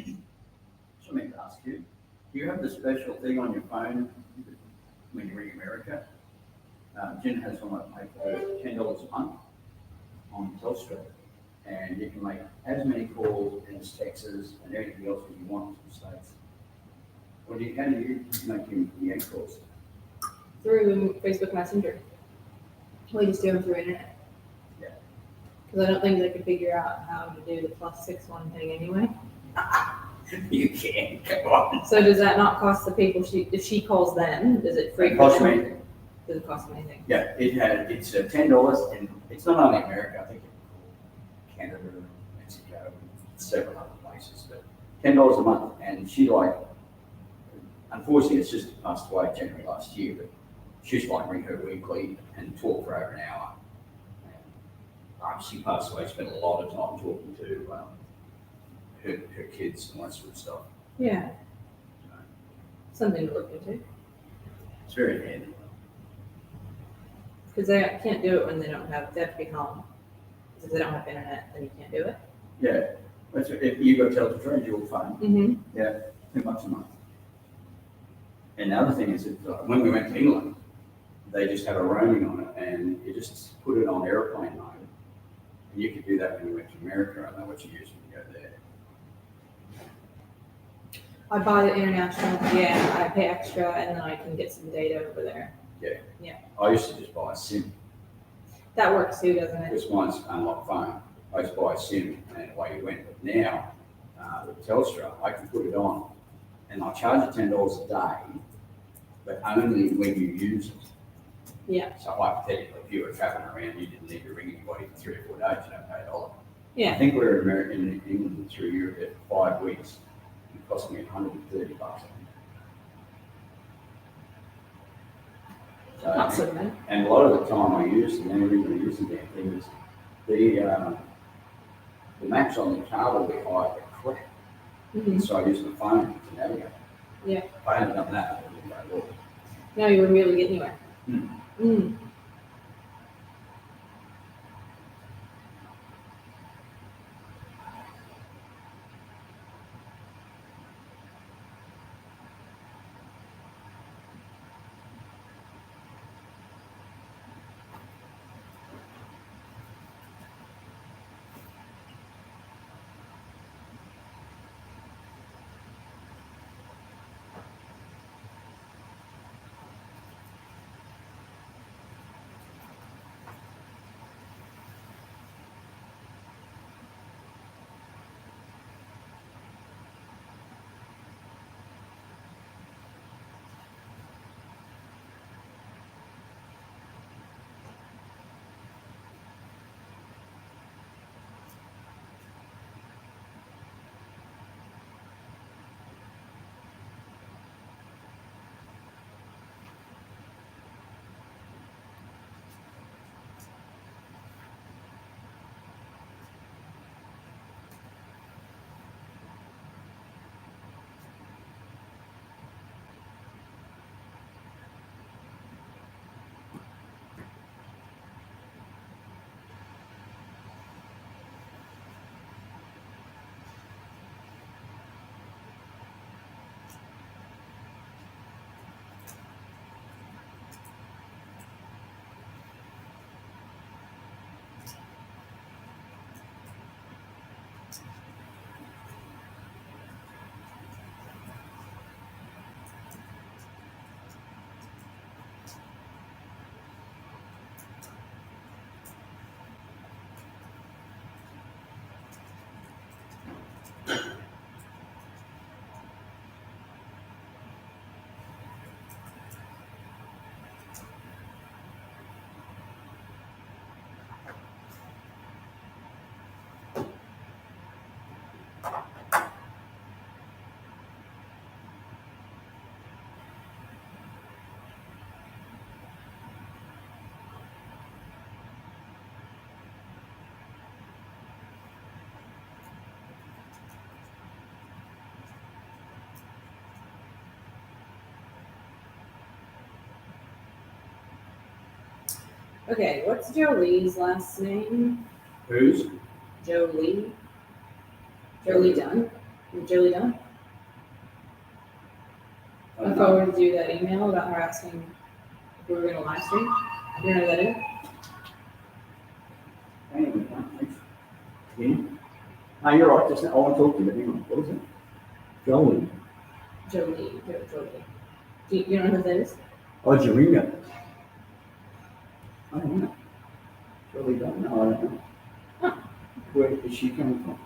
So I meant to ask you, do you have the special thing on your phone when you ring America? Jen has one I pay for $10 a month on Telstra, and you can make as many calls and texts and everything else that you want to the States. How do you make your calls? Through Facebook Messenger. We just do them through internet. Yeah. Because I don't think they could figure out how to do the +61 thing anyway. You can, come on. So does that not cost the people, if she calls them, is it free? It costs me anything. Does it cost them anything? Yeah, it's $10, and it's not only America, I think it's Canada, Mexico, several other places, but $10 a month, and she unfortunately, it's just passed away January last year, but she used to ring her weekly and talk for over an hour. And, she passed away, spent a lot of time talking to her kids and all that sort of stuff. Yeah. Something to look into. It's very handy. Because they can't do it when they have to be home. Because if they don't have internet, then you can't do it. Yeah, if you've got Telstra and dual phone, Mm-hmm. yeah, $2 a month. And the other thing is that when we went to England, they just had a roaming on it, and you just put it on airplane mode, and you could do that when you went to America. I don't know what you use when you go there. I buy the international, I pay extra, and then I can get some data over there. Yeah. I used to just buy a SIM. That works too, doesn't it? Because mine's unlocked phone. I just buy a SIM, and away you went. But now, with Telstra, I can put it on, and I'll charge you $10 a day, but only when you use it. Yeah. So hypothetically, if you were traveling around, you didn't need to ring anybody for 3 or 4 days, you don't pay $1. I Yeah. think we were in England through Europe for 5 weeks. It cost me $130. So, Not so bad. and a lot of the time I use, and the only reason I use the damn thing is the maps on the car will be high, but crap. Mm-hmm. So I use my phone to navigate. Yeah. If I hadn't done that, I wouldn't go look. No, you wouldn't be able to get anywhere. Hmm. Mm. Okay, what's Jolene's last name? Who's? Jolie. Jolie Dunn. With Jolie Dunn. I forwarded you that email about her asking if we were gonna live stream. You know that is? Anyway, thanks. Yeah. No, you're right, just, I want to talk to you, hang on, what is it? Jolie. Jolie. Do you know who that is? Oh, Jarina. I don't know. Jolie don't know, I don't know. Huh. Where is she coming from?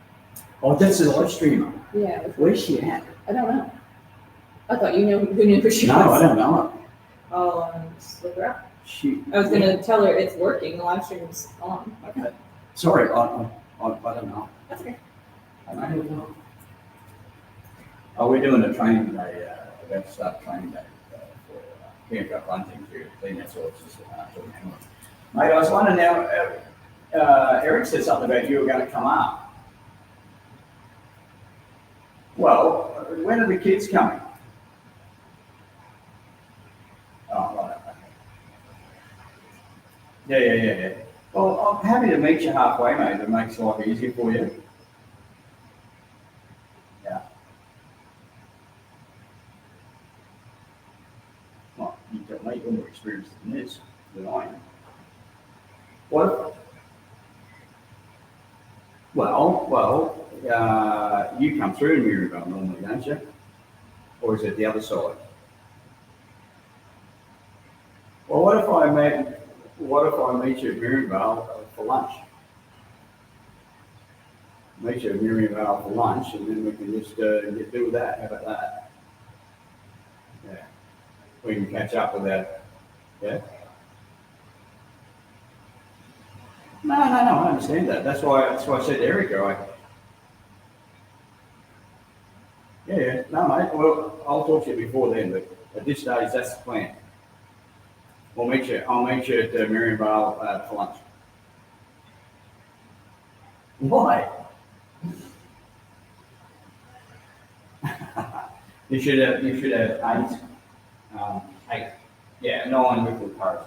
Oh, that's a live streamer. Yeah. Where's she at? I don't know. I thought you knew who she was. No, I don't know. I'll just look her up. She. I was gonna tell her it's working, the live stream's on. Okay. Sorry, I don't know. That's okay. I don't know. Oh, we're doing a training day, we're going to start training day for handcuff hunting to clean that sort of system. Mate, I was wondering now, Eric said something about you were going to come up. Well, when are the kids coming? Oh, right. Okay. Yeah. Well, I'm happy to meet you halfway, mate. It makes life easier for you. Yeah. Well, you tell me, you're more experienced than this, than I am. What? Well, you come through in Mirabel normally, don't you? Or is it the other side? Well, what if I meet you at Mirabel for lunch? Meet you at Mirabel for lunch, and then we can just do that. How about that? Yeah. We can catch up with that. Yeah. No, I understand that. That's why I said to Erica, yeah, no, mate, well, I'll talk to you before then, but at this stage, that's the plan. I'll meet you at Marionvale for lunch. Why? You should have 8. 8. Yeah, 9 with the cars.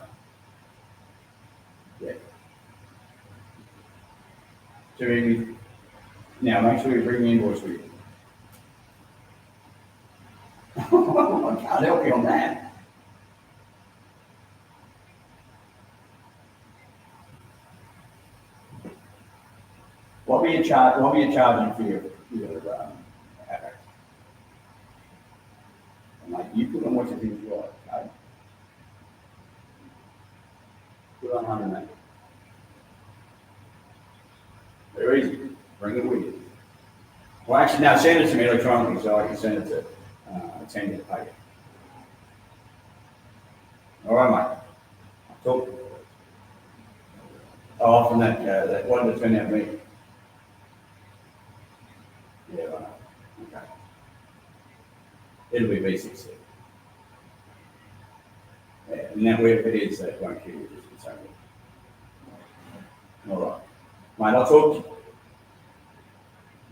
Yeah. So now make sure you bring the invoice with you. I can't help you on that. What were you charging for your epic? Mate, you put on what you think you like, okay? Put on 100, mate. Very easy. Bring it with you. Well, actually, now send it to me electronically so I can send it to Tanya to pay you. All right, mate. Talk. How often that one to turn out me? Yeah, I know. Okay. It'll be B6. Yeah, and then wherever it is, that won't kill you. Just okay. All right. Mate, I'll talk to you.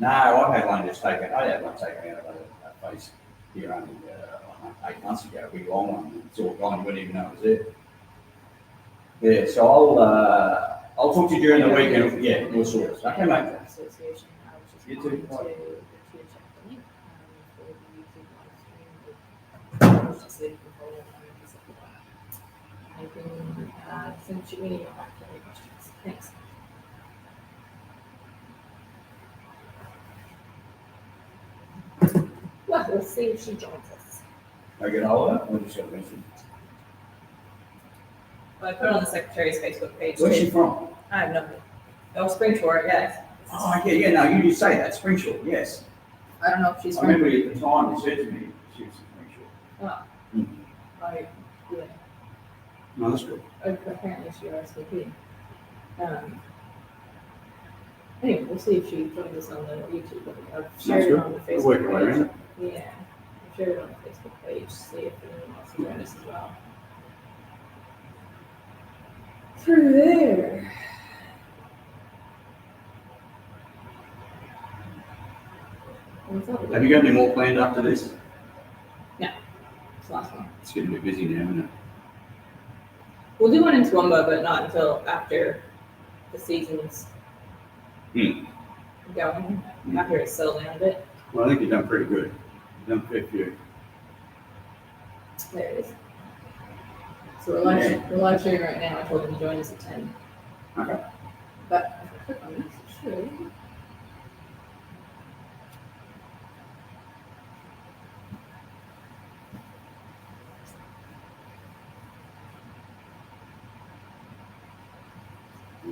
No, I've had one just taken. I had one taken out of a face here only 8 months ago. A big long one. It's all gone. You wouldn't even know it was there. Yeah. So I'll talk to you during the weekend. Yeah, we'll sort it. Okay, mate. Association. I was just You too. going to check the link for the YouTube live stream. Just so you can follow along and stuff like that. I can shoot me an email back for any questions. Thanks. Well, let's see if she joins us. I get all of that. We'll just got to mention. Well, I put it on the secretary's Facebook page. Where's too. she from? I have no idea. Oh, Springshore, yes. Oh, yeah. No, you just say that. Springshore. Yes. I don't know if she's I from. remember at the time you said to me she was from Springshore. Oh. Yeah. No, that's good. Apparently she RSVP. Anyway, we'll see if she joins us on the YouTube. I've shared it on the We'll work Facebook our way around page. it. Yeah, I've shared it on the Facebook page, see if anyone wants to join us as well. Through there. Have you got any more planned after this? It's the last one. It's getting a bit busy now, isn't it? We'll do one in Toowoomba, but not until after the season's going. After it's settled down a bit. Well, I think you've done pretty good. You've done fifth year. There it is. So we're live streaming right now. I told him to join us at 10. Okay. But if I click on this, it should.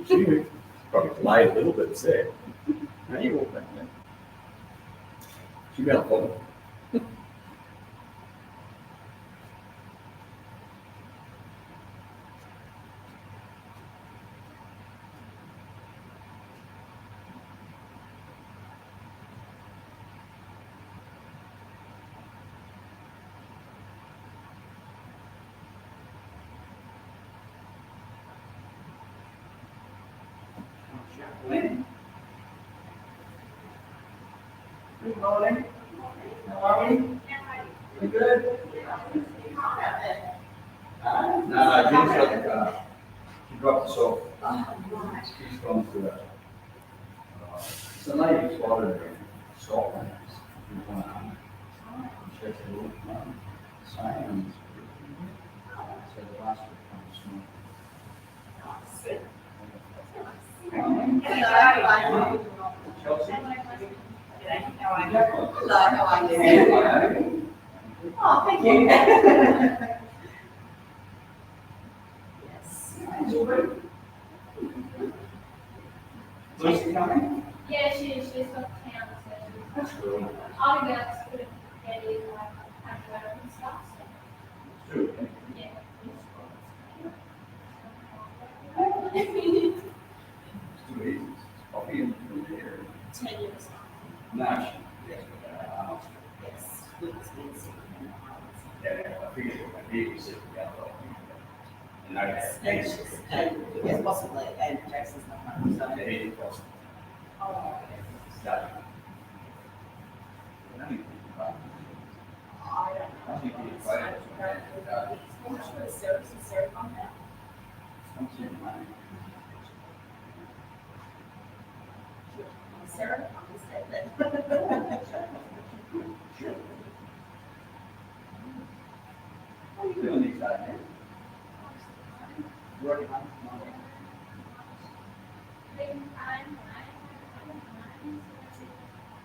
She probably lied a little bit sick. Now you won't think that. She got a photo. Good morning. How are we? We good? No, she dropped us off. She's gone through that. It's a lady spotted her in Scotland. She has a little sign. So the last one comes from. Chelsea? Hello, how are you? Oh, thank you. Yes. Lucy coming? Yeah, she's got town, so all the girls couldn't get in, like, have work and stuff, so, Sure. yeah. It's too easy. Coffee and there. 10 years. Nice. Yes. Yeah, I figured my baby sit together. And I And yes, possibly, and Jackson's not home, so. I hate it. Oh, That. I think I I think he's right. Sarah on that. I'm seeing mine. Sarah, on the statement. How are you doing these guys, man? Working on Taking time,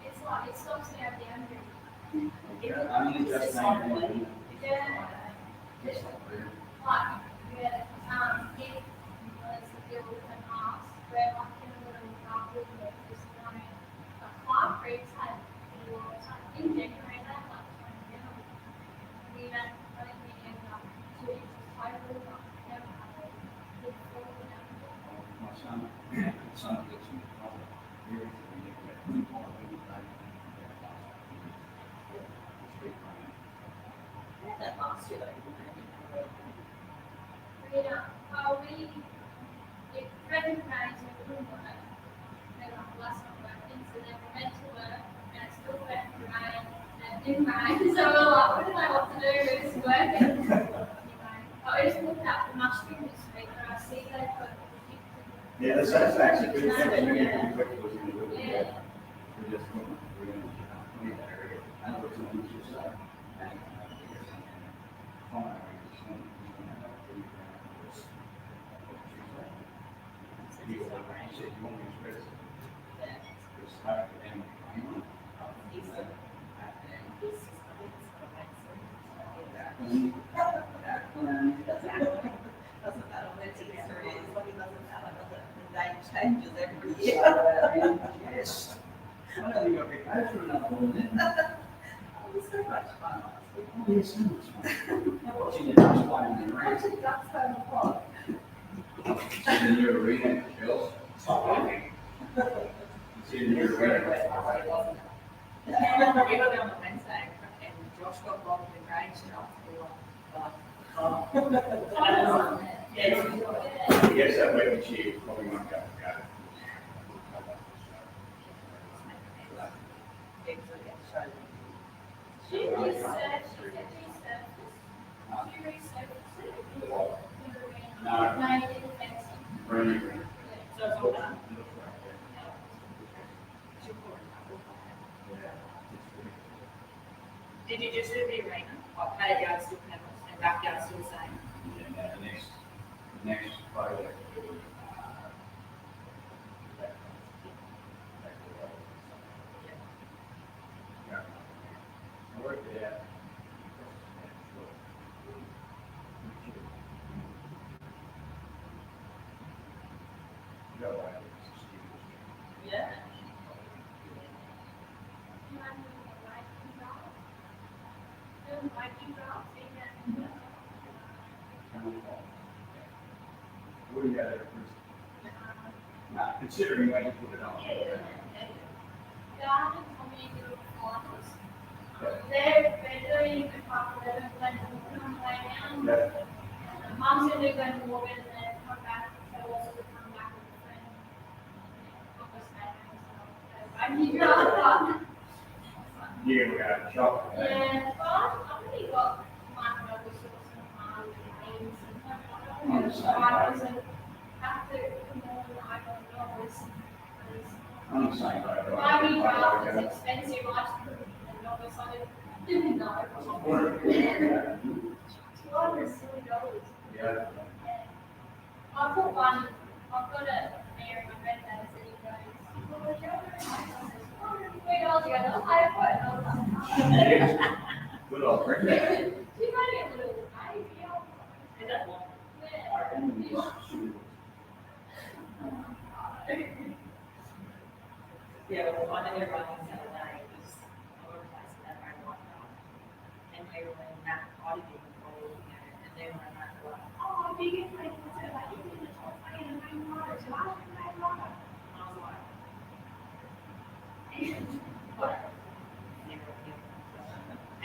it's like, it stops me at the end. it. I only just signed. Yeah. Like, yeah, it was built an house where like in a little carpet where there's one, like creeks had in January that like we had running in 2 inches total, but never had a big fall down. My son gets some problem. Here, we get that more That last year, It recognized it couldn't work. They were last not working, so they were meant to work, and it still went right, and it didn't right. So we're like, we didn't know what to do, it's working. Anyway, I just looked at the mushroom this week, and I see they put. Yeah, that's actually good. Yeah. Yeah. We're just going, we're going to clean that area. I know it's on each side. doesn't matter when it's Easter is, what it doesn't matter, the day changes every year. Yes. I don't think I'll be, I just remember one in. It was so much fun. Yes, it was fun. Watching the ducks flying in the rain. Actually, that's so fun. See the new arena, Jill. See the new arena. We got there on the Wednesday and Josh got involved in rain stuff. We were like, oh. Yes, that way the chief probably won't go. She researched, she researched it. No. No, you didn't fix it. Really? So it's all done. next project. Yeah. I worked it out. Yeah. What do you got there? Considering when you put it on. They're doing the popular when come down. Mom's gonna go and move in and then come back, so we'll come back with a friend. I need your Yeah, we got a shop. yeah, well, I'm gonna go my brother's and after, I don't know, I'm the same, right? Miami draft is expensive, I and all of a sudden, didn't know. $200. Yeah. I've got one, I've got a mayor in my friend that said he goes, well, you're $3 ago, I have one. Good old friend. She might be a little baby. Is that one? Yeah, well, one of their runnings the other day was over place that I walked on. And they were like, not auditing for, and they were like, oh, do you get like, like, you need to talk to me in the main water, so I should make water. And I was like, whatever.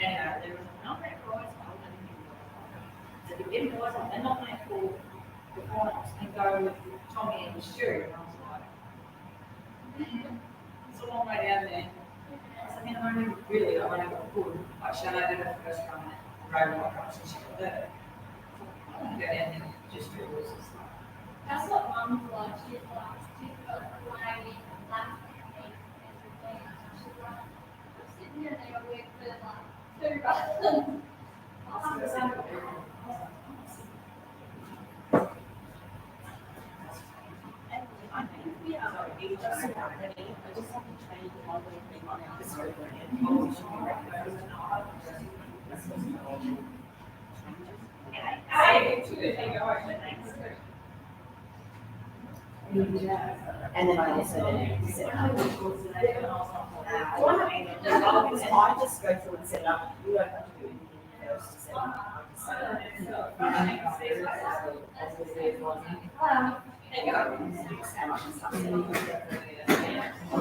Anyway, there was a number of boys, I wouldn't even know. So the big boys, they're not going to call the corners and go with Tommy and Stu, and I was like, it's a long way down there. I mean, I only really, I only got good, like, shall I do the first run at road walk up, so she got there. I want to go down there, just do this. That's what mom's like, she's got flying last week, everything, she's like, I'm sitting here there with like 2 bucks. And then I also set it up. I just go through and set it up. You don't have to do anything else to set it up.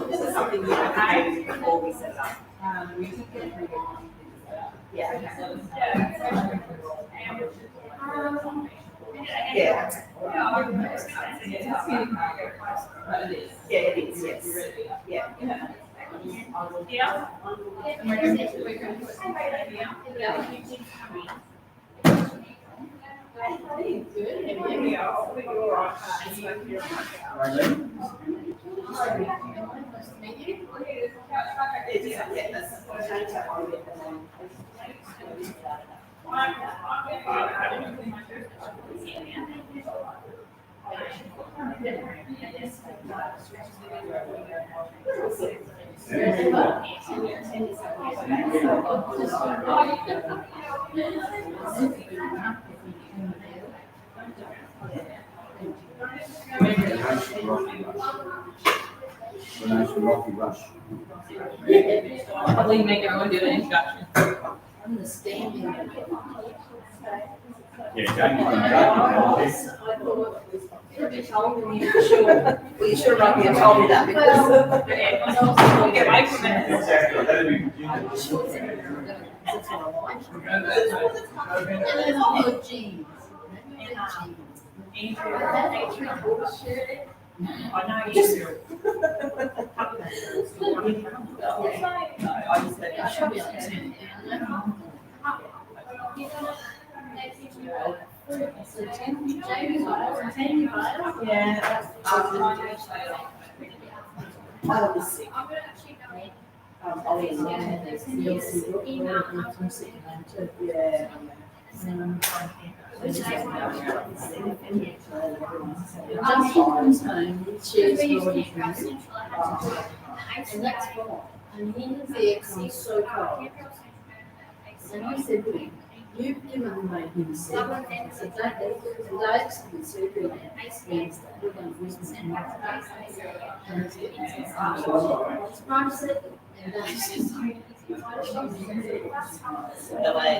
This is something we have to do before we set it up. Yeah. Yeah. Yeah, it is, yes. Yeah. Rocky Rush. Probably make everyone do the introduction. I'm gonna stand in. Yeah, Jamie. Well, you should have rung me and told me that because. Get away from it. Exactly, that'd be. Oh, geez. I know you Just- do. I just said, I should be on 10. So 10, Jamie's on 10, you know? Yeah. I was sick. Ollie and Lynn, yeah. Just comes home, shares already drinking, and that's fine. And he was there, come so cold. And I said to him, you've given him sick. I said, today's the surgery Wednesday, we're going to visit him. And it's getting I said, and I said, The way.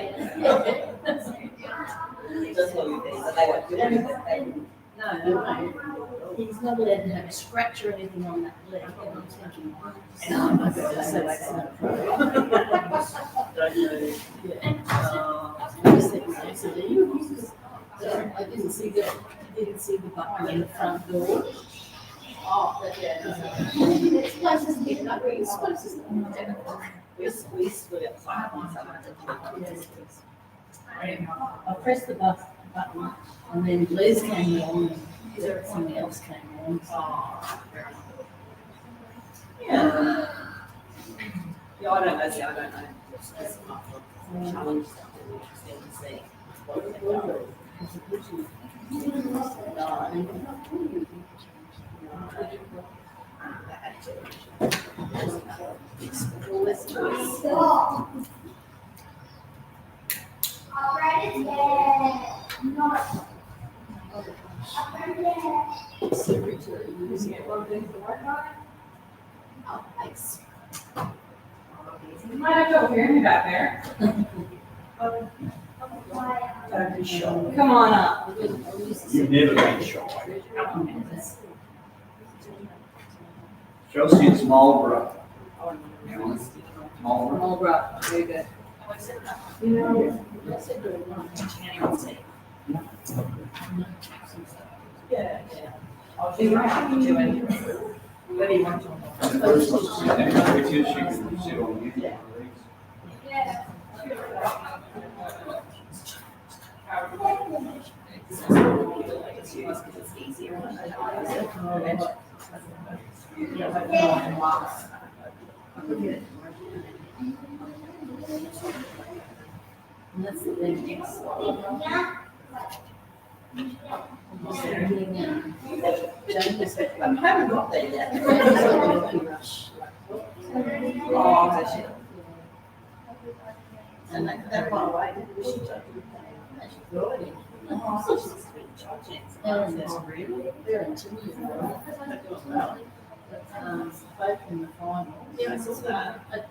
Just what you think, but they won't do anything. no, he's not allowed to have a scratch or anything on that leg. And I'm thinking, oh my God, so that's not Don't know. I said, "Are you?" I didn't see the button in the front door. Oh, but yeah. It's places to get up, it's places to get up. We stood outside on Saturday. I pressed the button and then Liz came along and something else came along. Yeah. Yeah, I don't know, see, I don't know. It's just a challenge stuff that's interesting to see. You might have to hear me back there. Don't be sure. Come on up. You've never been shy. Chelsea and Marlborough. Marlborough. All right, very good. You know, I said to Yeah, yeah. I'll be right to do it. Where do you want to? With you, she can sit on you. Yeah. It's easier. And that's the thing, yes. I haven't got there yet. Oh, that's it. And that far away, we should talk to them. They're intimidating. Both in the final. Yeah, I saw that. As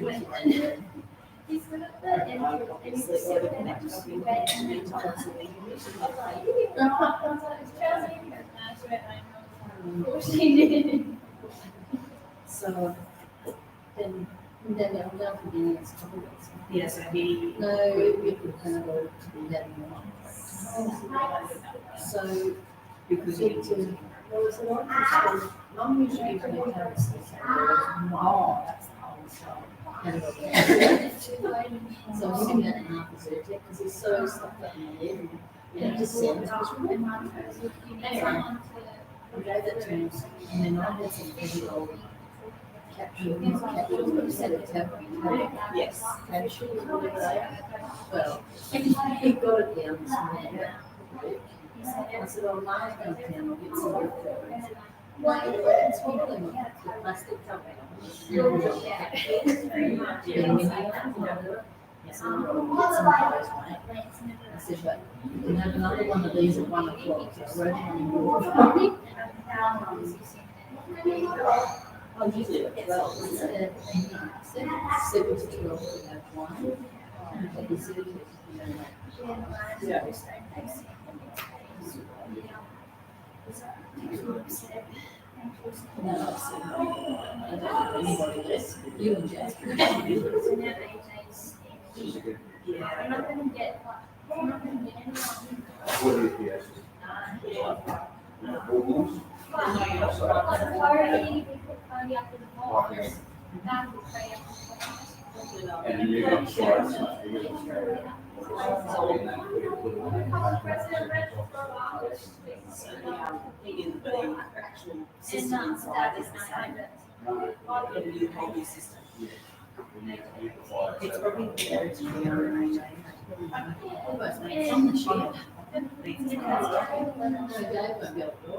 well. He's good at that, and he's just sitting there just waiting. And I was like, "It's Chelsea." And she went, "I know." She did. So, then I'm down for the next couple of weeks. Yeah, so he. No, we could handle to be having one. So, Because said to, there was an office, Mum usually when it comes to something, oh, that's the whole stuff. So I was sitting at an office because he's so stuck up in the head and it just sounds miserable. Anyway, I gave that to him and then I had some pretty old capsules, but he said it's happening. Yes. Capsules, whatever they are. Well, he got it down this morning. I said, oh, Mark's going to town, I'll get some work for it's swallowing the plastic cover. So I'll get some of those, mate. I said, but you can have another one of these at 1 o'clock. So I wrote it on your Oh, usually it's well. 7 to 12 to have one. But he said, Yeah. no, I said, I don't know anybody less. You and Jasper. Yeah. I'm not gonna get, I'm not gonna get anyone. What is the essence? Like a party, we could party after the ball. That would pray after the ball. And you got slides. President Red for a while. So, yeah, he is, but he actually And system inside that is is the not same. private. The new whole new system. It's probably better to be on AJ. Almost made some this year. So Dave won't be able to go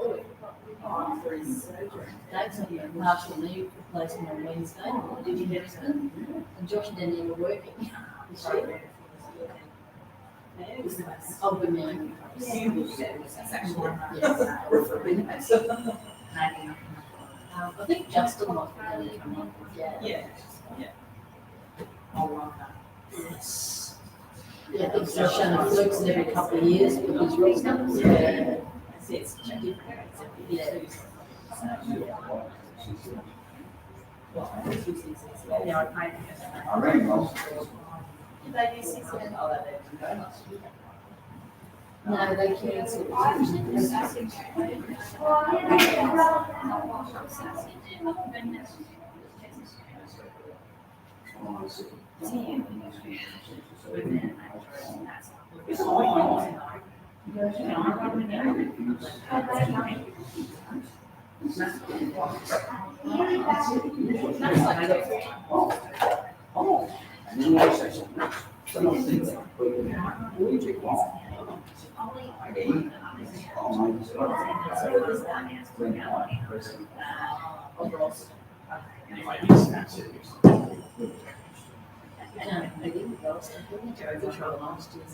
for his surgery. Dave's having a partial knee replacement on Wednesday. Did you get it? And Josh and Danny were working this year. I'll be married. Yes. I think Justin might be coming on. Yeah. Yes. Yeah, I think Josh and flukes every couple of years with his reasons. Yeah. It's different. Yeah. Yeah, I rang most. Did they do 6 minutes? No, they cancelled. They didn't go, so they didn't go for last year.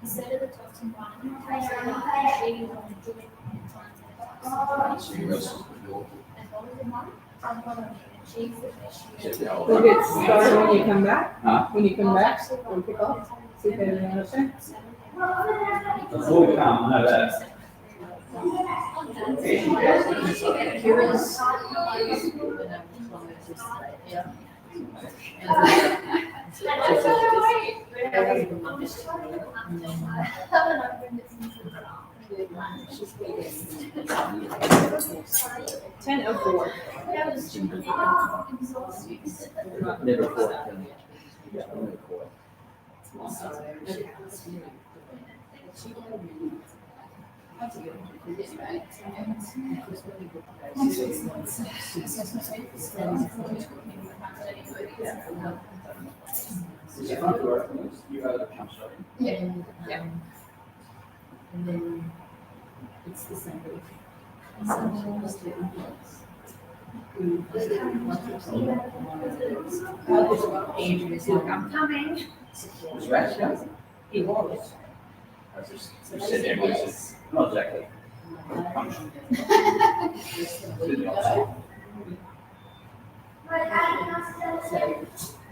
Instead of the toast and bottom, We'll get started when you come back. Huh? When you come back, we'll pick up. See if anyone understands. Before we come, I know that. Kira's. Yeah. Ten oh four. Never thought. And then it's the same. I'm coming. He was. I just said there was, not exactly.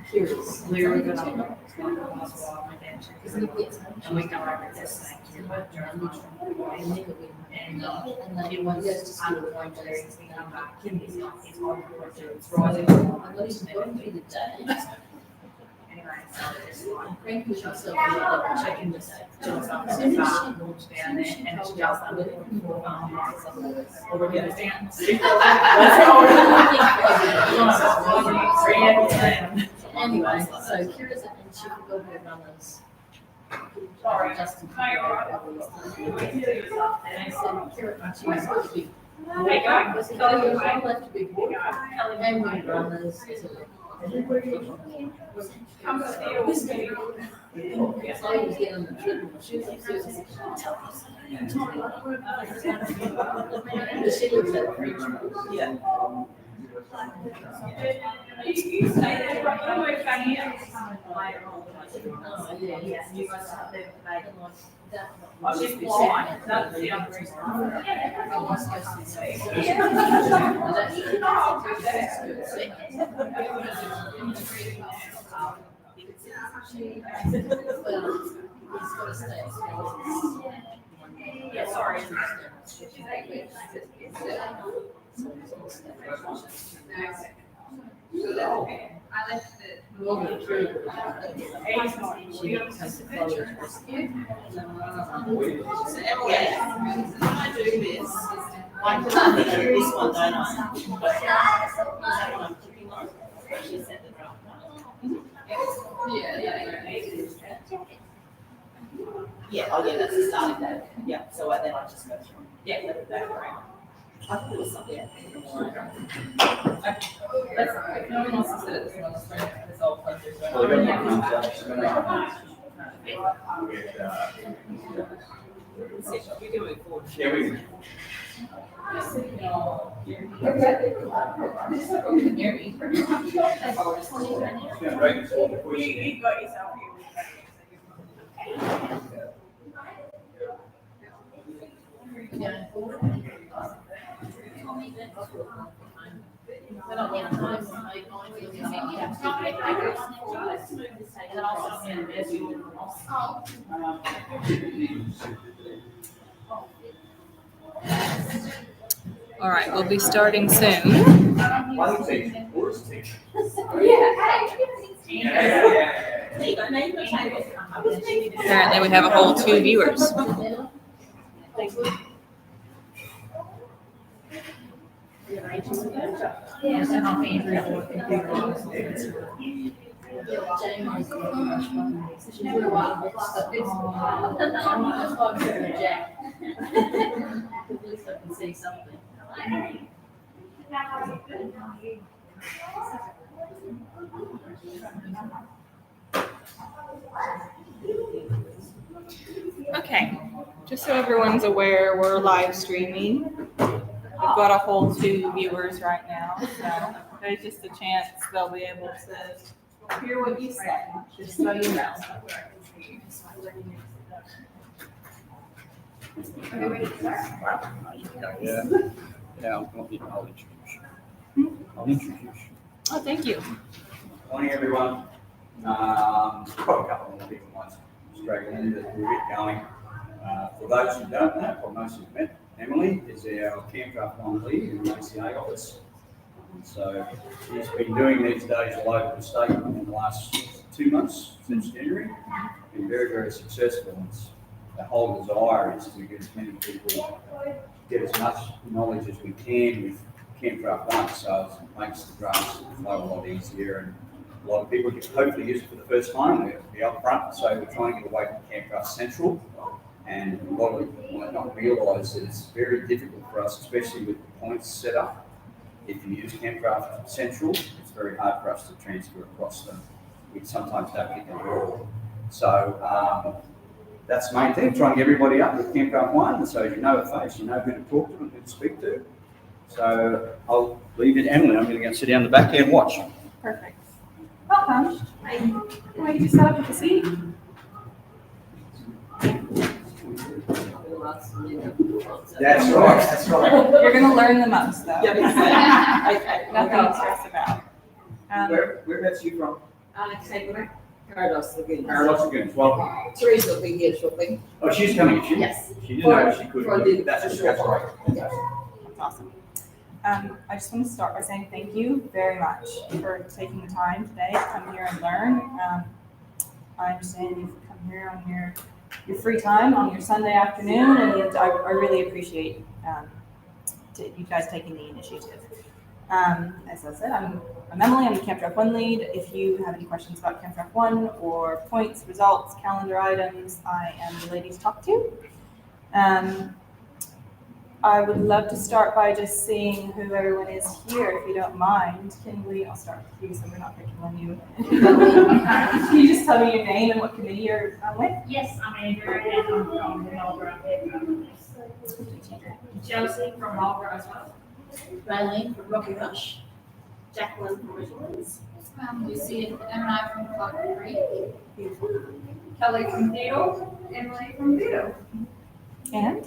Curious. We were good on the hospital, my dad took his, and we come over this thing. And he was just on the point where he's come back, he's on the point where it's rising. Anyway, so it's like, Frank was yourself. checking this, doing something, so moved down there, and she just under over here. Anyway, so Kira's and she could go to her runners. Sorry. Justin. No, you're all right. And I said, Kira, she was supposed to be. Hey, guys. I said, oh, I left a big book. And we runners. Come see you. So I was getting on the treadmill. She was like, seriously, but she looks at preacher. Yeah. You say that, right? I'm always going here. Oh, yeah, yeah. You guys have the debate. That She's blind, that's the other reason. Yeah, sorry. I left the. So Emily, when I do this, I can do this one, don't I? But is that what I'm clicking on? She said the draft. Yeah, oh yeah, that's the starting date. Yeah, so then I just go through. Yeah, let it back around. I thought it was something. No one wants to sit at this one, it's all pleasure. Well, we got one We can move forward. Yeah, we. You got yourself here. All right, we'll be starting soon. Apparently, we have a whole 2 viewers. Okay, just so everyone's aware, we're live streaming. We've got a whole 2 viewers right now, so there's just a chance they'll be able to hear what you say, just so you know. Yeah, I'll introduce you. I'll introduce you. Oh, thank you. Morning, everyone. Probably a couple more people might straight in, but we'll get going. For those who don't know, probably most of you met, Emily is our Campcraft 1 lead in the ACA office. So she's been doing these days all over the state in the last 2 months since January. Been very, very successful. The whole desire is to get as many people, get as much knowledge as we can with Campcraft 1, so it makes the drafts flow a lot easier, and a lot of people can hopefully use it for the first time. They'll be up front, so we're trying to get away from Campcraft Central, and a lot of people might not realise that it's very difficult for us, especially with the points set up. If you use Campcraft Central, it's very hard for us to transfer across them. We sometimes don't get them at all. So that's the main thing, trying to get everybody up with Campcraft 1, so you know a face, you know who to talk to and who to speak to. So I'll leave it to Emily. I'm going to go sit down the back there and watch. Perfect. Welcome. Why did you set up at the seat? That's right, that's right. You're going to learn the most, though. Okay. Nothing to stress about. Whereabouts are you from? Paradox Lagoon. Paradox Lagoons, welcome. Teresa will be here shortly. Oh, she's coming, is she? Yes. She didn't know she For couldn't. the- That's right. That's awesome. I just want to start by saying thank you very much for taking the time today to come here and learn. I understand you've come here on your free time on your Sunday afternoon, and I really appreciate you guys taking the initiative. As I said, I'm Emily. I'm the Campcraft 1 lead. If you have any questions about Campcraft 1 or points, results, calendar items, I am the lady to talk to. I would love to start by just seeing who everyone is here, if you don't mind. I'll start with you so we're not picking on you. Can you just tell me your name and what committee you're with? Yes, I'm Andrea and I'm from the Marlborough. Chelsea from Marlborough as well. Raylene from Rocky Rush. Jacqueline from Richlands. Lucy and I from Clark Creek. Kelly from Theodore. Emily from Theodore. And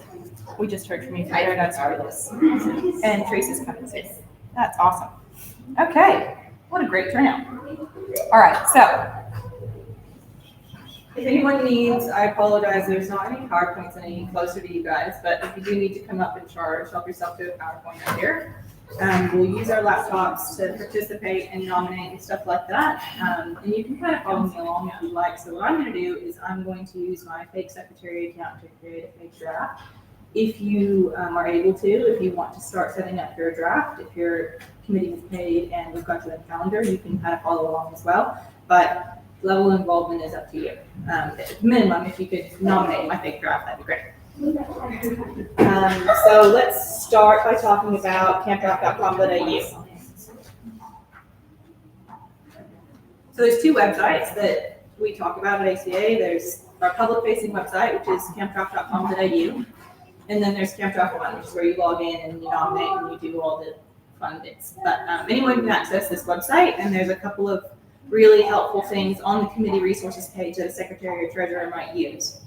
we just heard from you for Paradise Artists. And Teresa's coming soon. That's awesome. Okay, what a great turnout. All right, so If anyone needs, I apologize, there's not any PowerPoints any closer to you guys, but if you do need to come up and charge, help yourself to a PowerPoint up here. We'll use our laptops to participate and nominate and stuff like that. And you can kind of follow me along if you like. So what I'm going to do is I'm going to use my fake secretary account to create a fake draft. If you are able to, if you want to start setting up your draft, if your committee is paid and we've got you on calendar, you can kind of follow along as well. But level of involvement is up to you. At minimum, if you could nominate my fake draft, that'd be great. So let's start by talking about campdraft.com.au. So there's two websites that we talk about at ACA. There's our public-facing website, which is campdraft.com.au, and then there's Campdraft One, which is where you log in and you nominate and you do all the fun bits. But anyone can access this website, and there's a couple of really helpful things on the committee resources page that a secretary or treasurer might use.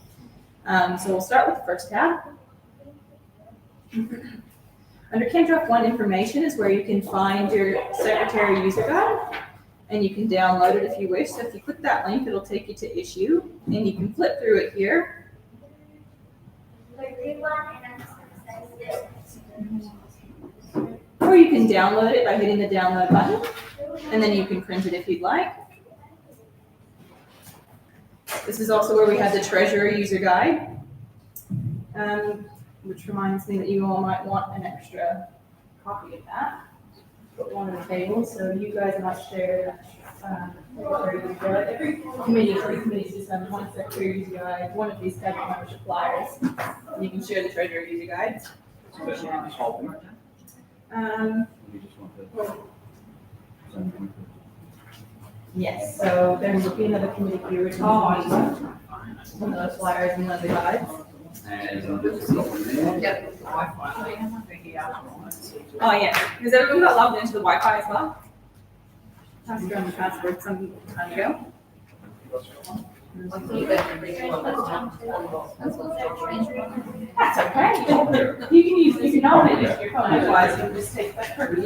So we'll start with the first tab. Under Campdraft One information is where you can find your secretary user guide, and you can download it if you wish. So if you click that link, it'll take you to issue, and you can flip through it here. Or you can download it by hitting the download button, and then you can print it if you'd like. This is also where we have the treasurer user guide, which reminds me that you all might want an extra copy of that. Put one on the table, so you guys might share secretary user guide. Every committee just have one secretary user guide, one of these type of membership flyers, and you can share the treasurer user guides. Yes, so there will be another committee here which one of those flyers and one of the guides. Oh yeah, because everyone got logged into the Wi-Fi as well. Passed around the password some time ago. That's okay. You can nominate it to your phone, otherwise you can just take that purpose.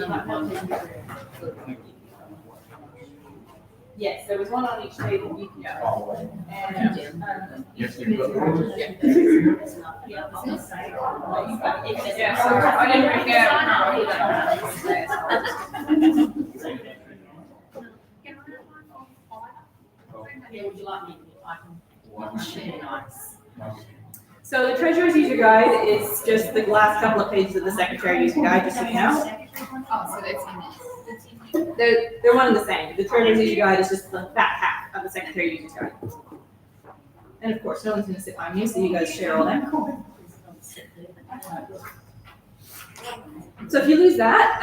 Yes, there was one on each table you can go. And, Yes, you you So the treasurer's user guide is just the last couple of pages of the secretary user guide, just so you know. Oh, so that's in this. They're one and the same. The treasurer's user guide is just the fat half of the secretary user guide. And of course, no one's gonna sit by me, so you guys share all that. So if you lose that,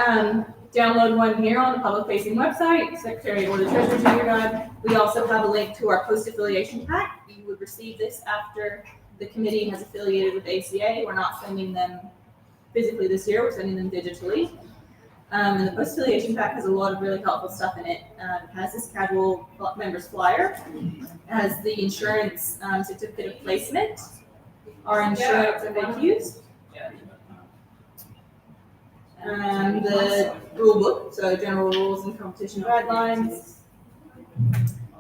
download one here on the public facing website, secretary or the treasurer's user guide. We also have a link to our post affiliation pack. You would receive this after the committee has affiliated with ACA. We're not sending them physically this year, we're sending them digitally. And the post affiliation pack has a lot of really helpful stuff in it. It has this casual members flyer, it has the insurance certificate of placement, our insurance FAQs, the rule book, so general rules and competition guidelines,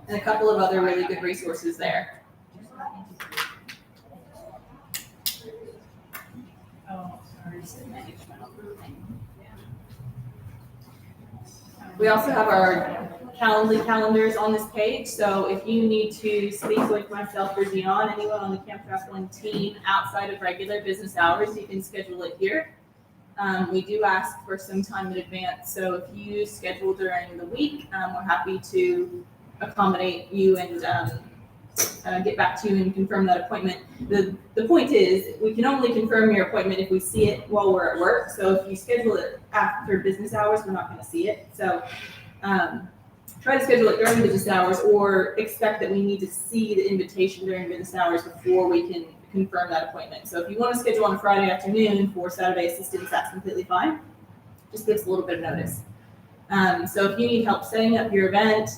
and a couple of other really good resources there. We also have our Calendly calendars on this page, so if you need to speak with myself or Dion, anyone on the Camp Wrestling team outside of regular business hours, you can schedule it here. We do ask for some time in advance, so if you schedule during the week, we're happy to accommodate you and get back to you and confirm that appointment. The point is, we can only confirm your appointment if we see it while we're at work. So if you schedule it after business hours, we're not going to see it. So try to schedule it during business hours, or expect that we need to see the invitation during business hours before we can confirm that appointment. So if you want to schedule on a Friday afternoon for Saturday assistance, that's completely fine. Just give us a little bit of notice. So if you need help setting up your event,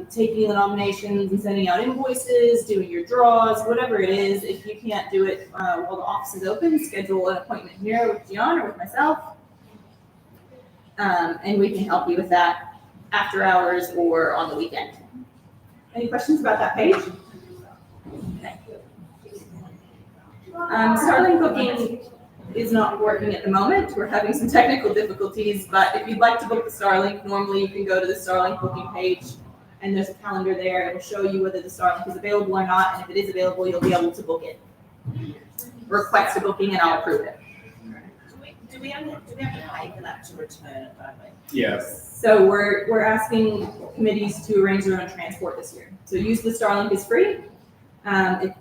taking the nominations and sending out invoices, doing your draws, whatever it is, if you can't do it while the office is open, schedule an appointment here with Gian or with myself, and we can help you with that after hours or on the weekend. Any questions about that page? Starlink booking is not working at the moment. We're having some technical difficulties, but if you'd like to book the Starlink, normally you can go to the Starlink booking page and there's a calendar there. It will show you whether the Starlink is available or not, and if it is available, you'll be able to book it. Request a booking and I'll approve it. Do we have to pay for that to return it, don't we? Yeah. So we're asking committees to arrange their own transport this year. So use the Starlink is free.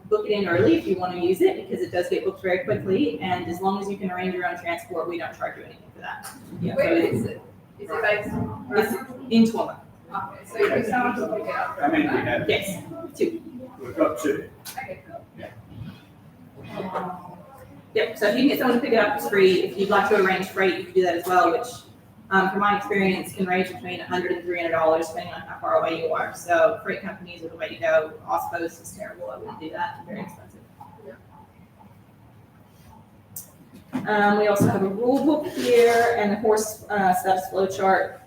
Book it in early if you want to use it, because it does get booked very quickly, and as long as you can arrange your own transport, we don't charge you anything for that. Where is it? Is it based? It's in Toowoomba. Okay, so you can someone to pick it up. How many do we have? Yes, 2. We've got 2. Okay, cool. Yep, so if you can get someone to pick it up, it's free. If you'd like to arrange freight, you can do that as well, which, from my experience, can range between $100 and $300, depending on how far away you are. So freight companies are the way to go. Ospost is terrible. I wouldn't do that. Very expensive. We also have a rule book here and the horse status flow chart.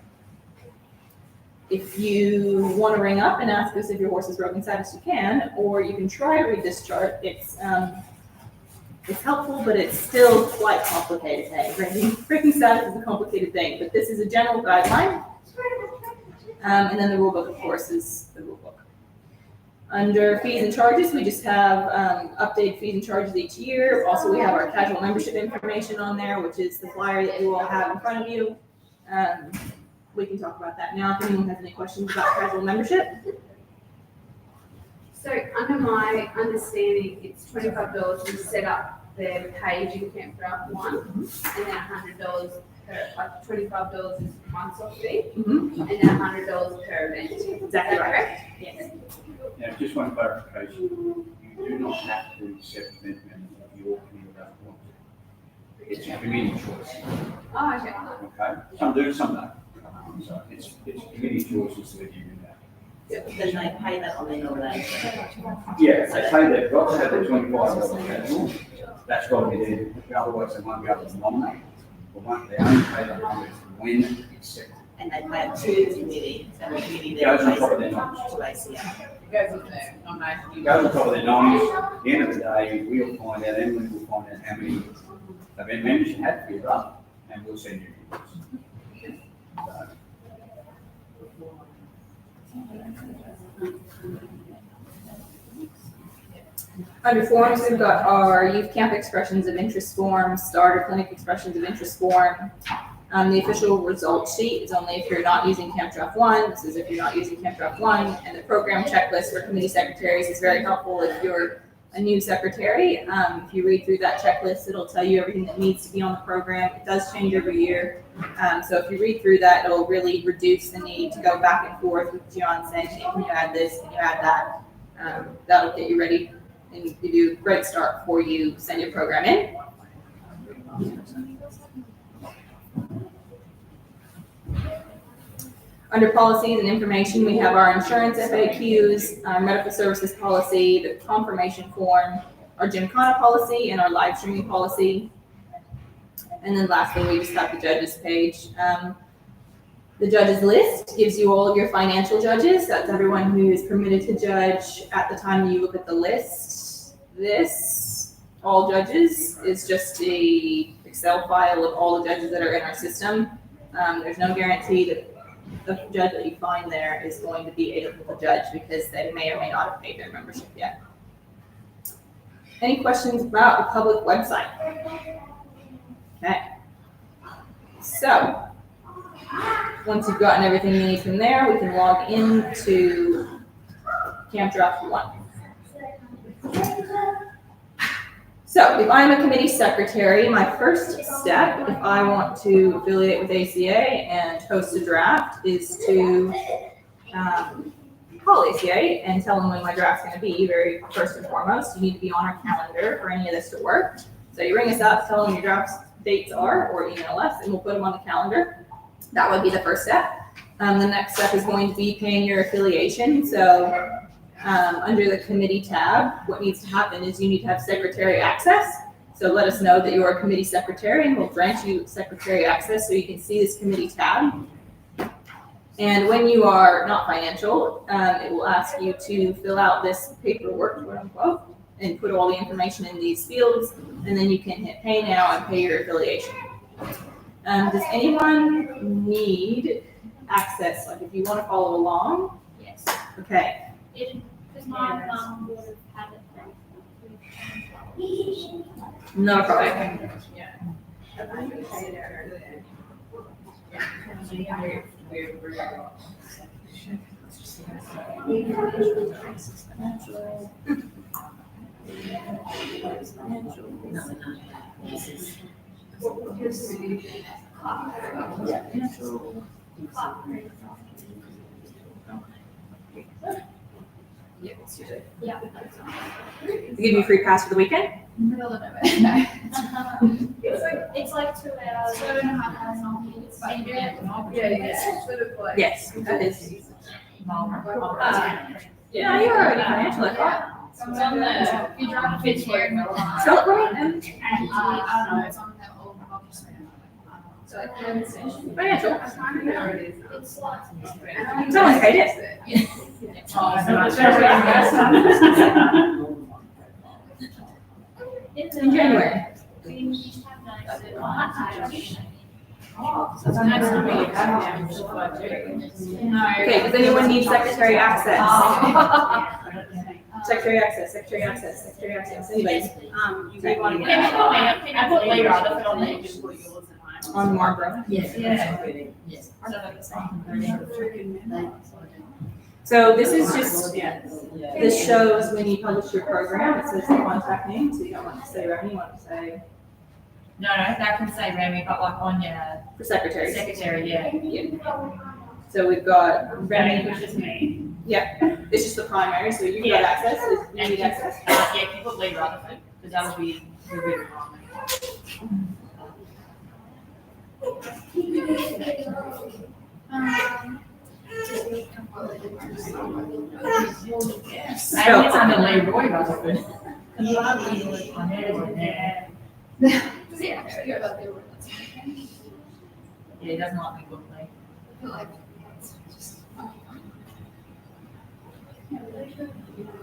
If you want to ring up and ask us if your horse is broken status, you can, or you can try to read this chart. It's helpful, but it's still quite complicated. Breaking status is a complicated thing, but this is a general guideline. And then the rule book, of course, is the rule book. Under fees and charges, we just have updated fees and charges each year. Also, we have our casual membership information on there, which is the flyer that you all have in front of you. We can talk about that now if anyone has any questions about casual membership. So under my understanding, it's $25 to set up the page in Campdraft One, and then $100 per, like $25 is once-off fee, and then $100 per event. Exactly right. Correct? Yes. Now, just one clarification. You do not have to accept amendment if your committee doesn't want to. It's a committee choice, Oh, okay. okay? Some do, some don't. So it's committee choices that you do that. Then they pay that on their nomination. Yeah, they say they've got to have the $25 casual. That's got to be there, otherwise they won't be able to nominate. But they only pay the $100 when accepted. And they pay it to the committee, and the committee then Goes on pays top of their it noms. to ACA. It goes with the nomination. It goes on top of their noms. At the end of the day, we'll find out, Emily will find out how many event members you had for your run, and we'll send you reports. Under forms, we've got our youth camp expressions of interest form, starter clinic expressions of interest form. The official results sheet is only if you're not using Camp Draft 1. This is if you're not using Camp Draft 1. And the program checklist for committee secretaries is very helpful if you're a new secretary. If you read through that checklist, it'll tell you everything that needs to be on the program. It does change every year. So if you read through that, it'll really reduce the need to go back and forth with John saying, hey, can you add this, can you add that? That'll get you ready and give you a great start before you send your program in. Under policies and information, we have our insurance FAQs, our medical services policy, the confirmation form, our Gymkhana policy, and our live streaming policy. And then lastly, we just have the judges page. The judges list gives you all of your financial judges. That's everyone who is permitted to judge at the time you look at the list. This, all judges, is just a Excel file of all the judges that are in our system. There's no guarantee that the judge that you find there is going to be a local judge because they may or may not have paid their membership yet. Any questions about the public website? Okay. So, once you've gotten everything you need from there, we can log into Camp Draft 1. So if I'm a committee secretary, my first step, if I want to affiliate with ACA and host a draft, is to call ACA and tell them when my draft's going to be. Very first and foremost, you need to be on our calendar for any of this to work. So you ring us up, tell them your draft dates are, or email us, and we'll put them on the calendar. That would be the first step. The next step is going to be paying your affiliation. So under the committee tab, what needs to happen is you need to have secretary access. So let us know that you're a committee secretary and we'll grant you secretary access so you can see this committee tab. And when you are not financial, it will ask you to fill out this paperwork, quote unquote, and put all the information in these fields, and then you can hit pay now and pay your affiliation. Does anyone need access, like if you want to follow along? Yes. Okay, Because my mum would have had it from. no problem. Yeah. Give you a free pass for the weekend? Middle of November. It's like 2 hours. 2.5 hours long. It's like, Yes, that is. Yeah, you're already financial, I thought. It's on the, you drive a here in Middle. Celebrate and I don't know, it's on the old office. So like, financial. it's like. Someone paid it. In January. We used to have nights at lunch. Okay, does anyone need secretary access? Secretary access, anybody? Do you want to I put later, I'll put on there, just put yours and mine. on Marlboro? Yes. Yes. So this is just, this shows when you publish your program, it says the contact name, so you don't want to say Remy, you want to say No, that can say Remy, but like on your for secretaries. secretary, yeah. So we've got Remy, Remy, which is me. it's just the primary, so you've got access, if you need access. Yeah, if you put Lee Rutherford, because that'll be the big one. I think it's under Leroy Rutherford. Yeah, he doesn't like me good, Lee.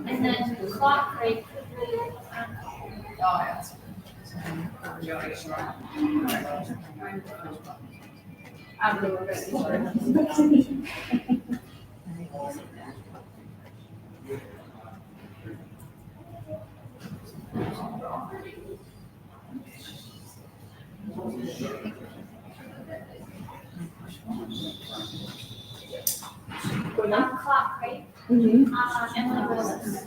And then Clark Creek. Clark Creek. Mm-hmm. Emily Willis.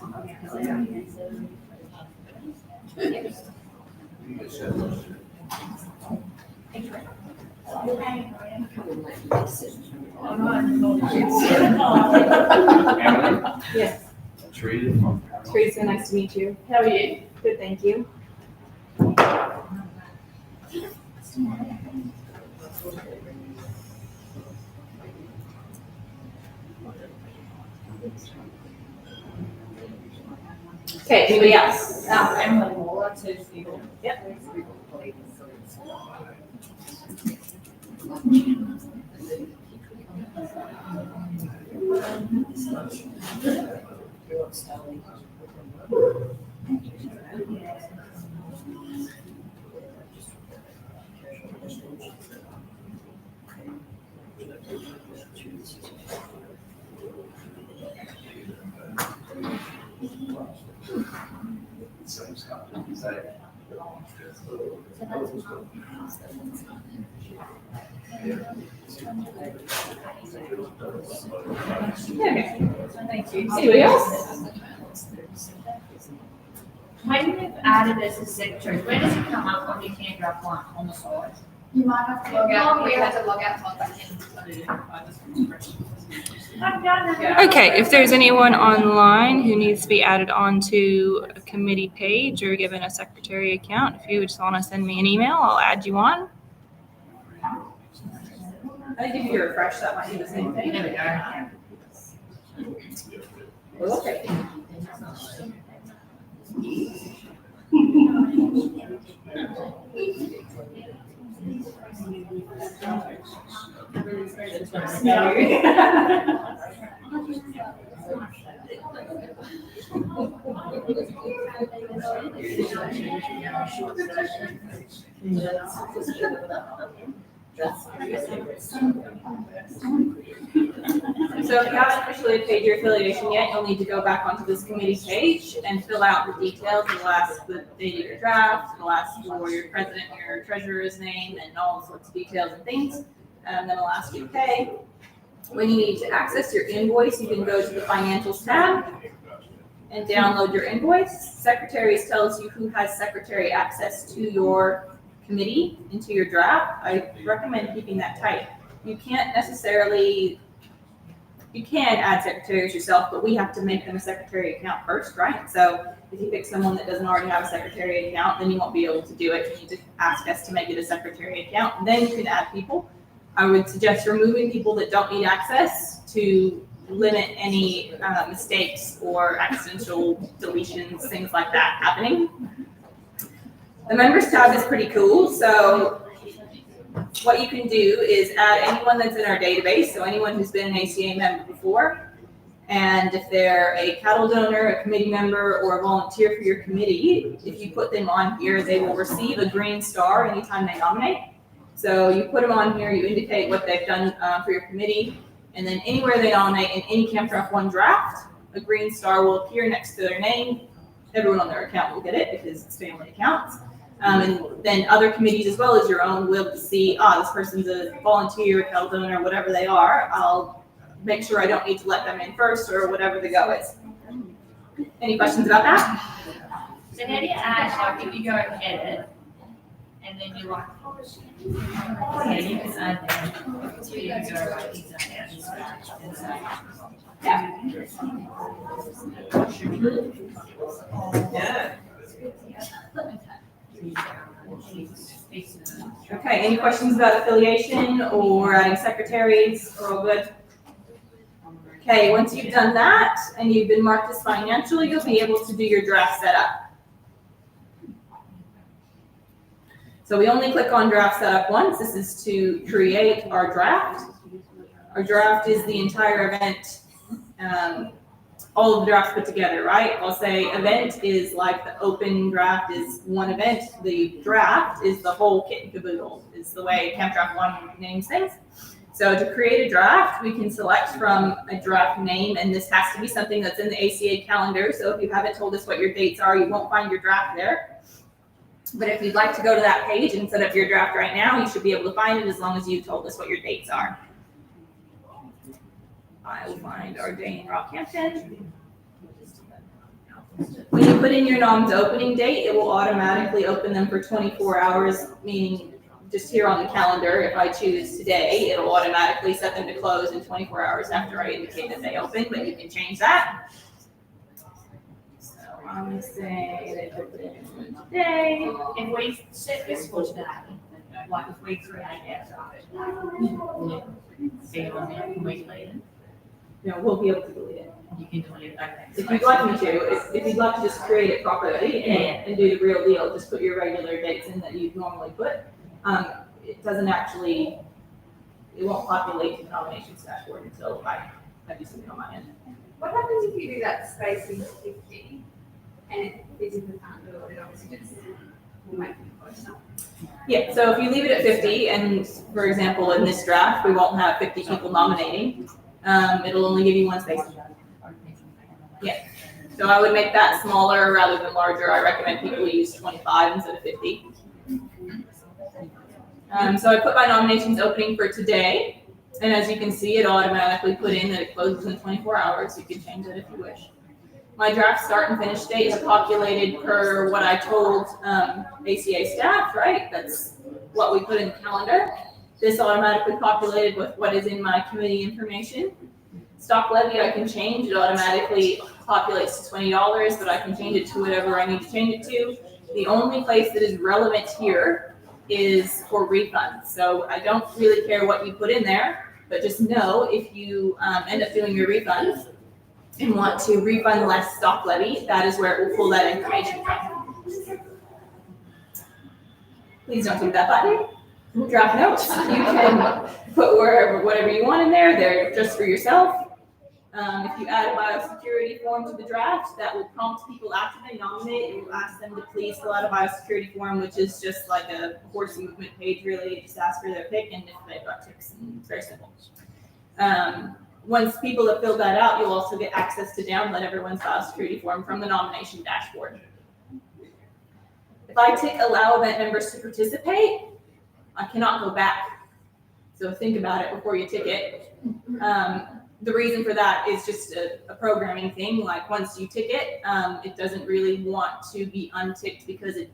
Yes, Teresa, nice to meet you. How are you? Good, thank you. Okay, anybody else? Emily Waller, 2 people. Yep. Okay, thank you. Anybody else? When you've added as a secretary, where does it come up on your can't drop one on the side? You might have to log out. We have to log out, log back in. I've done it. Okay, if there's anyone online who needs to be added onto a committee page or given a secretary account, if you just want to send me an email, I'll add you on. I think if you refresh, that might do the same thing. There we go. Okay. So if you haven't officially paid your affiliation yet, you'll need to go back onto this committee page and fill out the details. It'll ask the date of your draft, it'll ask for your president, your treasurer's name, and all sorts of details and things. And then it'll ask you to pay. When you need to access your invoice, you can go to the financials tab and download your invoice. Secretaries tells you who has secretary access to your committee and to your draft. I recommend keeping that tight. You can't necessarily, you can add secretaries yourself, but we have to make them a secretary account first, right? So if you pick someone that doesn't already have a secretary account, then you won't be able to do it. You need to ask us to make it a secretary account, and then you can add people. I would suggest removing people that don't need access to limit any mistakes or accidental deletions, things like that happening. The members tab is pretty cool. So what you can do is add anyone that's in our database, so anyone who's been an ACA member before, and if they're a cattle donor, a committee member, or a volunteer for your committee, if you put them on here, they will receive a green star anytime they nominate. So you put them on here, you indicate what they've done for your committee, and then anywhere they nominate in any Camp Draft 1 draft, a green star will appear next to their name. Everyone on their account will get it because it's family accounts. And then other committees as well as your own will see, this person's a volunteer, cattle donor, whatever they are. I'll make sure I don't need to let them in first or whatever the go is. Any questions about that? So how do you add, like if you go edit, and then you like, yeah, you can add them. So you can go like these and say. Yeah. Okay, any questions about affiliation or adding secretaries? We're all good? Okay, once you've done that and you've been marked as financial, you'll be able to do your draft setup. So we only click on draft setup once. This is to create our draft. Our draft is the entire event, all of the drafts put together, right? I'll say event is like the open draft is one event. The draft is the whole kit and caboodle, is the way Camp Draft 1 names things. So to create a draft, we can select from a draft name, and this has to be something that's in the ACA calendar. So if you haven't told us what your dates are, you won't find your draft there. But if you'd like to go to that page and set up your draft right now, you should be able to find it as long as you told us what your dates are. I will find our day in Rockhampton. When you put in your nom's opening date, it will automatically open them for 24 hours, meaning just here on the calendar, if I choose today, it'll automatically set them to close in 24 hours after I indicate that they open, but you can change that. So I'm going to say they open it today. If we set this for today, like if we create it, see it on there, can we delete it? No, we'll be able to delete it. You can delete it, okay. If you'd like me to, if you'd like to just create it properly and do the real deal, just put your regular dates in that you'd normally put. It doesn't actually, it won't populate to the nominations dashboard until I do something on my end. What happens if you do that spacing 50 and it physically can't do it? It obviously just will make it closer. Yeah, so if you leave it at 50, and for example, in this draft, we won't have 50 people nominating, it'll only give you one space. Yeah, so I would make that smaller rather than larger. I recommend people use 25 instead of 50. So I put my nominations opening for today, and as you can see, it automatically put in that it closes in 24 hours. You can change it if you wish. My draft start and finish date is populated per what I told ACA staff, right? That's what we put in the calendar. This automatically populated with what is in my committee information. Stock levy I can change. It automatically populates to $20, but I can change it to whatever I need to change it to. The only place that is relevant here is for refunds. So I don't really care what you put in there, but just know if you end up doing your refunds and want to refund less stock levy, that is where it will pull that information from. Please don't do that button. Draft notes. You can put whatever you want in there. They're just for yourself. If you add a biosecurity form to the draft, that will prompt people after they nominate. It will ask them to please fill out a biosecurity form, which is just like a horse movement page, really. It just asks for their pick and if they've got ticks, and it's very simple. Once people have filled that out, you'll also get access to download everyone's biosecurity form from the nomination dashboard. If I tick allow event members to participate, I cannot go back. So think about it before you tick it. The reason for that is just a programming thing. Like once you tick it, it doesn't really want to be unticked because it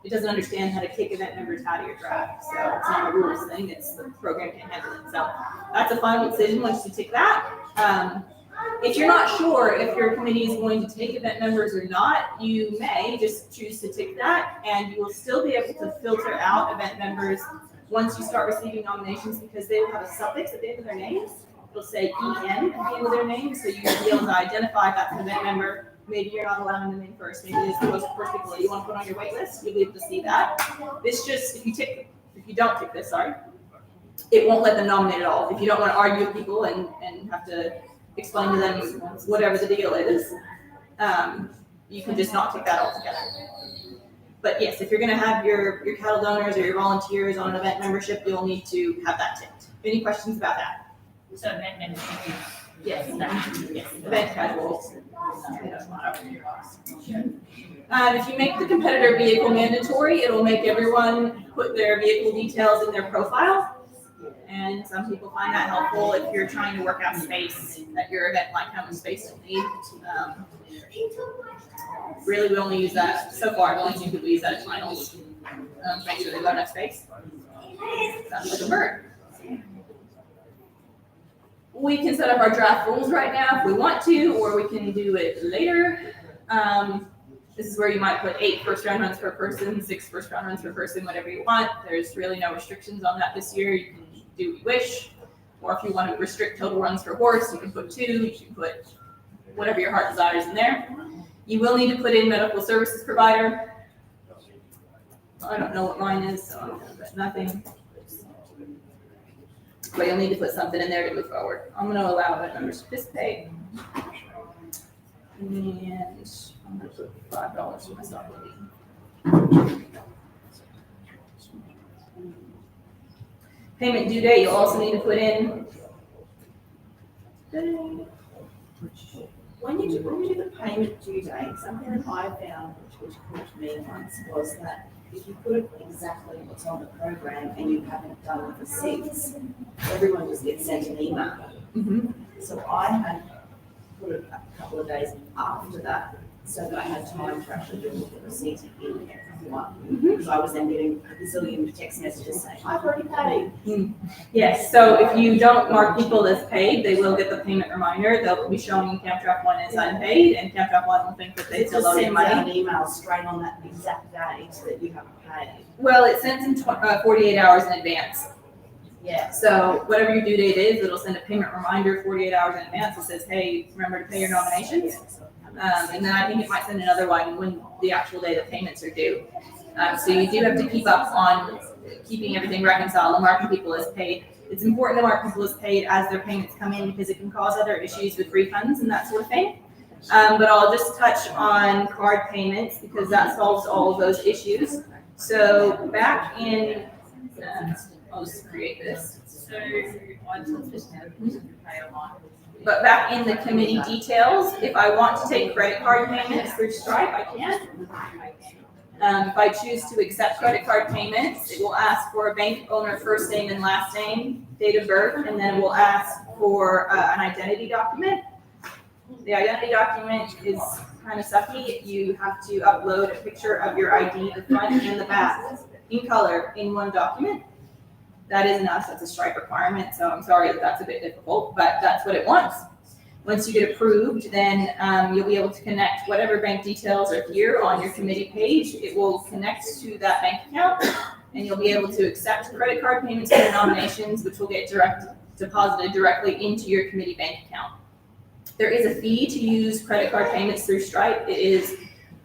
doesn't understand how to kick event members out of your draft. So it's not a rules thing, it's the program can't handle it. So that's a final decision once you tick that. If you're not sure if your committee is going to take event members or not, you may just choose to tick that, and you will still be able to filter out event members once you start receiving nominations because they will have a suffix at the end of their names. It'll say EN at the end of their name, so you'll be able to identify that's an event member. Maybe you're not allowing them in first. Maybe it's the first people that you want to put on your wait list. You'll be able to see that. This just, if you don't tick this, it won't let them nominate at all. If you don't want to argue with people and have to explain to them whatever the deal is, you can just not tick that altogether. But yes, if you're going to have your cattle donors or your volunteers on an event membership, you'll need to have that ticked. Any questions about that? So event membership is. Yes, event casuals. If you make the competitor vehicle mandatory, it'll make everyone put their vehicle details in their profile. And some people find that helpful if you're trying to work out space at your event, like how much space you'll need. Really, we only use that, so far, I've only seen people use that at finals. To make sure they've got enough space. Sounds like a bird. We can set up our draft rules right now if we want to, or we can do it later. This is where you might put 8 first round runs per person, 6 first round runs per person, whatever you want. There's really no restrictions on that this year. You can do what you wish. Or if you want to restrict total runs per horse, you can put 2, you can put whatever your heart desires in there. You will need to put in medical services provider. I don't know what mine is, so I'm going to put nothing. But you'll need to put something in there to move forward. I'm going to allow event members to participate. And I'm going to put $5 for myself. Payment due date, you'll also need to put in. When you do the payment due date, something that I found which caught me once was that if you put exactly what's on the program and you haven't done the receipts, everyone just gets sent an email. Mm-hmm. So I had put it a couple of days after that so that I had time to actually do the receipts in everyone. Because I was then getting a bazillion text messages saying, I've already paid. Yes, so if you don't mark people as paid, they will get the payment reminder. They'll be showing Camp Draft 1 as unpaid, and Camp Draft 1 will think that they still owe you money. An email straight on that exact date that you haven't paid. Well, it sends in 48 hours in advance. Yeah. So whatever your due date is, it'll send a payment reminder 48 hours in advance that says, hey, remember to pay your nominations. And then I think it might send another one when the actual day that payments are due. So you do have to keep up on keeping everything reconciled and marking people as paid. It's important to mark people as paid as their payments come in because it can cause other issues with refunds and that sort of thing. But I'll just touch on card payments because that solves all of those issues. So back in, I'll just create this. So I just have to pay online. But back in the committee details, if I want to take credit card payments through Stripe, I can. If I choose to accept credit card payments, it will ask for a bank owner first name and last name, date of birth, and then it will ask for an identity document. The identity document is kind of sucky. You have to upload a picture of your ID, the front and the back, in color, in one document. That isn't us, that's a Stripe requirement, so I'm sorry that that's a bit difficult, but that's what it wants. Once you get approved, then you'll be able to connect whatever bank details are here on your committee page. It will connect to that bank account, and you'll be able to accept credit card payments for your nominations, which will get deposited directly into your committee bank account. There is a fee to use credit card payments through Stripe. It is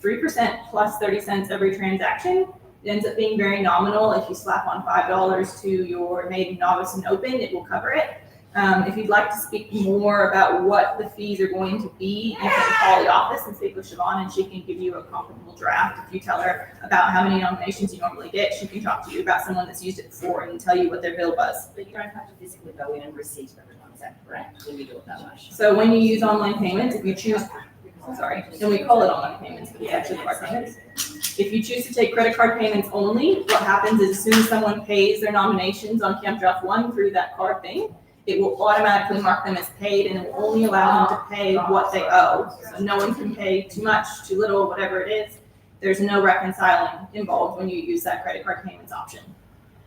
3% plus 30 cents every transaction. It ends up being very nominal. If you slap on $5 to your maiden, novice, and open, it will cover it. If you'd like to speak more about what the fees are going to be, you can call the office and speak with Siobhan, and she can give you a comparable draft. If you tell her about how many nominations you normally get, she can talk to you about someone that's used it before and tell you what their bill was. But you don't have to physically go in and receipt everyone, is that correct? When you do it that way? So when you use online payments, if you choose, and we call it online payments, but it's actually card payments. If you choose to take credit card payments only, what happens is as soon as someone pays their nominations on Camp Draft 1 through that card thing, it will automatically mark them as paid, and it will only allow them to pay what they owe. So no one can pay too much, too little, whatever it is. There's no reconciling involved when you use that credit card payments option.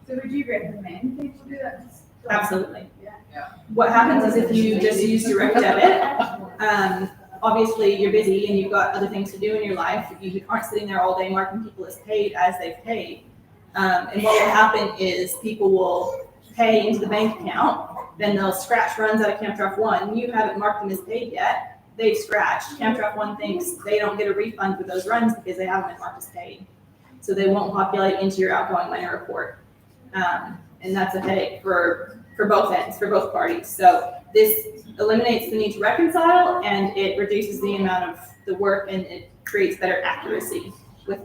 So would you recommend people do that? Absolutely. Yeah. What happens is if you just use direct debit, obviously you're busy and you've got other things to do in your life. You aren't sitting there all day marking people as paid as they've paid. And what will happen is people will pay into the bank account, then they'll scratch runs out of Camp Draft 1. You haven't marked them as paid yet. They've scratched. Camp Draft 1 thinks they don't get a refund for those runs because they haven't been marked as paid. So they won't populate into your outgoing money report. And that's a headache for both ends, for both parties. So this eliminates the need to reconcile, and it reduces the amount of the work, and it creates better accuracy with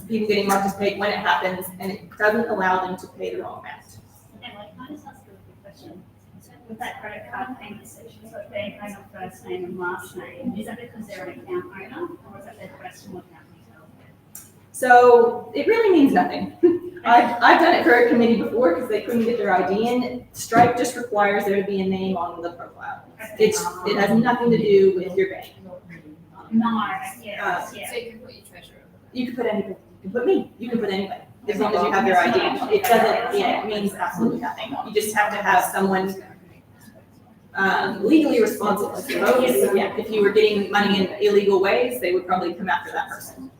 people getting marked as paid when it happens, and it doesn't allow them to pay the wrong amount. Emily, can I just ask you a quick question? With that credit card payment section, so if they're paying off first name and last name, is that because they're an account owner, or is that their personal account details? So it really means nothing. I've done it for a committee before because they couldn't get their ID in. Stripe just requires there to be a name on the profile. It has nothing to do with your bank. No, yeah. So you can put your treasurer. You can put anybody. You can put me. You can put anybody. As long as you have their ID. It doesn't, it means absolutely nothing. You just have to have someone legally responsible. Yeah, if you were getting money in illegal ways, they would probably come after that person.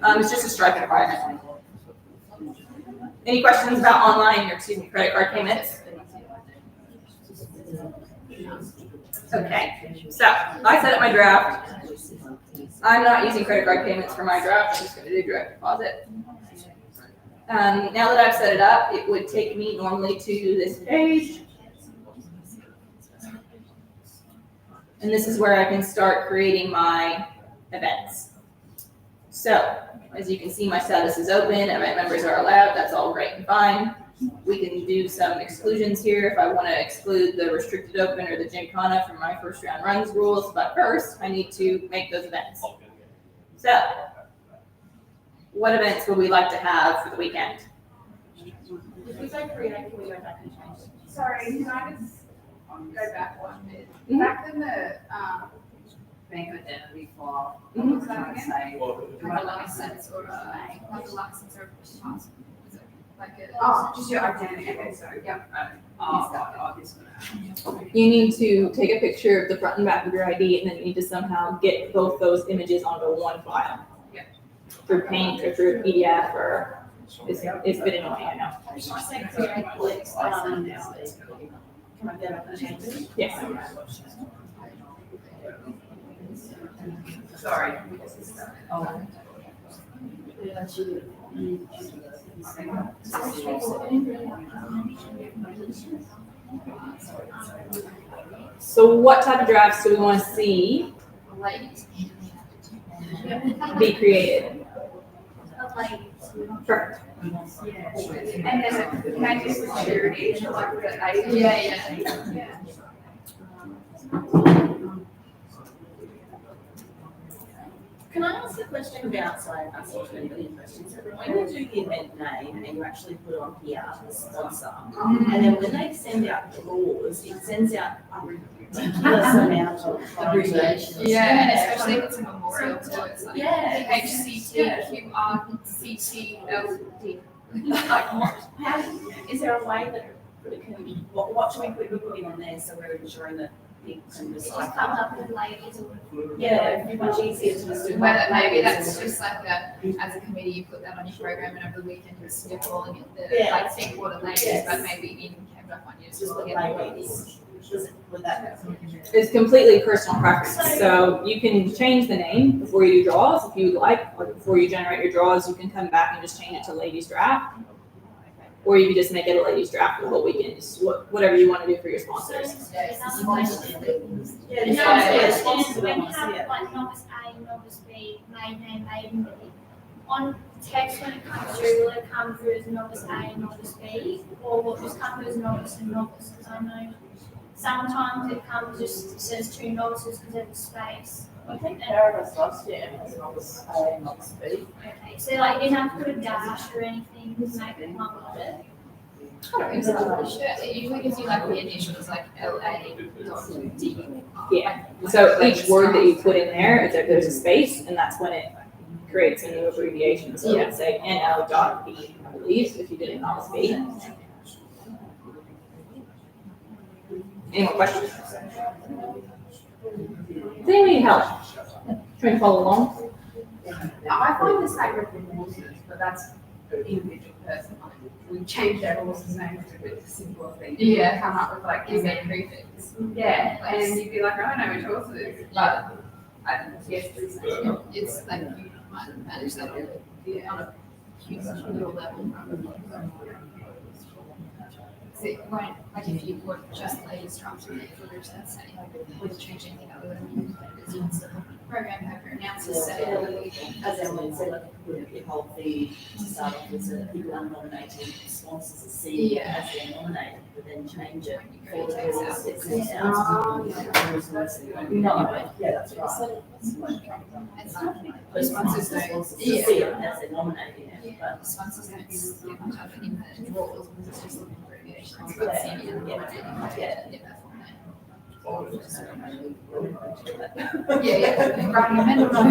It's just a Stripe requirement. Any questions about online, or excuse me, credit card payments? Okay, so I set up my draft. I'm not using credit card payments for my draft. I'm just going to do direct deposit. Now that I've set it up, it would take me normally to this page. And this is where I can start creating my events. So, as you can see, my status is open, event members are allowed, that's all great and fine. We can do some exclusions here if I want to exclude the restricted open or the Gymkhana from my first round runs rules, but first I need to make those events. So, what events would we like to have for the weekend? If we go create, can we go back and change? Sorry, can I just go back one bit? Mhm. Back in the, bank identity file, what was that again? Like a license or like a license or a passport. Is it like a? Oh, just your identity, okay, sorry, yeah. You need to take a picture of the front and back of your ID, and then you need to somehow get both those images onto one file. Yeah. Through Paint or through PDF, or it's a bit annoying, I know. Yes. Sorry. So what type of drafts do we want to see be created? Perfect. And then can I do security, so like the ID? Yeah. Can I ask a question about, sorry, I'm asking too many questions. When you do the event name and you actually put on here, the sponsor, and then when they send out draws, it sends out a ridiculous amount of abbreviations. Yeah, and especially if it's a memorial too, it's like Yeah. HCTQRCTLD. Is there a way that it can, what should we be putting on there so we're ensuring that it can It just just comes up with ladies or. yeah, much easier to just do. Whether maybe that's just like as a committee, you put that on your program, and over the weekend you're still calling it the Yeah. like think water ladies, Yes. but maybe in Camp Rock one you just Just call with it ladies, with that. It's completely personal preference. So you can change the name before you do draws if you would like, or before you generate your draws, you can come back and just change it to ladies draft. or you could just make it a ladies draft for the whole weekend, just whatever you want to do for your sponsors. Another question. Yeah, When you have like novice A, novice B, maiden A, maiden B, on text when it comes through, will it come through as novice A and novice B, or will it just come through as novice and novice? Because I know sometimes it comes just says two novices because there's space. I think Paradise last year was novice A and novice B. Okay, so like you didn't have to put a dash or anything to make it one of it. It usually gives you like the initials like LA.D. Yeah, so each word that you put in there, if there's a space, and that's when it creates a new abbreviation. So let's say NO.B, I believe, if you did a novice B. Any more questions? Does anyone need help? Trying to follow along? I find the sacred for horses, but that's individual person. We changed our horses' names to a bit simpler thing. Yeah. Come up with like, is there prefix? Yeah, and you'd be like, I don't know which horse it is, but yes, it's like you might manage that on a huge little level. See, right, like if you put just ladies drops in it, for which that's saying, wouldn't change anything other than because you can still program have your announcers set it. As Ellen said, like, if whole fee to start off as a people unnominated sponsors a C as they're nominated, but then change it for the girls, it's out. No, yeah, that's right. It's not, The sponsors don't see it as they're nominating it, but. the sponsors don't get much of it in the rules, because it's just an abbreviation. It's about senior and get that format. Yeah, right, amendment on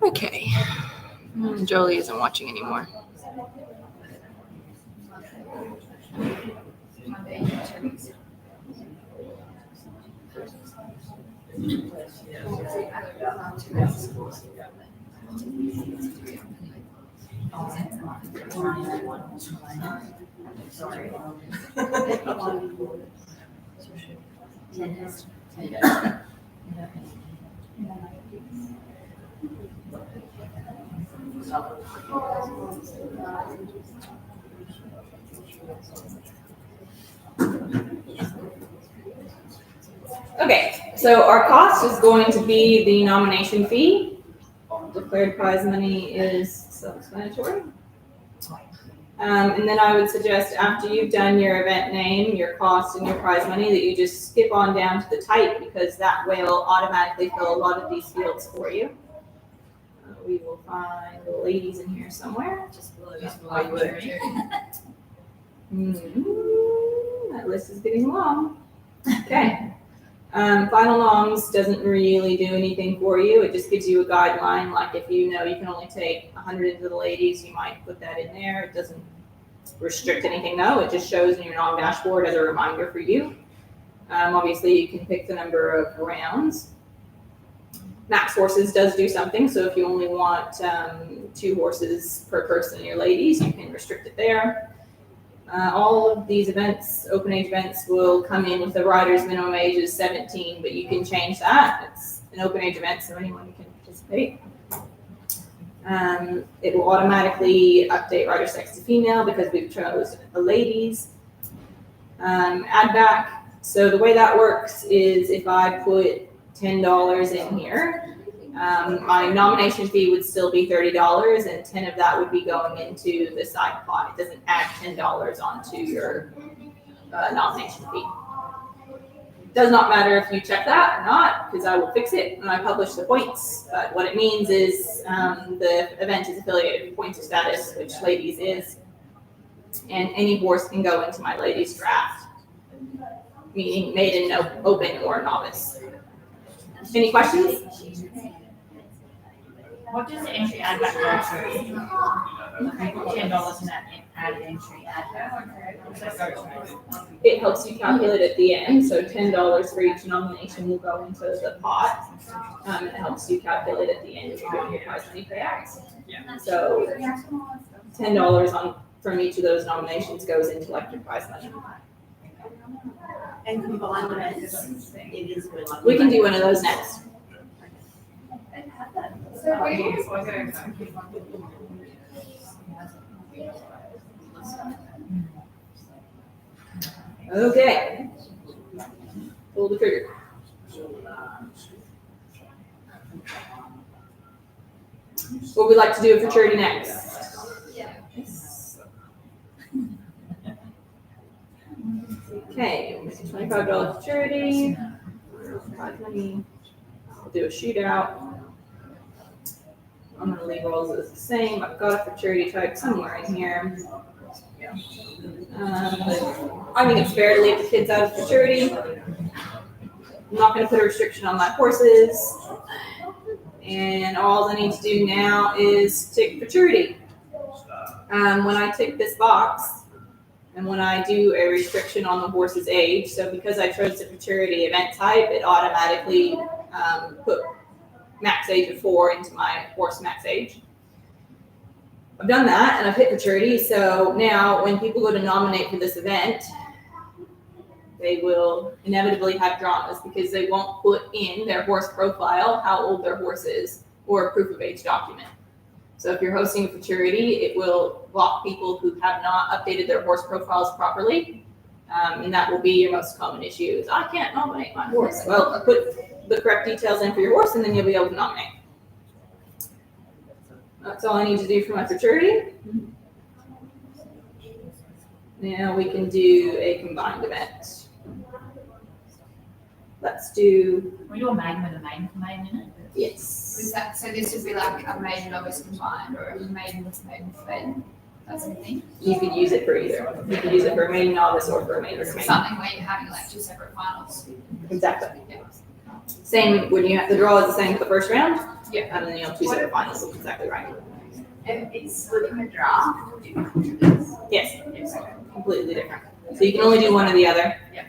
Okay. Jolie isn't watching anymore. Sorry. Okay, so our cost is going to be the nomination fee. Declared prize money is self-explanatory. And then I would suggest after you've done your event name, your cost, and your prize money, that you just skip on down to the type, because that will automatically fill a lot of these fields for you. We will find the ladies in here somewhere. Just below you were. That list is getting long. Okay. Final noms doesn't really do anything for you. It just gives you a guideline. Like if you know you can only take 100 into the ladies, you might put that in there. It doesn't restrict anything though. It just shows in your nom dashboard as a reminder for you. Obviously you can pick the number of rounds. Max horses does do something. So if you only want 2 horses per person in your ladies, you can restrict it there. All of these events, open age events, will come in with the rider's minimum age is 17, but you can change that. It's an open age event, so anyone can participate. It will automatically update rider sex to female because we've chosen the ladies. Add back. So the way that works is if I put $10 in here, my nomination fee would still be $30, and 10 of that would be going into the side pot. It doesn't add $10 onto your nomination fee. Does not matter if you check that or not, because I will fix it when I publish the points. But what it means is the event is affiliated with points of status, which ladies is. and any horse can go into my ladies draft, meaning maiden, open, or novice. Any questions? What does the entry add back go to? We put $10 in that added entry add back. What's that go to? It helps you calculate at the end, so $10 for each nomination will go into the pot. It helps you calculate at the end if you're doing your prize money payouts. So $10 from each of those nominations goes into like your prize money. And combined events, it is good. Like We can do one of those next. So we Okay. Pull the trigger. What would we like to do for charity next? Okay, $25 for charity. Prize money. We'll do a shootout. I'm gonna leave all of this the same. I've got it for charity type somewhere in here. I think it's fair to leave the kids out of for charity. I'm not gonna put a restriction on my horses. And all I need to do now is tick for charity. When I tick this box, and when I do a restriction on the horse's age, so because I chose the charity event type, it automatically put max age of 4 into my horse max age. I've done that and I've hit maturity. So now when people go to nominate for this event, they will inevitably have dramas because they won't put in their horse profile, how old their horse is, or a proof of age document. So if you're hosting a futurity, it will block people who have not updated their horse profiles properly. And that will be your most common issue is, I can't nominate my horse. Well, put the correct details in for your horse and then you'll be able to nominate. That's all I need to do for my futurity. Now we can do a combined event. Let's do, We do a maiden with a maiden for maiden in it. yes. is that, so this would be like a maiden novice combined or a maiden with maiden for maiden? That's something. You could use it for either. You could use it for a maiden novice or for a maiden maiden. Something where you're having like 2 separate finals. Exactly. Yeah. Same when you have the draw is the same for the first round. Yeah. And then you have 2 separate finals. That's exactly right. And it's splitting the draft. Yes. Completely different. So you can only do one or the other. Yeah.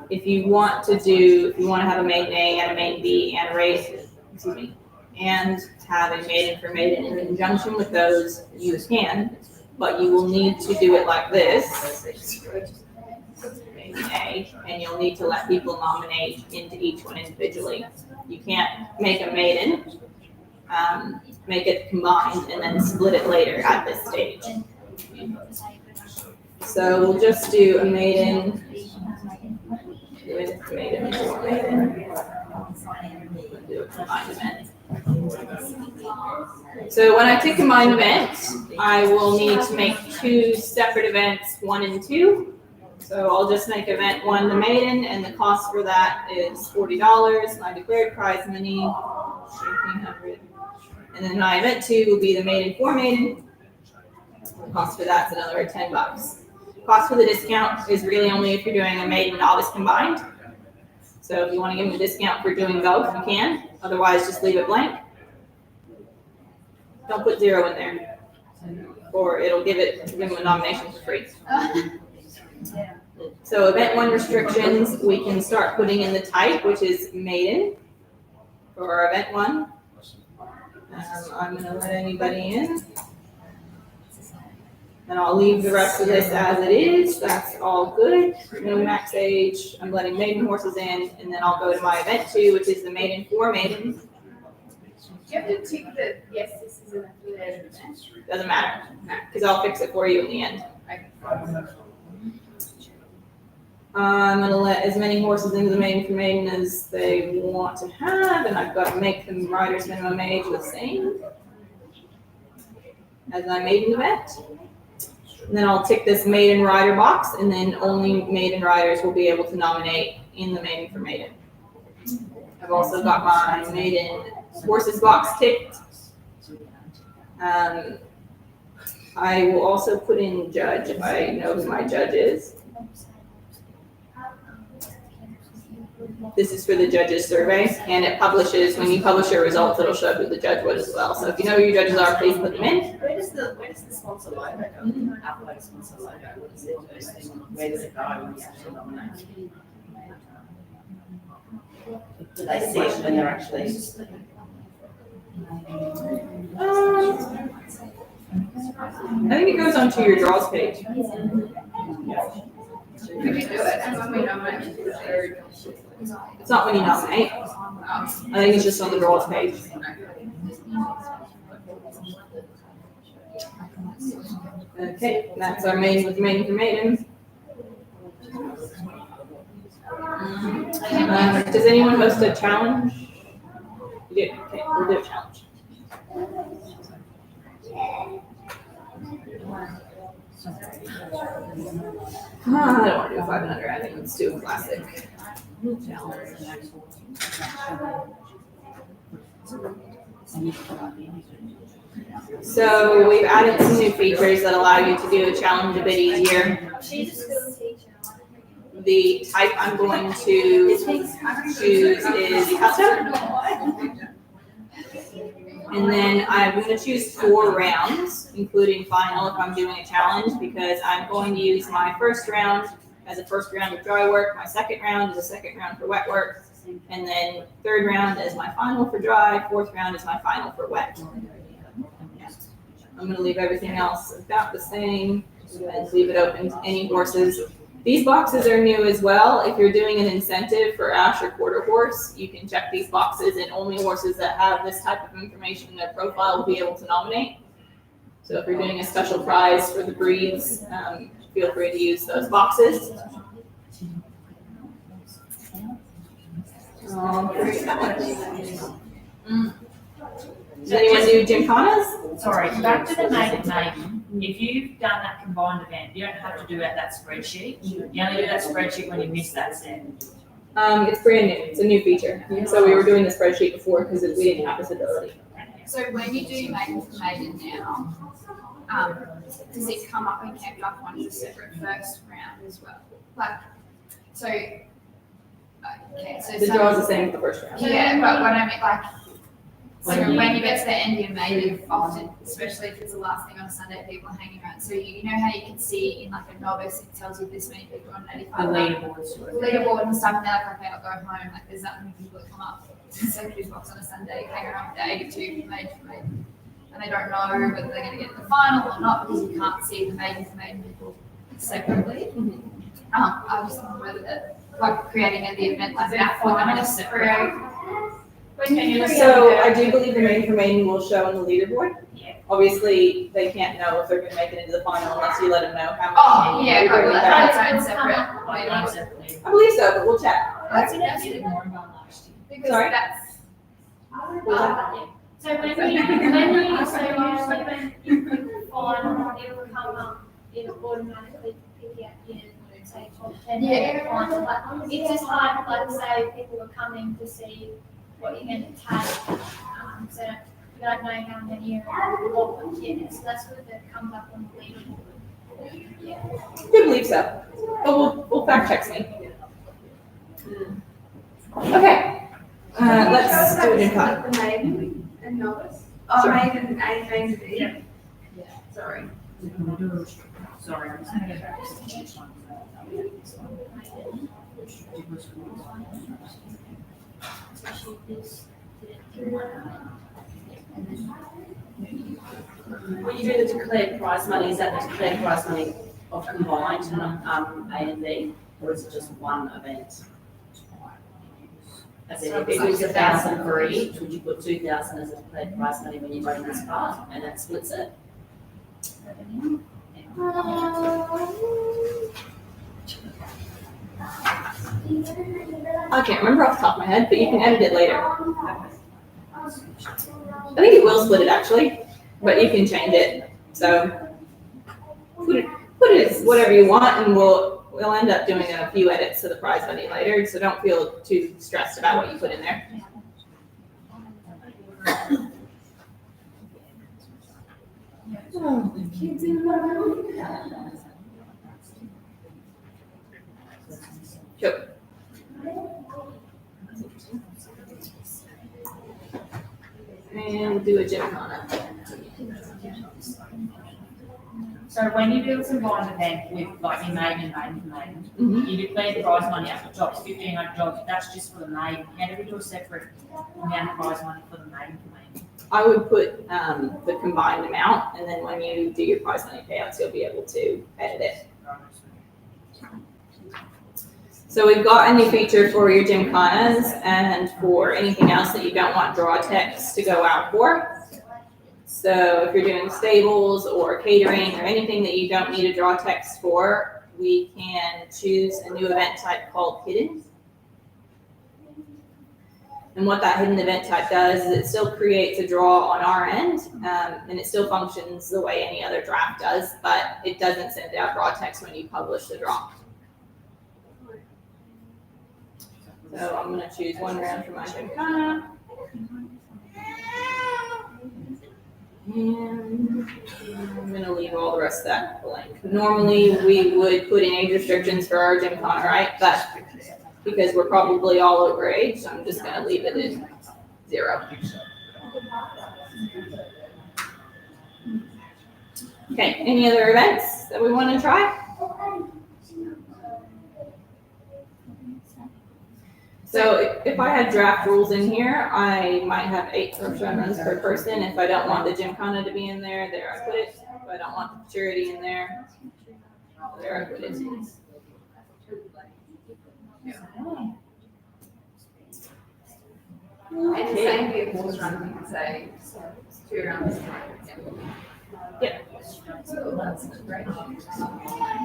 If you want to have a maiden A and a maiden B and a race, and have a maiden for maiden in conjunction with those, you can, but you will need to do it like this. Maiden A, and you'll need to let people nominate into each one individually. You can't make a maiden, make it combined, and then split it later at this stage. So we'll just do a maiden. With maiden, do a combined event. So when I tick combined event, I will need to make 2 separate events, 1 and 2. So I'll just make event 1 the maiden, and the cost for that is $40. My declared prize money, $1,300. And then my event 2 will be the maiden for maiden. The cost for that's another $10. Cost for the discount is really only if you're doing a maiden novice combined. So if you want to give them a discount for doing both, you can. Otherwise, just leave it blank. Don't put 0 in there, or it'll give them a nomination for free. So event 1 restrictions, we can start putting in the type, which is maiden for our event 1. I'm going to let anybody in. And I'll leave the rest of this as it is. That's all good. No max age. I'm letting maiden horses in, and then I'll go to my event 2, which is the maiden for maiden. Do you have to tick the, yes, this is an affiliated event? Doesn't matter, because I'll fix it for you in the end. I'm gonna let as many horses into the maiden for maiden as they want to have, and I've got to make the rider's minimum age the same as my maiden event. And then I'll tick this maiden rider box, and then only maiden riders will be able to nominate in the maiden for maiden. I've also got my maiden horses box ticked. I will also put in judge if I know who my judge is. This is for the judges survey, and it publishes, when you publish your results, it'll show who the judge was as well. So if you know who your judges are, please put them in. Where does the sponsor logo go? Upload sponsor logo, what is the first thing, where does it go when you actually nominate? Do they see it when they're actually? I think it goes onto your draws page. Could you do it? And when we nominate the third. It's not when you nominate. I think it's just on the draws page. Okay, that's our main information. Does anyone host a challenge? You do? Okay, we'll do a challenge. I don't want to do a 500. I think let's do a classic challenge. So we've added some new features that allow you to do a challenge a bit easier. She's a school teacher. The type I'm going to choose is custom. And then I'm going to choose 4 rounds, including final if I'm doing a challenge, because I'm going to use my first round as a first round of dry work, my second round as a second round for wet work, and then third round as my final for dry, fourth round as my final for wet. I'm going to leave everything else about the same and leave it open to any horses. These boxes are new as well. If you're doing an incentive for Ash or quarter horse, you can check these boxes, and only horses that have this type of information in their profile will be able to nominate. So if you're doing a special prize for the breeds, feel free to use those boxes. Does anyone do gymkhanas? Sorry, back to the maiden. If you've done that combined event, you don't have to do that spreadsheet. You only do that spreadsheet when you miss that set. It's brand new. It's a new feature. So we were doing the spreadsheet before because we didn't have this ability. So when you do maiden for maiden now, does it come up in Camp Duck One as a separate first round as well? Like, so, okay, so. The draw is the same as the first round. Yeah, but what I mean, like, so when you get to the end of your maiden, often, especially if it's the last thing on a Sunday, people are hanging around. So you know how you can see in like a novice, it tells you this many people on 85. The leaderboards. Leaderboard and stuff, and they're like, okay, I'll go home. Like, there's that many people that come up to secretary's box on a Sunday, hang around with the 82 maiden, and they don't know whether they're going to get to the final or not because you can't see the maiden people separately. I was thinking whether that, like creating the event like that for them to separate. So I do believe the main for maiden will show on the leaderboard. Yeah. Obviously, they can't know if they're going to make it into the final unless you let them know how Oh, many. yeah, you're bringing but back. that's own separate. I believe so, but we'll check. That's because Sorry? that's. So when you click on, it will come up, it'll automatically pick out, say top 10. Yeah. But it's just hard, like say people are coming to see what you're going to take, so you don't know how many are what ones yet, so that's what that comes up on the leaderboard. Yeah. I believe so. But we'll fact check me. Okay. Let's do it in time. The maiden and novice. Oh, Sure. maiden A, maiden B. Yeah. Sorry. Sorry, I'm just going to go back to the next one. When you do the declared prize money, is that the declared prize money of combined, A and B, or is it just one event? As in, if it was 1,000 for each, would you put 2,000 as a declared prize money when you run this part, and that splits it? I can't remember off the top of my head, but you can edit it later. I think it will split it actually, but you can change it. So put it as whatever you want, and we'll end up doing a few edits to the prize money later. So don't feel too stressed about what you put in there. Oh, the kids in my room. Sure. And we'll do a gymkhana. So when you do a combined event with like your maiden and maiden, Mhm. you declare the prize money up for jobs, 1,500 jobs, that's just for the maiden. How do we do a separate amount of prize money for the maiden? I would put the combined amount, and then when you do your prize money payouts, you'll be able to edit it. So we've got a new feature for your gymkhanas and for anything else that you don't want draw text to go out for. So if you're doing stables or catering or anything that you don't need a draw text for, we can choose a new event type called hidden. And what that hidden event type does is it still creates a draw on our end, and it still functions the way any other draft does, but it doesn't send out draw text when you publish the draw. So I'm gonna choose one round for my gymkhana. And I'm gonna leave all the rest of that blank. Normally, we would put in age restrictions for our gymkhana, right? But because we're probably all over age, I'm just gonna leave it at 0. Okay, any other events that we wanna try? So if I had draft rules in here, I might have 8 first-round runs per person. If I don't want the gymkhana to be in there, there I put it. If I don't want the charity in there, there I put it. And the same be a horse run, you can say 2 rounds.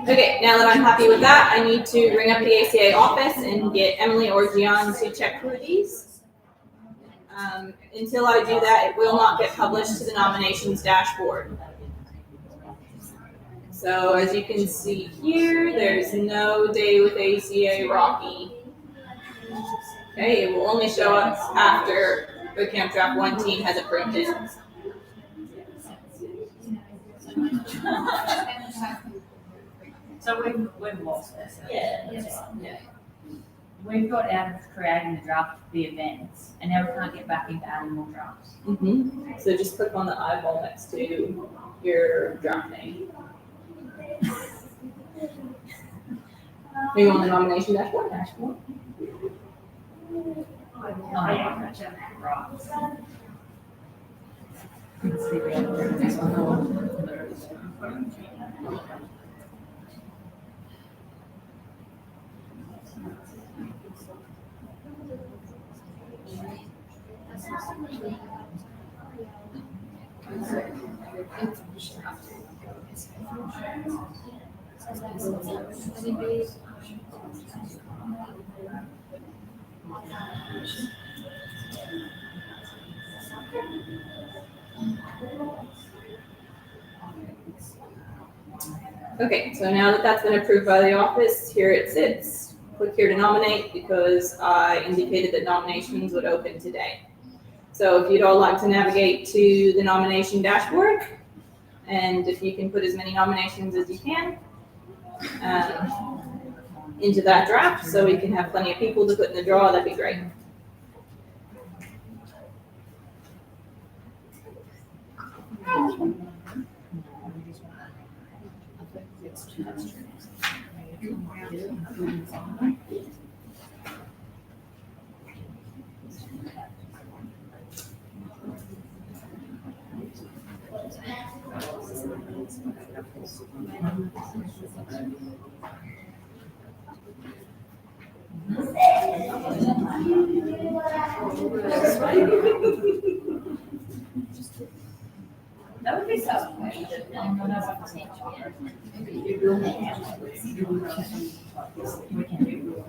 Okay, now that I'm happy with that, I need to ring up the ACA office and get Emily or Gian to check through these. Until I do that, it will not get published to the nominations dashboard. So as you can see here, there's no day with ACA Rocky. Okay, it will only show up after the Camp Draft 1 team has approved it. So we've lost this. Yeah. We've got out of creating the draft, the events, and now we can't get back into adding more drafts. So just click on the eyeball next to your draft name. Are you on the nomination dashboard? Oh, yeah. Right. Let's see if we have this one. Okay, so now that that's been approved by the office, here it sits. Click here to nominate because I indicated that nominations would open today. So if you'd all like to navigate to the nomination dashboard, and if you can put as many nominations as you can into that draft so we can have plenty of people to put in the draw, that'd be great. That would be so. We can do.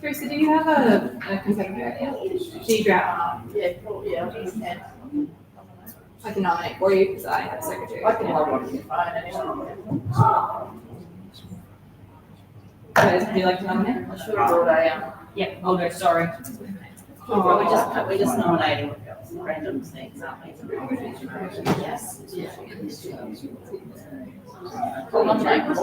Teresa, do you have a consent area? Do you draft? Yeah, probably, yeah, okay. I can nominate for you because I have a secretary. I can log on to your phone anyway. Guys, would you like to nominate? I should have brought a, Yeah, oh no, sorry. we're just nominating random things, aren't we? Yes. I'll nominate Chris.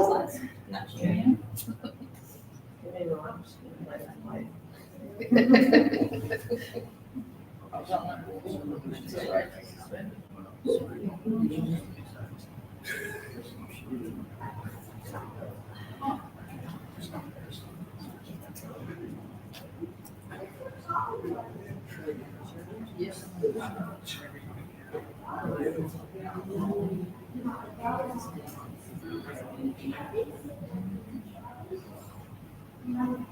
No.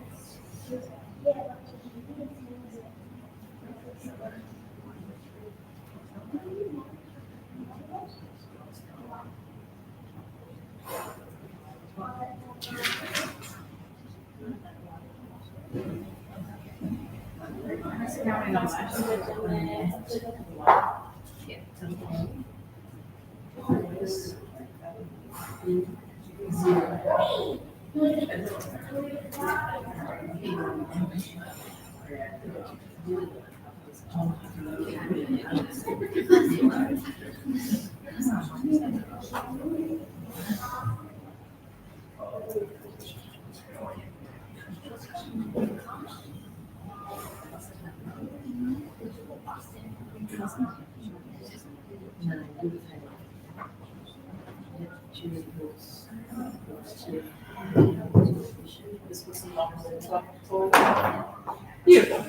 Beautiful.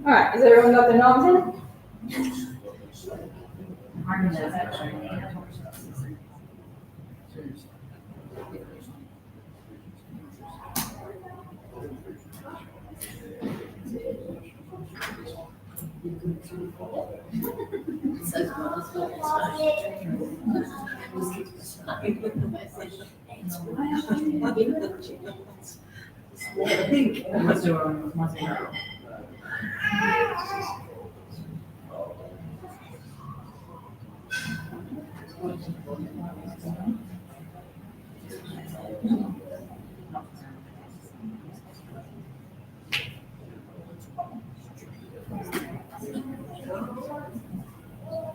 All right, has everyone got their noms in?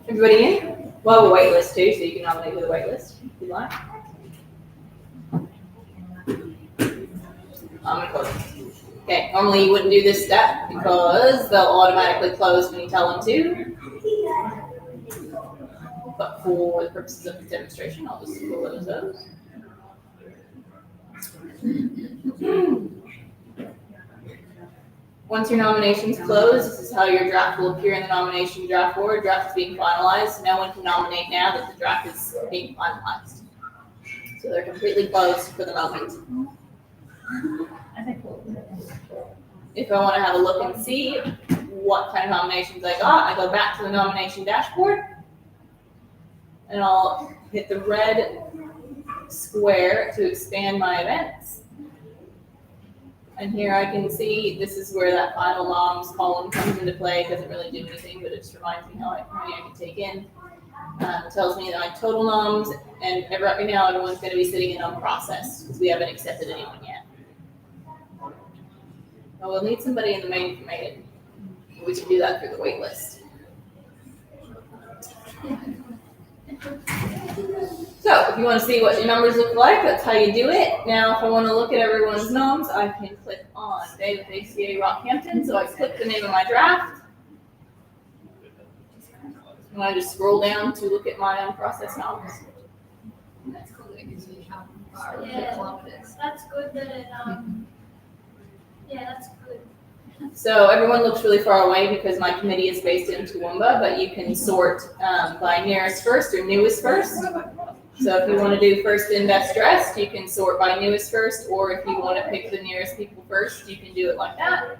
Everybody in? Well, we'll wait list too, so you can nominate with a wait list if you like. I'm gonna close. Okay, normally you wouldn't do this step because they'll automatically close when you tell them to. But for the purposes of the demonstration, I'll just close those. Once your nomination's closed, this is how your draft will appear in the nomination draft board. Draft is being finalized. No one can nominate now that the draft is being finalized. So they're completely closed for the moment. If I want to have a look and see what kind of nominations I got, I go back to the nomination dashboard and I'll hit the red square to expand my events. And here I can see this is where that final noms column comes into play. It doesn't really do anything, but it just reminds me how many I can take in. It tells me that my total noms, and right now everyone's gonna be sitting in unprocessed, because we haven't accepted anyone yet. Well, we'll need somebody in the main committee. We can do that through the wait list. So if you want to see what your numbers look like, that's how you do it. Now, if I want to look at everyone's noms, I can click on Day with ACA Rockhampton. So I click the name of my draft. And I just scroll down to look at my unprocessed noms. That's cool, that gives you how far the kilometers. That's good that it, yeah, that's good. So everyone looks really far away because my committee is based in Toowoomba, but you can sort by nearest first or newest first. So if you want to do first in best dressed, you can sort by newest first, or if you want to pick the nearest people first, you can do it like that.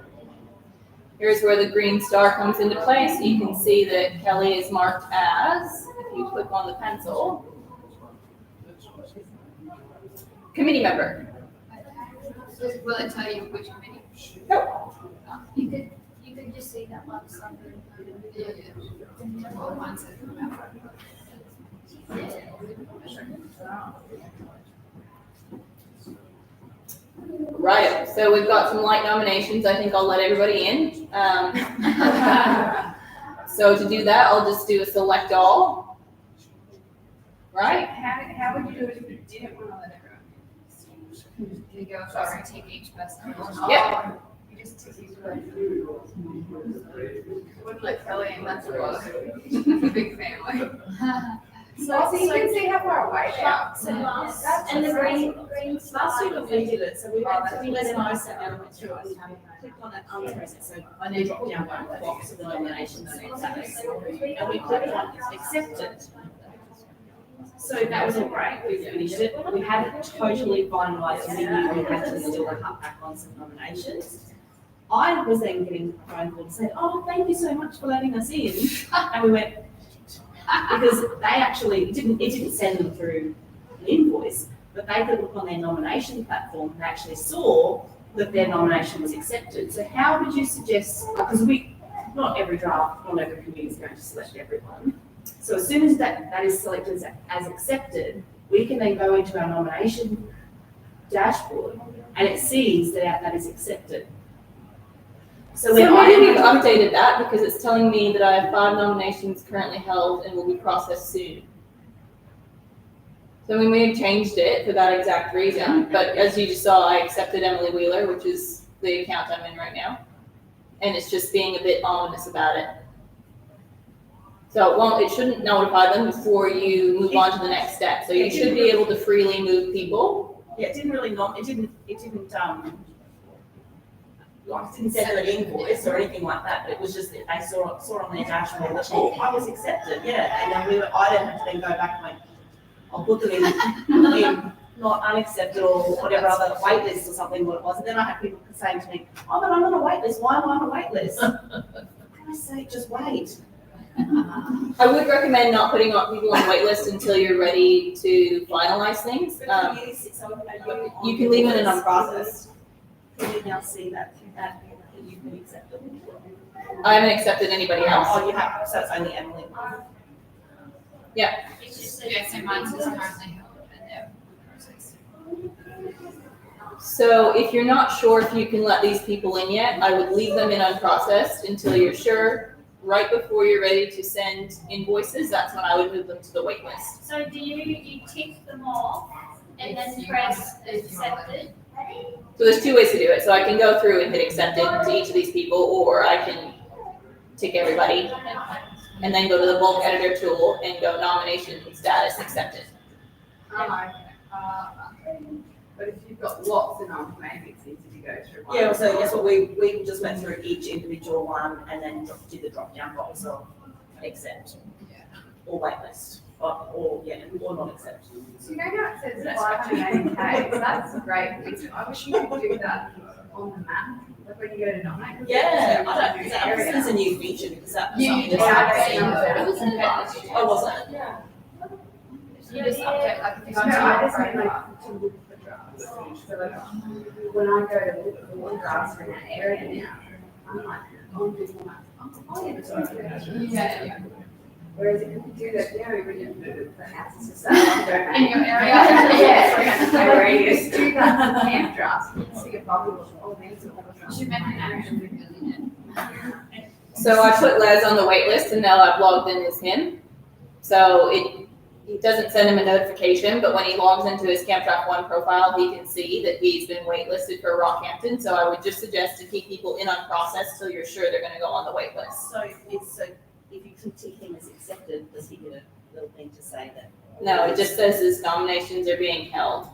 Here's where the green star comes into play, so you can see that Kelly is marked as, if you click on the pencil, committee member. Will it tell you which committee? No. You could just see that one something. Yeah. Well, mine says member. Right, so we've got some light nominations. I think I'll let everybody in. So to do that, I'll just do a select all. Right? How would you do it if you didn't want to let everyone? You go across and tick each person. Yep. You just tick each person. Wouldn't let Kelly in, that's a lot. Big family. So you can see how far away they are. So and the green Last year when we did it, so we let them know sat down and went through it, we clicked on that unprocessed, so I then dropped down one box of the nominations and we clicked on accepted. So that was all great, we finished it, we hadn't totally finalised, we knew we had to still cut back on some nominations. I was then getting a phone call to say, oh, thank you so much for letting us in, and we went, because they actually, it didn't send them through an invoice, but they could look on their nomination platform and actually saw that their nomination was accepted. So how would you suggest, because not every draft, not every committee is going to select everyone. So as soon as that is selected as accepted, we can then go into our nomination dashboard and it sees that is accepted. So when maybe we've updated that because it's telling me that I have 5 nominations currently held and will be processed soon. So we may have changed it for that exact reason, but as you just saw, I accepted Emily Wheeler, which is the account I'm in right now. And it's just being a bit ominous about it. So it shouldn't notify them before you move on to the next step. So you should be able to freely move people. Yeah, it didn't send them an invoice or anything like that, but it was just that they saw on their dashboard that, oh, I was accepted, yeah, and then I then had to then go back and like, I'll put them in not unaccepted or whatever other wait list or something what it was, and then I had people saying to me, oh, but I'm on a wait list, why am I on a wait list? I say, just wait. I would recommend not putting people on the wait list until you're ready to finalize things. You can leave it in unprocessed. Can you now see that you've been accepted? I haven't accepted anybody else. Oh, you have, so it's only Emily. Yeah. Yeah, so mine says currently held and they're processed. So if you're not sure if you can let these people in yet, I would leave them in unprocessed until you're sure. Right before you're ready to send invoices, that's when I would move them to the wait list. So do you tick them off and then press accepted? So there's 2 ways to do it. So I can go through and hit accepted to each of these people, or I can tick everybody and then go to the bulk editor tool and go nomination status accepted. But if you've got lots of them, maybe it's easy to go through one. Yeah, so that's what we just went through each individual one and then did the drop down box of accept. Yeah. Or wait list, or not accept. So you know how it says 580K, that's great. I wish you could do that on the map, like when you go to nominate. Yeah, this is a new feature because that was You something just that- update. Oh, was it? Yeah. You just update, like if you go to I your just make profile. like to look for drafts. So like when I go to look for one drafts in that area now, I'm like, oh, this one, oh, yeah, this one's good. Yeah. Whereas if you could do that, when you move the houses to sell, don't In your area. Yeah, 300 radius, do that for campgrounds, you can see a bubble of all these. Should make an action really good. So I put Les on the wait list and now I've logged in as him. So it doesn't send him a notification, but when he logs into his Camp Track One profile, he can see that he's been waitlisted for Rockhampton. So I would just suggest to keep people in on process till you're sure they're gonna go on the wait list. So if you can tick him as accepted, does he get a little thing to say that? No, it just says his nominations are being held.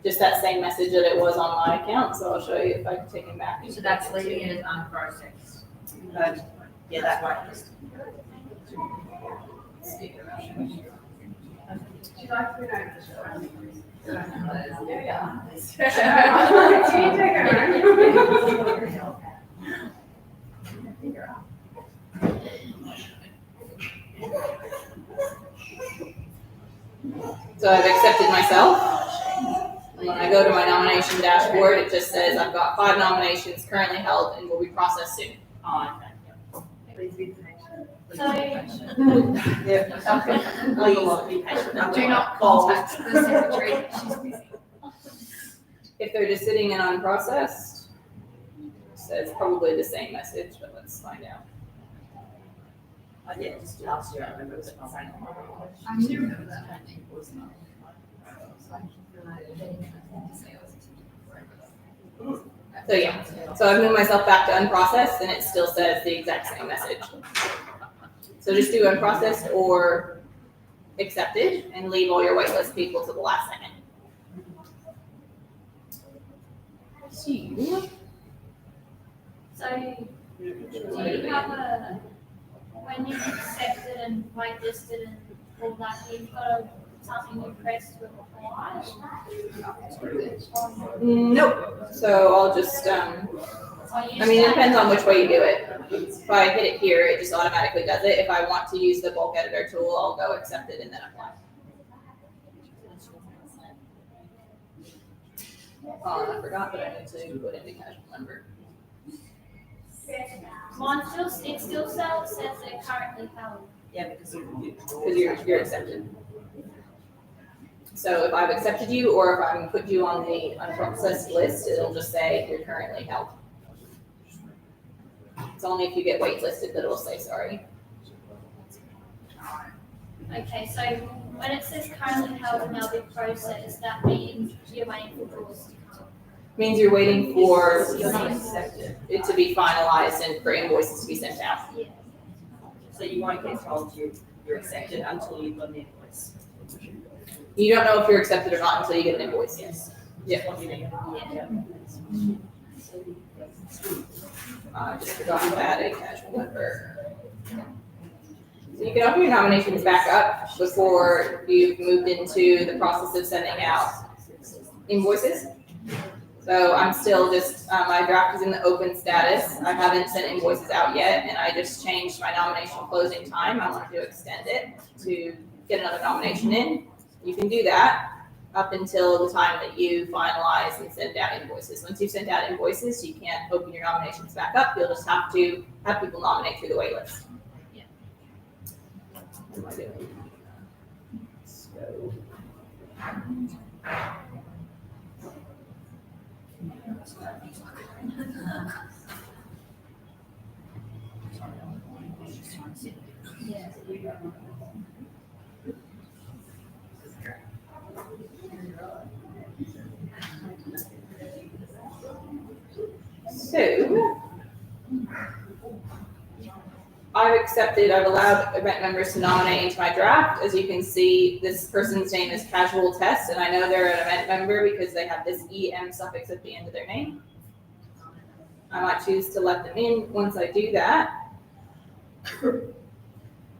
Just that same message that it was on my account, so I'll show you if I can take him back. So that's leaving it as unprocessed. Yeah, that way. She likes to know the show. So I've accepted myself. And when I go to my nomination dashboard, it just says I've got 5 nominations currently held and will be processed soon. Oh, Please be patient. So, Please be patient. do not contact the secretary, she's busy. If they're just sitting in unprocessed, so it's probably the same message, but let's find out. Yeah, just last year, I remember it was at my friend. I do remember that. So yeah, so I've moved myself back to unprocessed and it still says the exact same message. So just do unprocessed or accepted and leave all your waitlist people to the last second. so do you have a, when you've accepted and waitlisted and all that, you've got something you press to apply? Nope, so I'll just, I mean, it depends on which way you do it. If I hit it here, it just automatically does it. If I want to use the bulk editor tool, I'll go accept it and then apply. Oh, and I forgot that I need to put in the casual number. Mine still says they're currently held. Yeah, because Because you're accepted. So if I've accepted you, or if I'm put you on the unprocessed list, it'll just say you're currently held. It's only if you get waitlisted that it'll say sorry. Okay, so when it says currently held and now be processed, that means you're waiting for rules to come. Means you're waiting for accepted. it to be finalized and for invoices to be sent out. Yeah. So you won't get told you're accepted until you've got an invoice. You don't know if you're accepted or not until you get an invoice. Yes. Yeah. What you need. I just forgot to add a casual member. So you can open your nominations back up before you've moved into the process of sending out invoices. So I'm still just, my draft is in the open status. I haven't sent invoices out yet, and I just changed my nomination closing time. I wanted to extend it to get another nomination in. You can do that up until the time that you finalize and send out invoices. Once you've sent out invoices, you can't open your nominations back up. You'll just have to have people nominate through the wait list. Yeah. What am I doing? So. So, I've allowed event members to nominate into my draft. As you can see, this person's name is Casual Test, and I know they're an event member because they have this EM suffix at the end of their name. I might choose to let them in. Once I do that,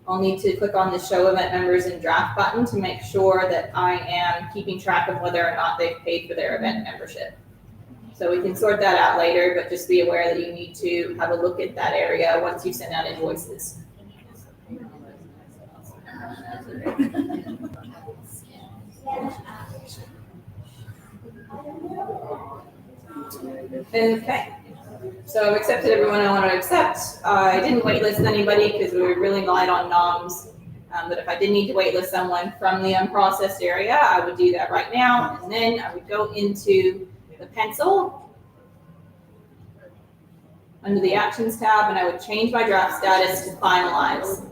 I'll need to click on the Show Event Members in Draft button to make sure that I am keeping track of whether or not they've paid for their event membership. So we can sort that out later, but just be aware that you need to have a look at that area once you send out invoices. Okay. So I've accepted everyone I want to accept. I didn't waitlist anybody because we were really light on noms. But if I did need to waitlist someone from the unprocessed area, I would do that right now. And then I would go into the pencil under the actions tab, and I would change my draft status to finalize.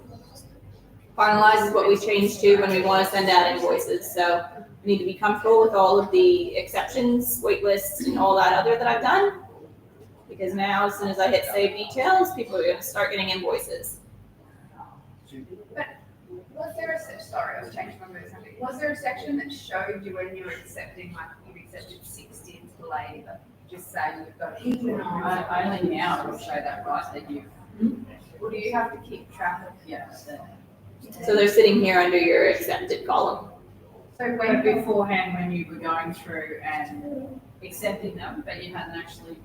Finalize is what we change to when we want to send out invoices. So I need to be comfortable with all of the exceptions, waitlists, and all that other that I've done. Because now, as soon as I hit save details, people are going to start getting invoices. Was there sorry, I was changing my mood something. Was there a section that showed you when you were accepting, like you accepted 60 into labour, just saying you've got to? No, only now will show that, right, that you, Or do you have to keep track of? yeah. So they're sitting here under your accepted column. So But when beforehand, when you were going through and accepting them, but you hadn't actually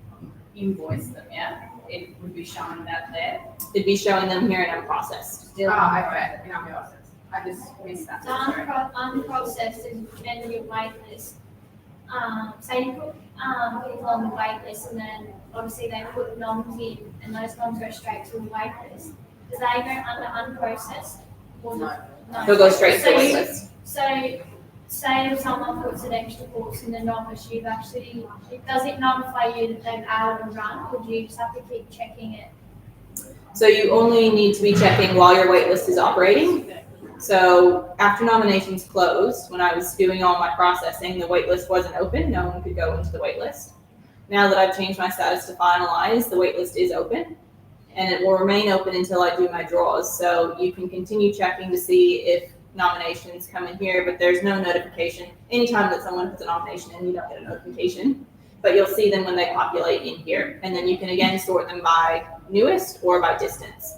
invoiced them yet, it would be showing that there. It'd be showing them here and unprocessed. Still okay, in our process. I just missed that. So Sorry. unprocessed and your wait list. Say you put people on the wait list and then obviously they put noms in and those noms go straight to the wait list. Do they go under unprocessed? Or No. no? They'll go straight to the So wait you- list. So say if someone puts an extra course in the novice, you've actually, does it notify you that they've added a run or do you just have to keep checking it? So you only need to be checking while your wait list is operating. So after nominations closed, when I was doing all my processing, the wait list wasn't open. No one could go into the wait list. Now that I've changed my status to finalize, the wait list is open. And it will remain open until I do my draws. So you can continue checking to see if nominations come in here, but there's no notification. Anytime that someone puts a nomination in, you don't get a notification. But you'll see them when they populate in here. And then you can again sort them by newest or by distance.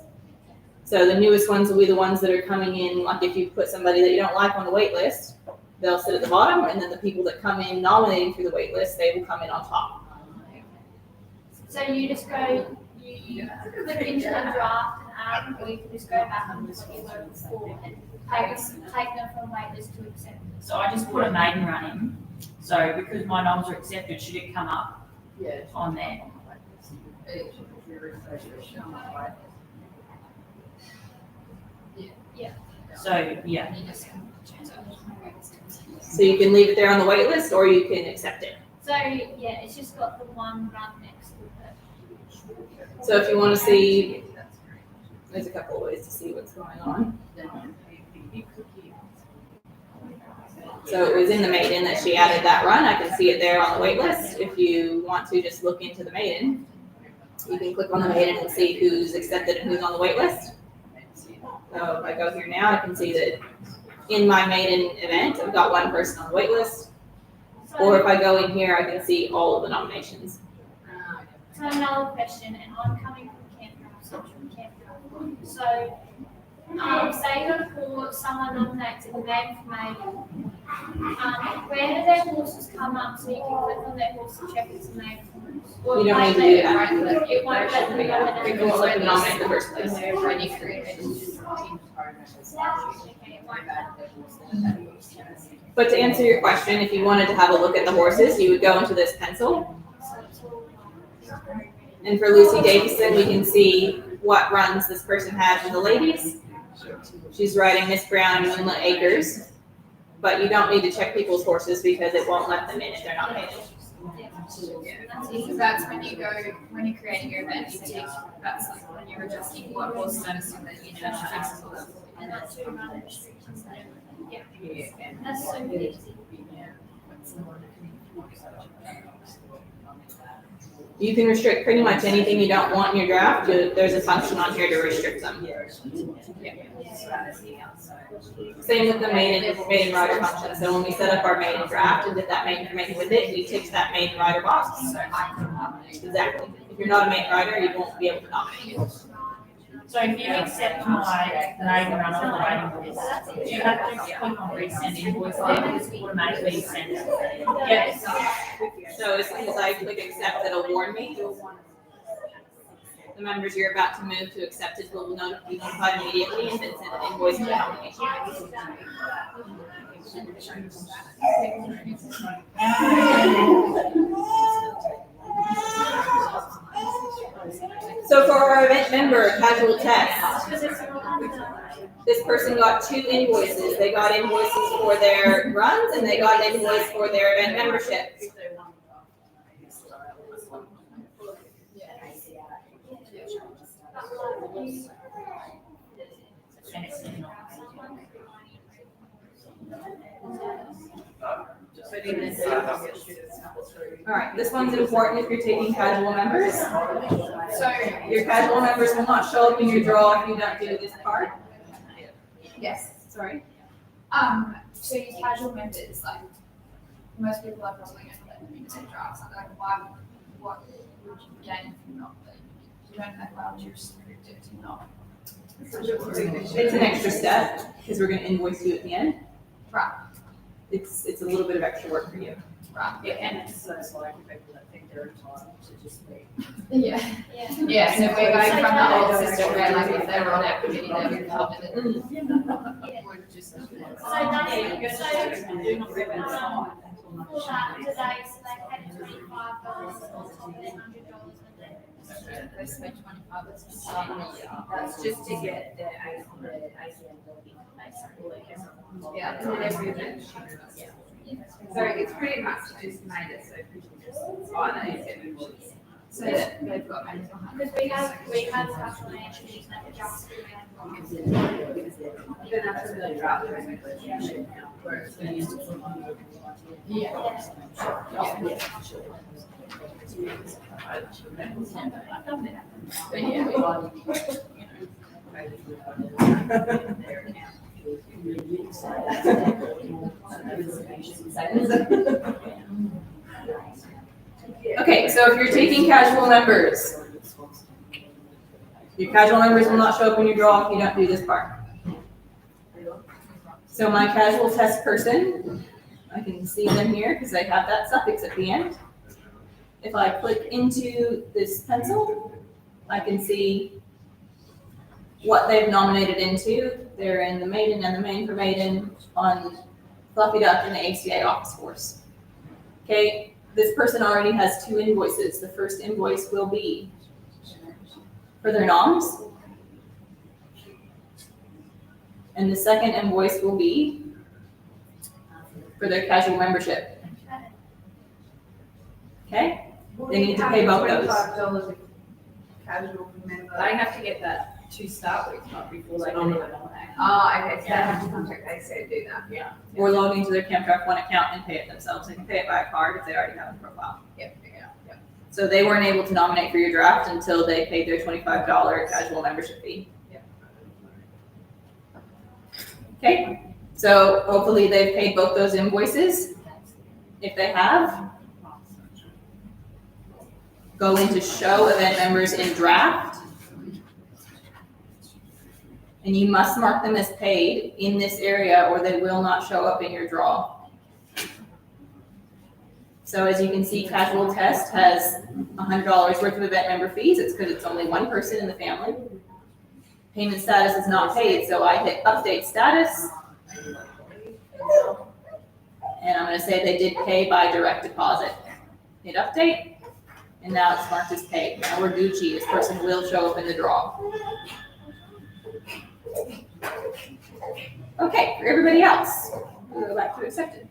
So the newest ones will be the ones that are coming in, like if you put somebody that you don't like on the wait list, they'll sit at the bottom, and then the people that come in nominating through the wait list, they will come in on top. So you just go, you click into the draft and add, or you can just go back and just give a form and take them from wait list to accept. So I just put a maiden run in, so because my noms are accepted, should it come up Yeah. on there? So, yeah. So you can leave it there on the wait list, or you can accept it. So yeah, it's just got the one run next to it. So if you want to see, there's a couple of ways to see what's going on. So it was in the maiden that she added that run. I can see it there on the wait list. If you want to just look into the maiden, you can click on the maiden and see who's accepted and who's on the wait list. So if I go here now, I can see that in my maiden event, I've got one person on the wait list. Or if I go in here, I can see all of the nominations. So another question, and I'm coming from campground, Central Campground. So, say you're for someone nominates in the name for maiden. Where do their horses come up so you can click on their horse and check it's a maiden horse? Or You don't might need to do they- that. It won't let them nominate. It won't let them nominate in the first place. But to answer your question, if you wanted to have a look at the horses, you would go into this pencil. And for Lucy Davison, we can see what runs this person has in the ladies. She's riding Miss Brown and Moonlit Acres. But you don't need to check people's horses because it won't let them in if they're not mated. So that's when you go, when you're creating your event, you take, that's like when you're adjusting what horse status and then you know, And that's your run restrictions there. Yeah. That's so easy. You can restrict pretty much anything you don't want in your draft. There's a function on here to restrict them. Same with the maiden rider function. So when we set up our maiden draft and did that maiden information with it, we ticked that maiden rider box. Exactly. If you're not a maiden rider, you won't be able to nominate it. So if you accept my maiden run on the waiting list, do you have to click on resend invoice there, because it automatically sends it? Yes. So as soon as I click accept, it'll warn me. The members you're about to move to accepted will be notified immediately and then send an invoice to the nomination. So for our event member, casual test, this person got 2 invoices. They got invoices for their runs and they got an invoice for their event membership. All right, this one's important if you're taking casual members. So your casual members will not show up in your draw if you don't do this part. Yes. Sorry. So your casual members, like, most people are probably going to let them into their drafts. Like, what would you gain from not letting them? You don't have allowed you restricted to not. It's an extra step because we're going to invoice you at the end. Right. It's a little bit of extra work for you. Right. Yeah, and it's so like people that think they're entitled to just be. Yeah. Yeah. Yeah, so we're going from the old system where like if they were on our committee, they would come and then would just. So that's, for that today, so they had $25 of their $100 They spent 25, that's just. That's just to get the ACA login, basically. Yeah, and then every event. So it's pretty much just made it so people just buy the ACA. So that they've got maybe because we had custom issues that were just You don't have to really draft the resolution. But yeah, Okay, so if you're taking casual members, your casual members will not show up in your draw if you don't do this part. So my casual test person, I can see them here because I have that suffix at the end. If I click into this pencil, I can see what they've nominated into. They're in the maiden and the main for maiden on Fluffy Duck and the ACA office force. Okay, this person already has 2 invoices. The first invoice will be for their noms. And the second invoice will be for their casual membership. Okay? They need to pay both those. $25 casual member. They have to get that to start with, not before they can even nominate. Oh, okay, so they have to contact ACA to do that. Yeah. Or log into their Camp Draft One account and pay it themselves. They can pay it by a card if they already have a profile. Yep, yeah. So they weren't able to nominate for your draft until they paid their $25 casual membership fee. Yep. Okay, so hopefully they've paid both those invoices. If they have, go into show event members in draft. And you must mark them as paid in this area or they will not show up in your draw. So as you can see, casual test has $100 worth of event member fees. It's because it's only one person in the family. Payment status is not paid, so I hit update status. And I'm gonna say they did pay by direct deposit. Hit update, and now it's marked as paid. Now we're Gucci, this person will show up in the draw. Okay, for everybody else, we'll go back to accepted.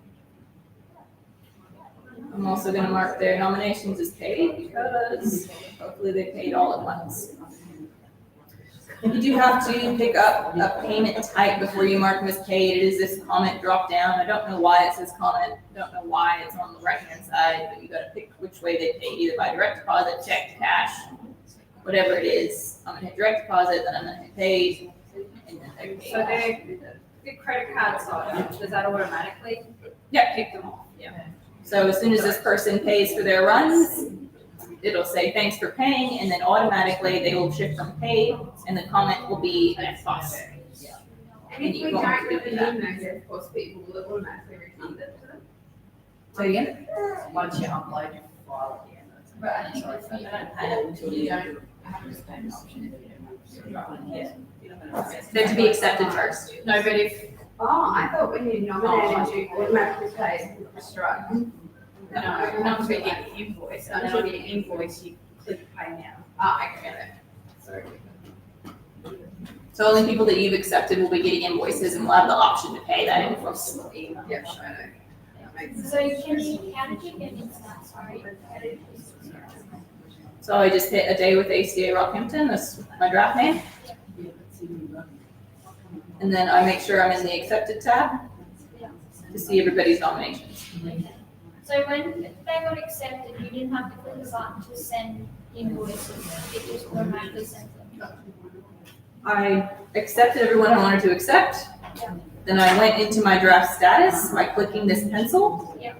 I'm also gonna mark their nominations as paid because hopefully they paid all at once. You do have to pick up a payment type before you mark them as paid. It is this comment drop down. I don't know why it says comment. Don't know why it's on the right hand side, but you gotta pick which way they pay, either by direct deposit, check, cash, whatever it is. I'm gonna hit direct deposit, then I'm gonna hit paid, and then they're paid. So the credit card side, does that automatically? Yeah, pick them all, yeah. So as soon as this person pays for their runs, it'll say thanks for paying, and then automatically they will shift from paid, and the comment will be next box. And if we don't put it in those, of course, people will automatically refund it to them. Say again? Once you upload your file at the end. Right. So if you don't pay it until you don't have this payment option if you don't. Yeah. They're to be accepted first. No, but if, Oh, I thought when you nominated, you automatically pay straight. no, not until you get the invoice, until you get the invoice, you click pay now. Oh, I get it. So only people that you've accepted will be getting invoices and will have the option to pay that invoice. Yeah, I know. That makes sense. So how did you get into that, sorry? So I just hit a day with ACA Rockhampton, that's my draft name. And then I make sure I'm in the accepted tab to see everybody's nominations. So when they got accepted, you didn't have to click a button to send invoices, it just automatically sent them. I accepted everyone I wanted to accept. Yeah. Then I went into my draft status by clicking this pencil. Yeah.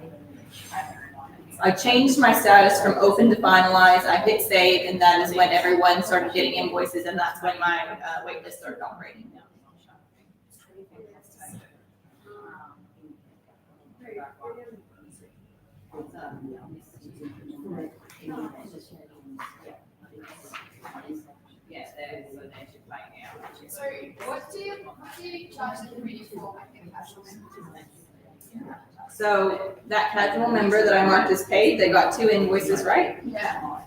I changed my status from open to finalize. I hit save, and that is when everyone started getting invoices, and that's when my wait list started operating. So what do you charge the committee for like a casual member? So that casual member that I marked as paid, they got 2 invoices, right? Yeah.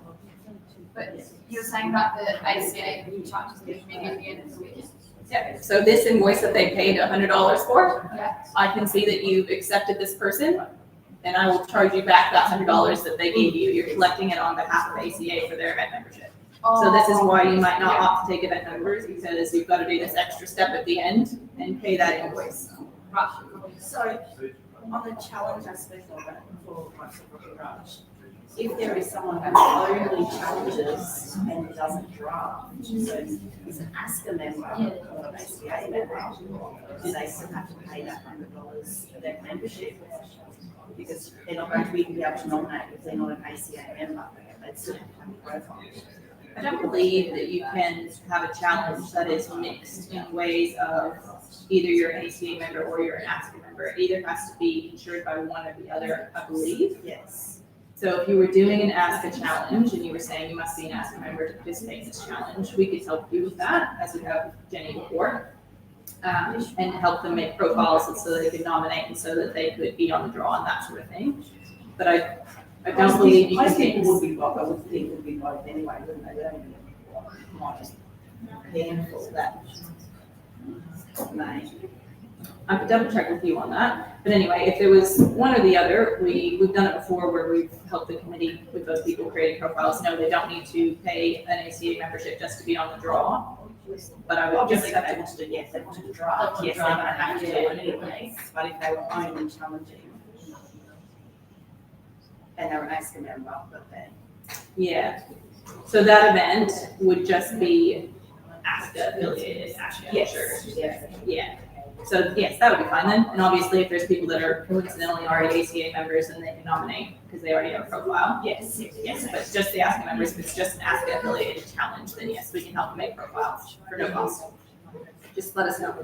But you're saying about the ACA charges the committee at the end of the week? Yeah. So this invoice that they paid $100 for, Yeah. I can see that you've accepted this person, and I will charge you back that $100 that they gave you. You're collecting it on behalf of ACA for their event membership. So this is why you might not opt to take event members, because you've got to do this extra step at the end and pay that invoice. So, on the challenge aspect of it, for Microsoft Rush, if there is someone who only challenges and doesn't draft, so is an ASCA member or an ACA member, do they still have to pay that $100 for their membership? Because they're not going to even be able to nominate if they're not an ACA member, they'd still have to have a profile. I don't believe that you can have a challenge that is mixed in ways of either you're an ACA member or you're an ASCA member. It either has to be insured by one or the other, I believe. Yes. So if you were doing an ASCA challenge and you were saying you must be an ASCA member to participate in this challenge, we could help you with that, as we have Jenny before, and help them make profiles so they could nominate and so that they could be on the draw and that sort of thing. But I don't believe you I can think it mix. would be both, I would think it would be both anyway, wouldn't they? They'd only be more just handful that may. I could double check with you on that. But anyway, if there was one or the other, we've done it before where we've helped the committee with those people creating profiles. No, they don't need to pay an ACA membership just to be on the draw. But I would Obviously, just, if they wanted to, yes, they wanted to draft, yes, they're gonna have to do it anyway, but if they were only challenging, and they're an ASCA member, but then. yeah. So that event would just be ASCA affiliated, ASCA insured. Yes. Yeah. So yes, that would be fine then. And obviously, if there's people that are coincidentally already ACA members, then they can nominate because they already have a profile. Yes. Yes, but just the ASCA members, if it's just an ASCA affiliated challenge, then yes, we can help them make profiles for no cost. Just let us know.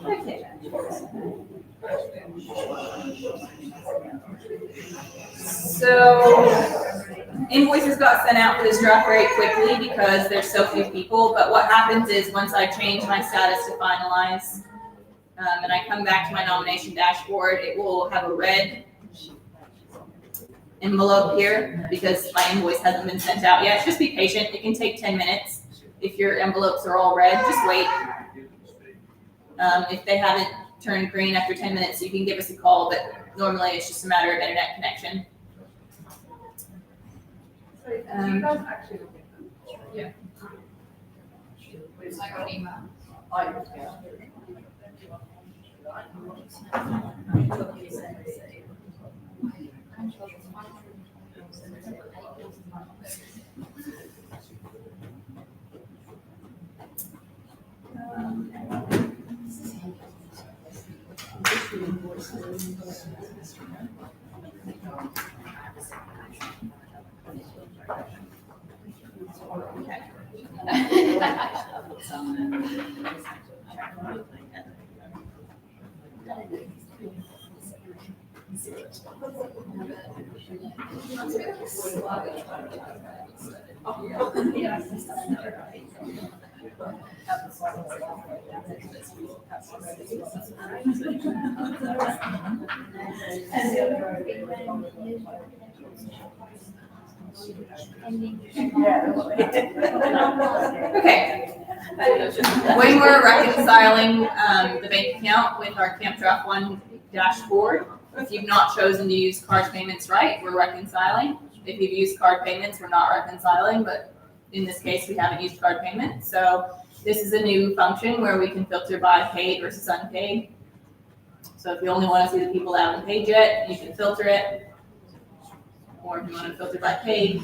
Okay. So invoices got sent out for this draft very quickly because there's so few people, but what happens is once I change my status to finalize, and I come back to my nomination dashboard, it will have a red envelope here because my invoice hasn't been sent out yet. Just be patient, it can take 10 minutes. If your envelopes are all red, just wait. If they haven't turned green after 10 minutes, you can give us a call, but normally it's just a matter of internet connection. So do you guys actually look at them? Yeah. It's like an email. Okay. When we're reconciling the bank account with our Camp Draft One dashboard, if you've not chosen to use card payments right, we're reconciling. If you've used card payments, we're not reconciling, but in this case, we haven't used card payments. So this is a new function where we can filter by paid versus unpaid. So if you only want to see the people that haven't paid yet, you can filter it. Or if you want to filter by paid.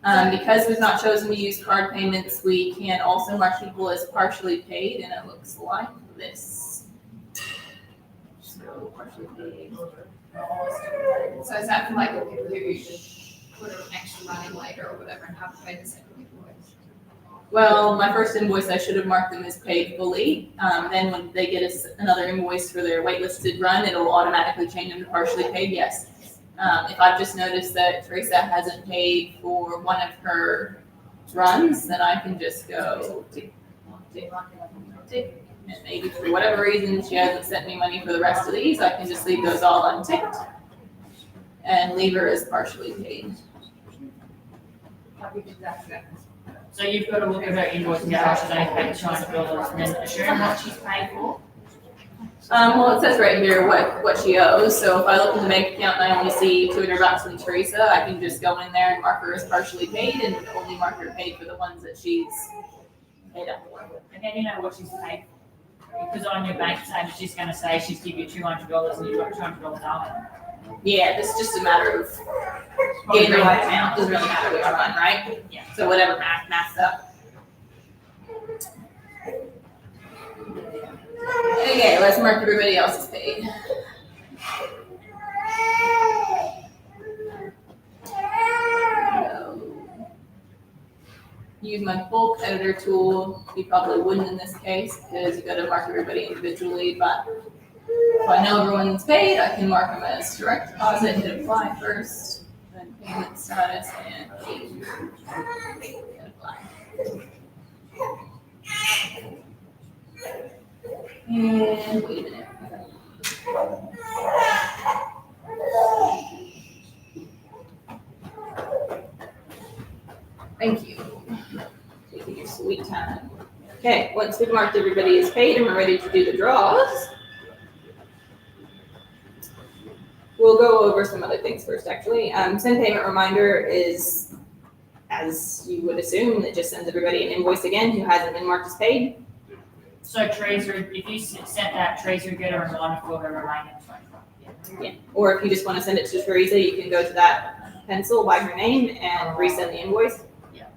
Because we've not chosen to use card payments, we can also mark people as partially paid, and it looks like this. So partially paid. So is that for like the people who put an extra money later or whatever and haven't paid the second invoice? Well, my first invoice, I should have marked them as paid fully. Then when they get us another invoice for their waitlisted run, it'll automatically change them to partially paid, yes. If I've just noticed that Teresa hasn't paid for one of her runs, then I can just go tick, tick, tick. And maybe for whatever reason she hasn't sent me money for the rest of these, I can just leave those all unticked and leave her as partially paid. So you've got to look at her invoice and how she's only paid $200 and then assume what she's paid for. Well, it says right here what she owes. So if I look in the bank account and I only see $200 from Teresa, I can just go in there and mark her as partially paid and only mark her paid for the ones that she's paid up for. And then you know what she's paid for. Because on your bank statement, she's going to say she's give you $200 and you've got $200 out. Yeah, this is just a matter of getting the right amount. Doesn't really matter which one, right? Yeah. So whatever maths up. Okay, let's mark everybody else's paid. Use my bulk editor tool. You probably wouldn't in this case because you got to mark everybody individually, but if I know everyone's paid, I can mark them as direct deposit, hit apply first, then payment status, and hit apply. And wait a minute. Thank you. Taking your sweet time. Okay, once we've marked everybody as paid and we're ready to do the draws, we'll go over some other things first, actually. Send payment reminder is, as you would assume, it just sends everybody an invoice again who hasn't been marked as paid. So Teresa, if you sent that, Teresa would get a reminder for her remaining $25. Yeah. Or if you just want to send it to Teresa, you can go to that pencil by her name and resend the invoice. Yeah.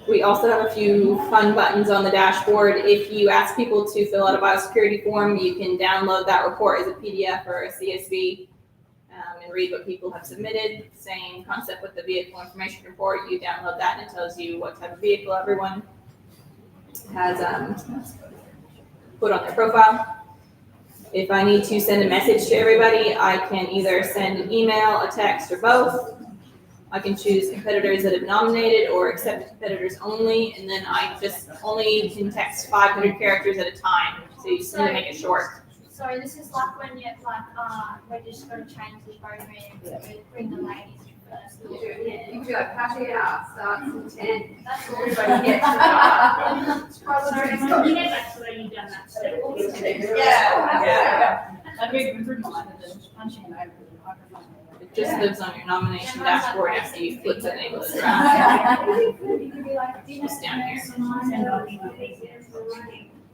We also have a few fun buttons on the dashboard. If you ask people to fill out a biosecurity form, you can download that report as a PDF or a CSV and read what people have submitted. Same concept with the vehicle information report. You download that and it tells you what type of vehicle everyone has put on their profile. If I need to send a message to everybody, I can either send an email, a text, or both. I can choose competitors that have nominated or accept competitors only, and then I just only can text 500 characters at a time, so you just need to make it short. Sorry, this is like when you're like, we're just gonna change the program to bring the ladies first. You can be like, happy hour starts at 10. That's all. Everybody gets to that. Sorry, when you get back to where you've done that step. Yeah. That'd be pretty much punching over the microphone. It just lives on your nomination dashboard after you flip the name of the draft. Just down here.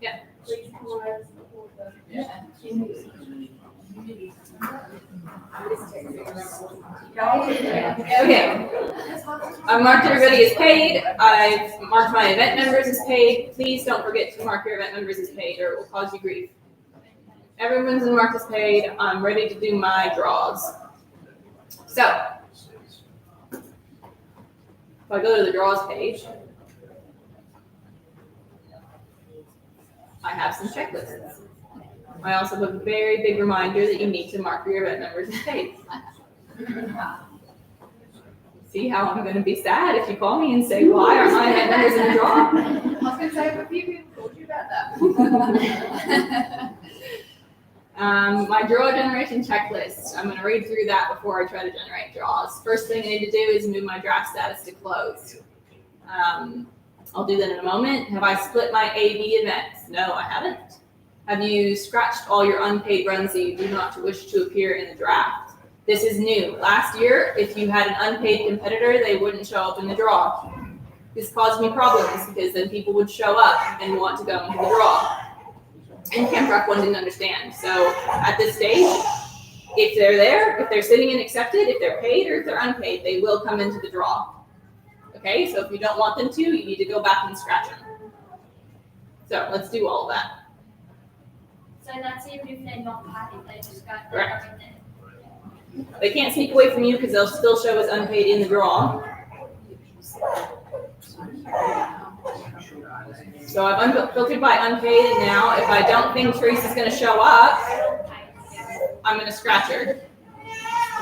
Yeah. Okay. I marked everybody as paid. I've marked my event members as paid. Please don't forget to mark your event members as paid or it will cause you grief. Everyone's marked as paid. I'm ready to do my draws. So, if I go to the draws page, I have some checklists. I also have a very big reminder that you need to mark your event members as paid. See how I'm going to be sad if you call me and say, why are my event members in the draw? I was going to say, a few people told you about that. My draw generation checklist. I'm going to read through that before I try to generate draws. First thing I need to do is move my draft status to closed. I'll do that in a moment. Have I split my AB events? No, I haven't. Have you scratched all your unpaid runs that you do not wish to appear in the draft? This is new. Last year, if you had an unpaid competitor, they wouldn't show up in the draw. This caused me problems because then people would show up and want to go into the draw. And Camp Rock One didn't understand. So at this stage, if they're there, if they're sitting and accepted, if they're paid or if they're unpaid, they will come into the draw. Okay, so if you don't want them to, you need to go back and scratch them. So let's do all of that. So that's even if they're not paid, they just go Correct. in there. They can't sneak away from you because they'll still show as unpaid in the draw. So I've filtered by unpaid, and now if I don't think Teresa's going to show up, I'm going to scratch her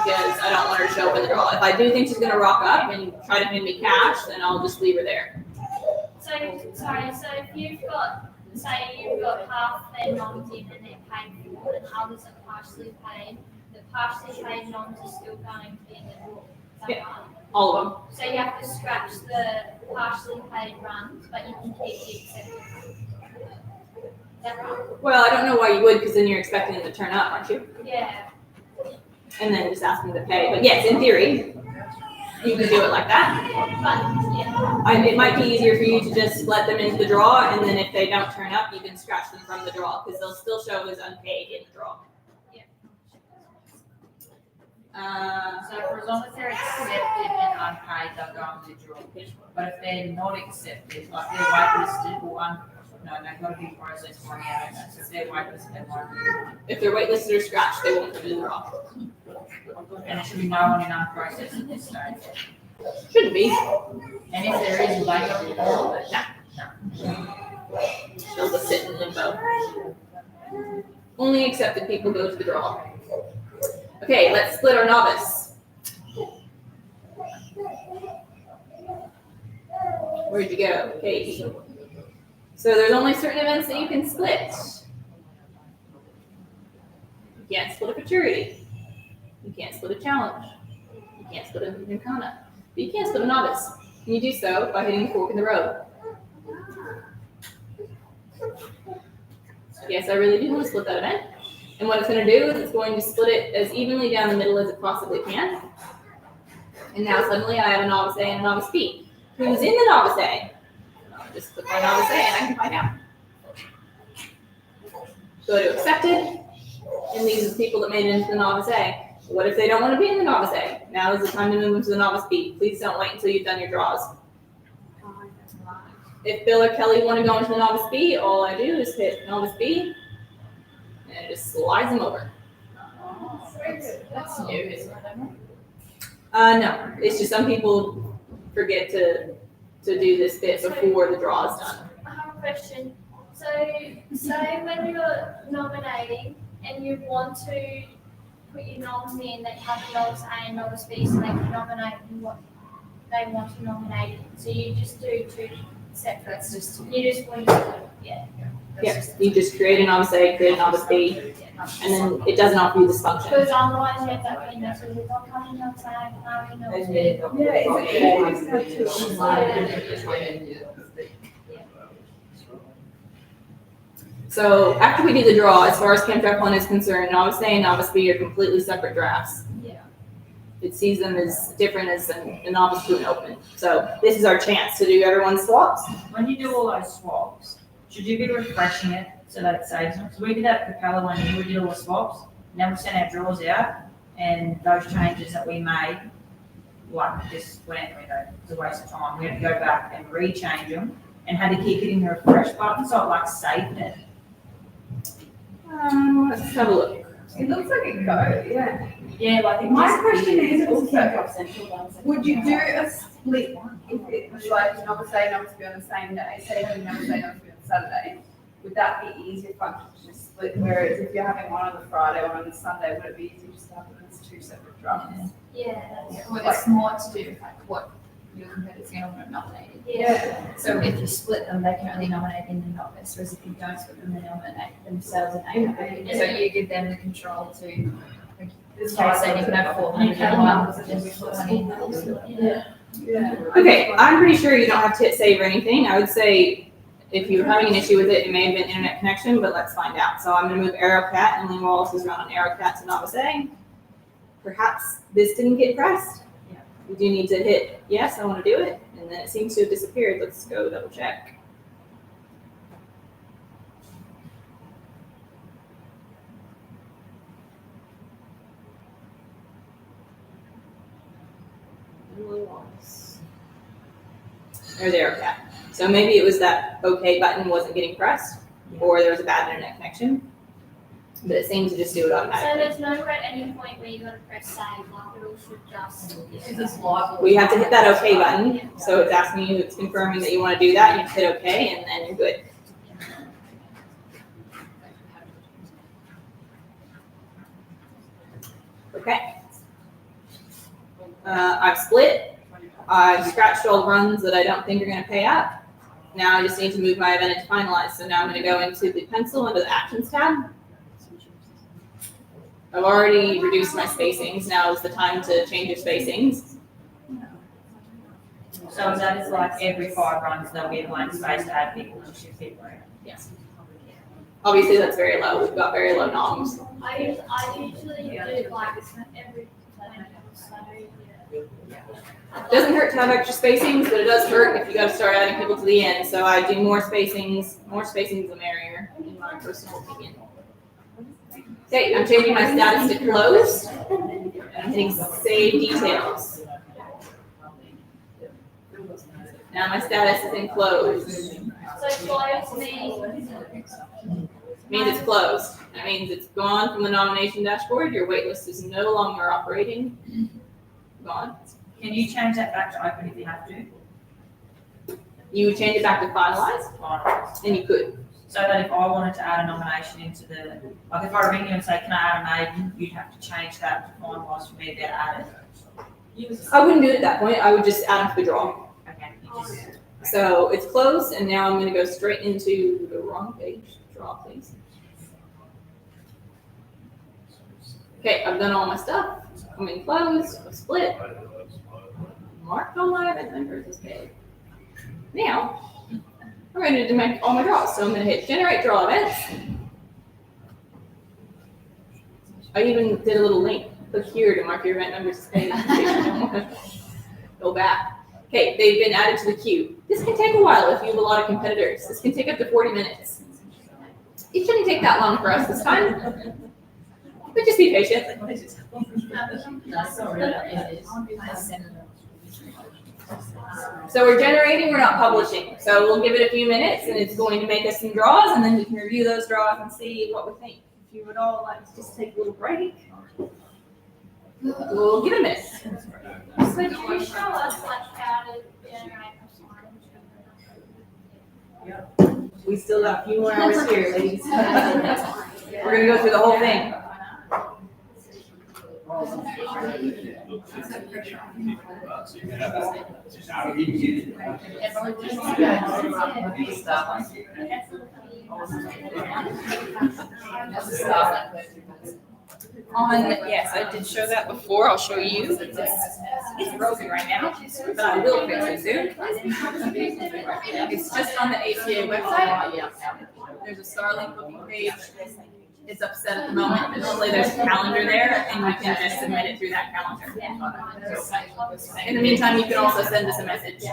because I don't want her to show up in the draw. If I do think she's going to rock up and try to hand me cash, then I'll just leave her there. So, sorry, so if you've got, say you've got half their noms in and they're paid for, and others are partially paid, the partially paid noms are still going to be in the draw. Is that Yeah. right? All of them. So you have to scratch the partially paid runs, but you can keep the accepted. Is that right? Well, I don't know why you would because then you're expecting them to turn up, aren't you? Yeah. And then just ask them to pay. But yes, in theory, you can do it like that. But, yeah. It might be easier for you to just let them into the draw, and then if they don't turn up, you can scratch them from the draw because they'll still show as unpaid in the draw. So for as long as they're accepted and unpaid, they'll go into the draw. But if they're not accepted, like they're waitlisted or they've got to be processed for now. So if they're waitlisted, they won't. If they're waitlisted or scratched, they won't come in the draw. And there should be no one in unprocessed at this stage. Shouldn't be. And if there is, will they go to the draw? They'll just sit in limbo. Only accepted people go to the draw. Okay, let's split our novice. Where'd you go? Okay. So there's only certain events that you can split. You can't split a futurity. You can't split a challenge. You can't split a Nirvana. But you can't split a novice. And you do so by hitting the fork in the road. Yes, I really do want to split that event. And what it's going to do is it's going to split it as evenly down the middle as it possibly can. And now suddenly I have a novice A and a novice B. Who's in the novice A? I'll just click on novice A and I can find out. Go to accepted. And these are the people that made it into the novice A. What if they don't want to be in the novice A? Now is the time to move into the novice B. Please don't wait until you've done your draws. If Bill or Kelly want to go into the novice B, all I do is hit novice B. And it just slides them over. That's new, isn't it? No, it's just some people forget to do this bit before the draw is done. I have a question. So, say when you're nominating and you want to put your noms in that have a novice A and novice B, so they can nominate what they want to nominate. So you just do two separate. That's just You just want to, yeah. Yes, you just create a novice A, create a novice B, and then it doesn't offer you this function. Because otherwise you have that thing that's really not coming outside, now you know. So after we do the draw, as far as Camp Draft 1 is concerned, novice A and novice B are completely separate drafts. Yeah. It sees them as different as a novice to an open. So this is our chance to do everyone's swaps. When you do all those swaps, should you be refreshing it so that it saves them? Because we did that at Capella one year, we did all the swaps, and then we sent our draws out, and those changes that we made, like this went out the window. It was a waste of time. We had to go back and rechange them, and had to keep hitting the refresh button, so it like saved it. Let's have a look. It looks like it goes, yeah. Yeah, like it My just- question is also, would you do a split if it was like novice A, novice B on the same day, say you novice A, novice B on Saturday? Would that be easier function to just split? Whereas if you're having one on the Friday, one on the Sunday, would it be easier just to have them as two separate drafts? Yeah, that's. Well, there's more to do with like what your competitor's going to want to nominate. Yeah. So if you split them, they can only nominate in the office, whereas if you don't split them, they nominate themselves and ACA. So you give them the control to, like, this case, then you can have 400 in one, and then we put one in. Okay, I'm pretty sure you don't have to hit save or anything. I would say if you're having an issue with it, it may have been internet connection, but let's find out. So I'm gonna move AeroCat, and Lynn Wallace is running AeroCat to Novice A. Perhaps this didn't get pressed. You do need to hit yes, I want to do it, and then it seems to have disappeared. Let's go double check. There's AeroCat. So maybe it was that OK button wasn't getting pressed, or there was a bad internet connection. But it seems to just do it So automatically. there's no at any point where you gotta press save, like it all should just. Well, you have to hit that OK button. So it's asking you, it's confirming that you want to do that. You hit OK, and then you're good. Okay. I've split. I've scratched all the runs that I don't think are going to pay up. Now I just need to move my event into finalize. So now I'm going to go into the pencil under the actions tab. I've already reduced my spacings. Now is the time to change your spacings. So that is like every 5 runs, there'll be a blank space to add people to shift people around. Yes. Obviously that's very low. We've got very low noms. I usually do like every plan, so yeah. It doesn't hurt to have extra spacings, but it does hurt if you got to start adding people to the end. So I do more spacings. More spacings the merrier, in my personal opinion. Okay, I'm changing my status to closed. And I'm hitting save details. Now my status is in closed. So close means. Means it's closed. That means it's gone from the nomination dashboard. Your wait list is no longer operating. Gone. Can you change that back to open if you have to? You would change it back to finalize, Finalise. and you could. So that if I wanted to add a nomination into the, like if I ring you and say, can I add a maiden, you'd have to change that to finalise for me to be able to add it. I wouldn't do it at that point. I would just add them to the draw. Okay. You just, So it's closed, and now I'm going to go straight into the wrong page. Draw, please. Okay, I've done all my stuff. I'm in closed. I've split. Marked all my event members as paid. Now, I'm ready to make all my draws. So I'm going to hit generate draw events. I even did a little link. Click here to mark your event members as paid. Go back. Okay, they've been added to the queue. This can take a while if you have a lot of competitors. This can take up to 40 minutes. It shouldn't take that long for us this time. But just be patient. So we're generating, we're not publishing. So we'll give it a few minutes and it's going to make us some draws and then we can review those draws and see what we think. If you would all like to just take a little break, we'll give it a minute. So can you show us like how to generate a sign? We still got a few more hours here, ladies. We're gonna go through the whole thing. Yes, I did show that before. I'll show you. It's broken right now, but I will fix it soon. It's just on the ACA website. There's a Starlink booking page. It's upset at the moment, but normally there's a calendar there, and you can just submit it through that calendar. In the meantime, you can also send us a message.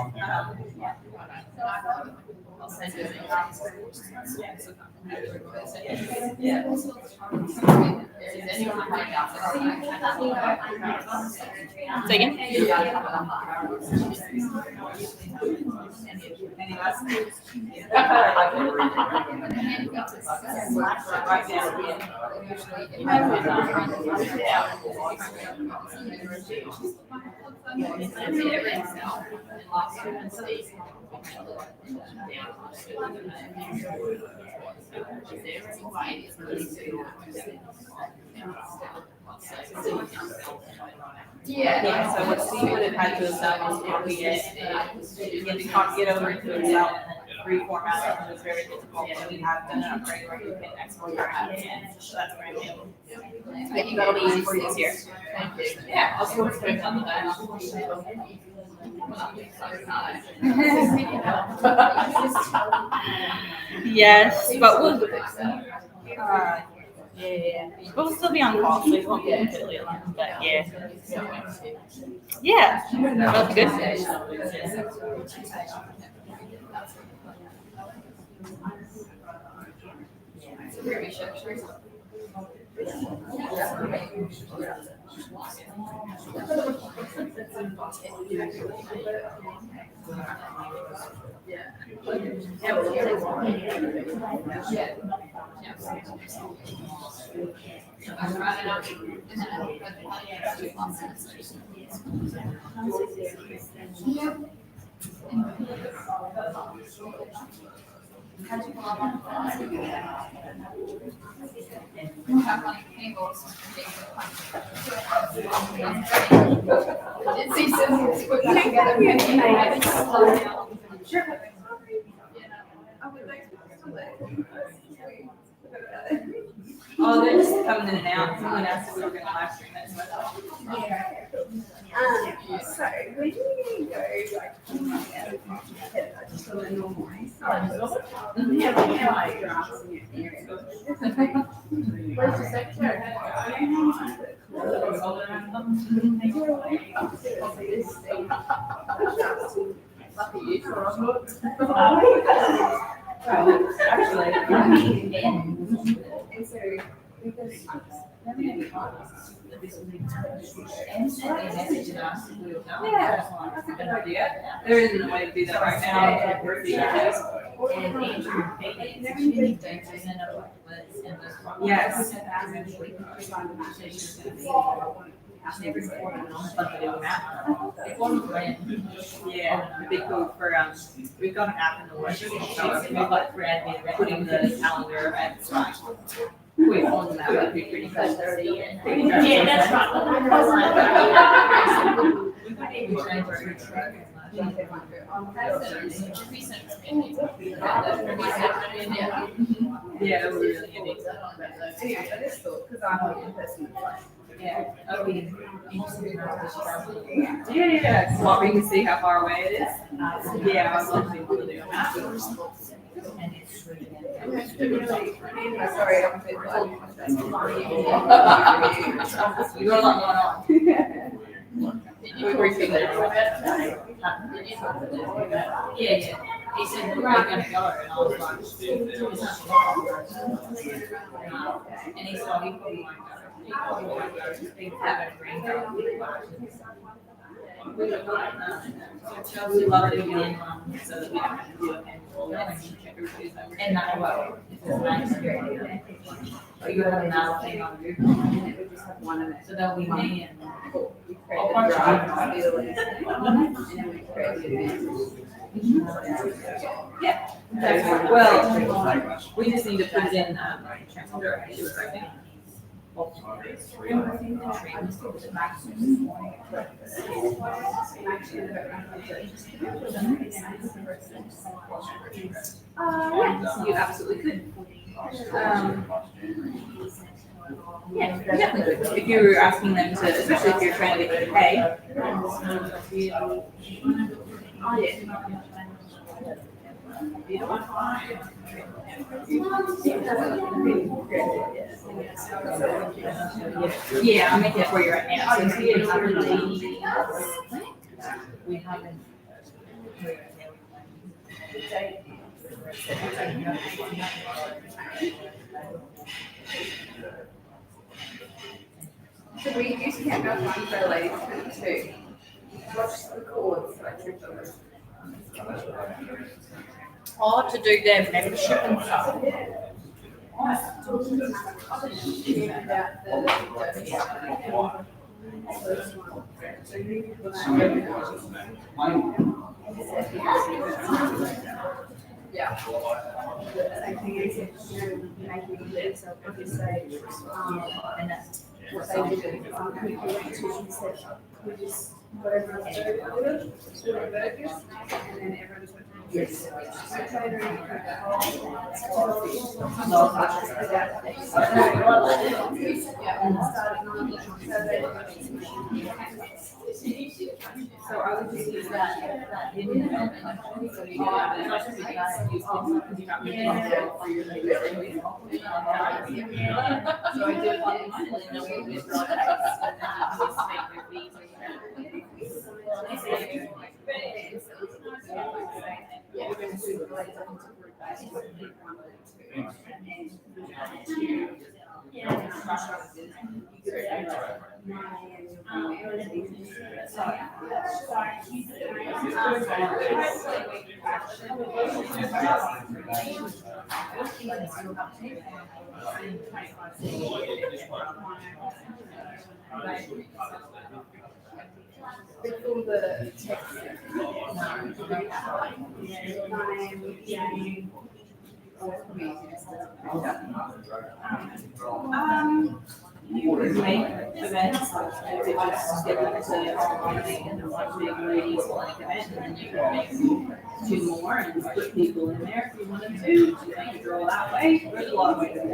I'll send you a Say again? Yeah, so what Steve would have had to have done was copy it, and to copy it over to Excel, reformat it, it was very difficult, but we have done an upgrade where you can export your application, so that's brand new. But that'll be easy for you this year. Thank you. Yeah, I'll sort of put it on the back. Yes, but we'll, yeah, but we'll still be on call, so we won't be completely alone, but yeah. Yeah, that's good. Oh, they're just coming in and out. Someone asked if we were gonna live stream it. So when you go like just on a normal yeah, like graphs in your area. Where's the secretary? Actually, And so because Yeah, that's a good idea. There isn't a way to do that right now. Yes. Yeah, it'd be cool for, we've got an app in the works, so we've got putting the calendar events like, quick on that, would be pretty cool. Yeah, that's right. Yeah, it would really be. anyway, I just thought, because I'm a person that's like, Yeah, that'll be interesting. Yeah, swap, you can see how far away it is. Yeah, I was looking to do that. sorry, I'm a bit You got a lot going on. We appreciate that. Yeah. He said, we're not gonna go, and I was like, and he saw he probably won't go. He probably won't go. He have a green card. We love it again, so that we don't have to do a handful and check everybody's over. And not well, if it's nice. Or you have another thing on your. we just have one of it. So that'll be me and. We create the drive, and then we create the event. Yeah. Well, we just need to put it in, calendar, I think. Yeah, you absolutely could. Yeah, you definitely could. If you were asking them to, especially if you're trying to get their pay. Oh, yeah. Yeah, I'm making it for you right now. So see it, we haven't. So we used to have one for ladies too. What's the chords that I tripped over? Or to do their membership and stuff. Same thing as if, making it, so if you say, And that's what they did, we went to, she said, we just, whatever else they did, two burgers, and then everyone just went, yes. So catering, So I would just use that hidden element, so you have it, not just because you also, because you got me for your regular. So I do it on mine, and then we'll withdraw that, and then just make their fees or before the text. You could make events, like, if you just get them to online and one big ladies like event, and then you can make two more and put people in there if you wanted to. You can draw that way, there's a lot of ways to do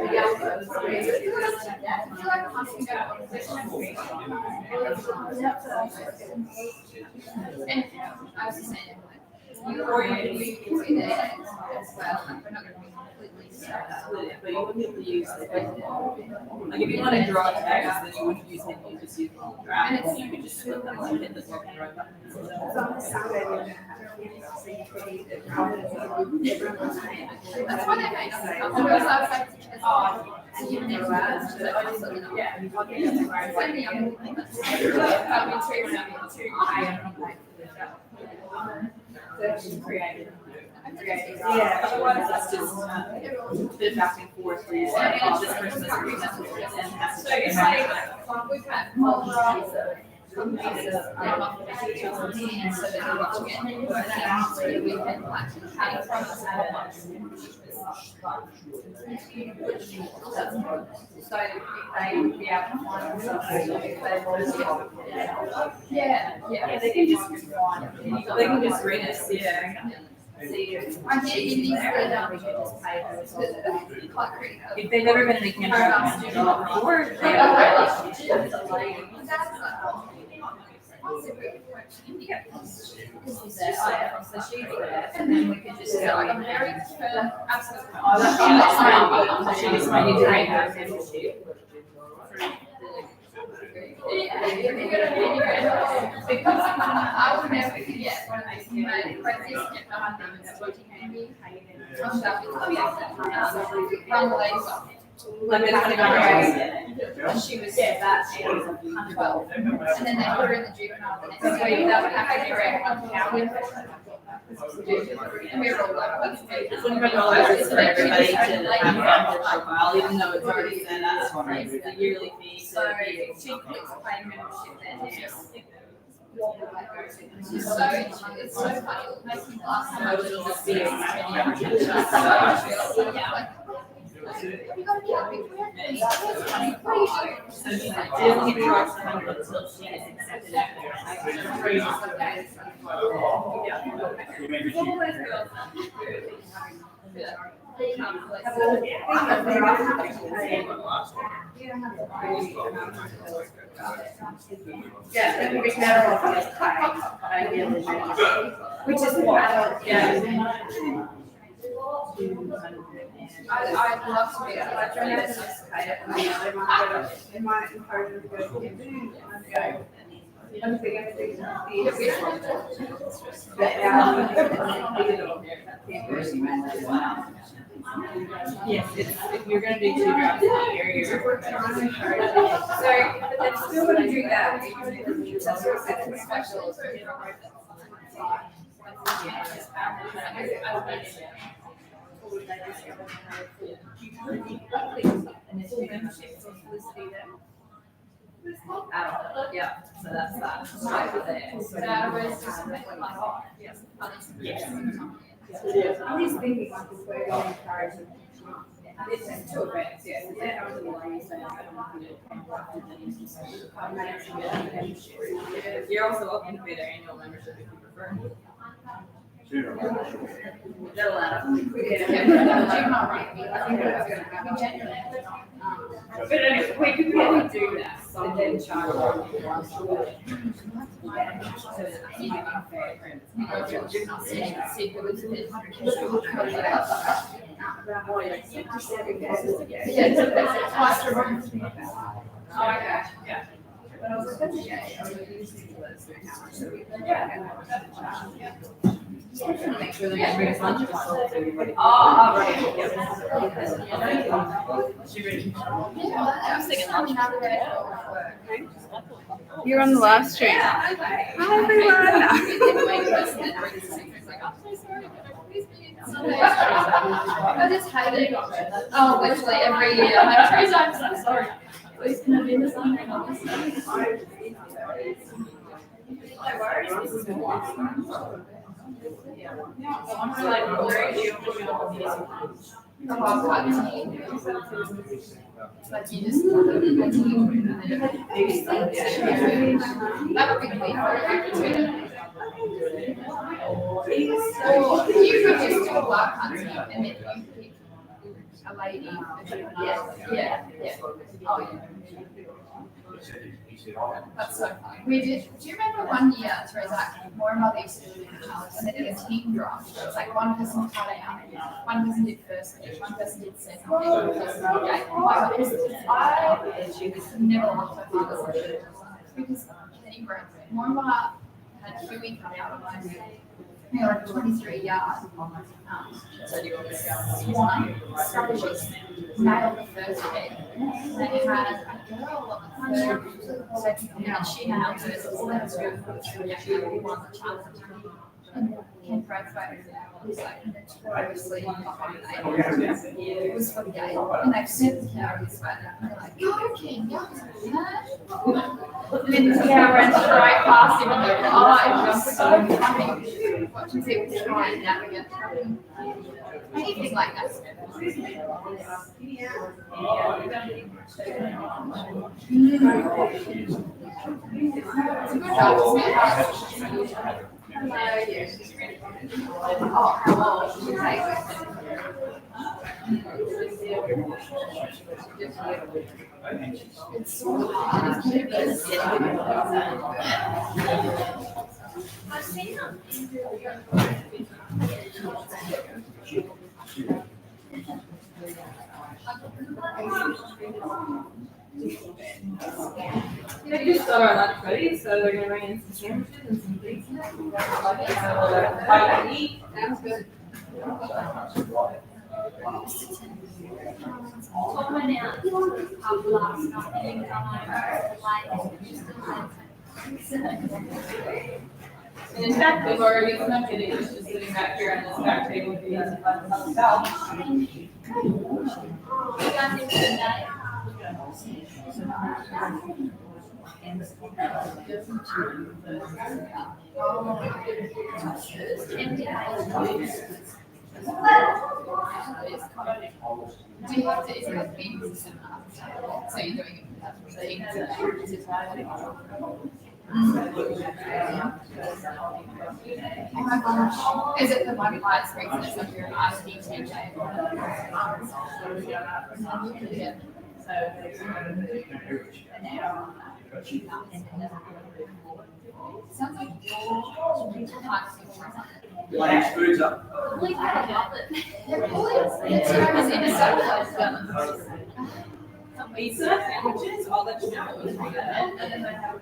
And I was just saying, or you can see that as well, like, we're not gonna be completely it. But you wouldn't be able to use the, like, if you want to draw text, then you wouldn't use it, you just use the drag, and you could just flip them and hit the drag button. That's why they made us come. Because I was like, it's all. And you never asked, but obviously not. Yeah. Let me, I'm Yeah, otherwise that's just bit back and forth where you say, oh, this person is agreeing that's what it is, and has to. So it's like, we've had multiple pieces of, so that we watch it, and then after we can like, have it from us at once. So they would be able to find themselves if they want to. Yeah, They can just read it, yeah. See, I get in these If they've never been in the campground before, they are. So she's there, and then we could just go, I'm married for absolutely. She just might need to write her membership. Because I would never forget when I see my president get behind them and that's what he gave me. I'm shouting, oh yeah, run the ladies off. Like it's gonna go right. And she was that age, 12. And then they put her in the juvenile the next week, that would have to correct on county. And we were all like, what's it? $25 is for everybody to have their profile, even though it's already set up. It's the yearly fee, So so. she clicks play membership then, it's so funny, it'll make me laugh. So it'll just be. Yeah. You gotta be a big fan. What are you doing? So she doesn't get charged until she is accepted Yeah, then we can have all these which is why, Yeah. I'd love to be, I'd join it, they might encourage them to go to camping, I'd go. I'm thinking Yes, if you're gonna do 2 drops in a year, you're. So, but they're still gonna do that. That's what I said, special. Yeah, so that's that. Right there. So that was just like, yes. Yes. I'm just thinking like if we're going to encourage them. It's two events, yeah. So they're having the one saying I don't want to do You're also welcome to pay their annual membership if you prefer. They'll allow. But anyway, we could probably do that, and then charge. Oh, okay, yeah. But I was expecting, yeah, I was using Make sure they bring us lunch. Oh, right. I was thinking lunch. You're on the live stream. Hi everyone. I just hate it. Oh, literally every year. I'm like, Teresa, I'm so sorry. Please can I be in this one? Like you just, that would be weird. Or you could just do a block hunting and then you pick a lady. Yeah. Oh, yeah. That's so funny. We did. Do you remember one year, Teresa, more and more they used to do it in the house, and they did a team draft. It's like one person cut out, one person did first speech, one person did second, one person did gate. I never looked so hard because then you more and more had Huey come out of my they were like 23 yards. Swan strategist nailed the first hit. They had a girl on the third, second, and she nailed it. So let's go for the won the challenge. And Ken Bradford was like notoriously behind the it was for the game. And they've sent the cow this way. And they're like, go Ken, go. And then the cow ran straight past him and they're like, oh, it was so funny. Watching people try and navigate anything like that. It's a good job, isn't it? Oh, how old? It's so hard. I've seen them. They just got our lunch ready, so they're gonna bring in some sandwiches and some things. Bite to eat. Sounds good. I went out pub last night and then come And in fact, we've already snuck it, it's just sitting back here on this back table for you to find something out. Do you have to, is it a big cinema? So you're doing it with oh my gosh. Is it the one light screen that's like your IT teacher? Yeah. Sounds like Lance foods up. they're pulling. It's in a circle. Pizza, sandwiches, all that shit was for that. And then I have it.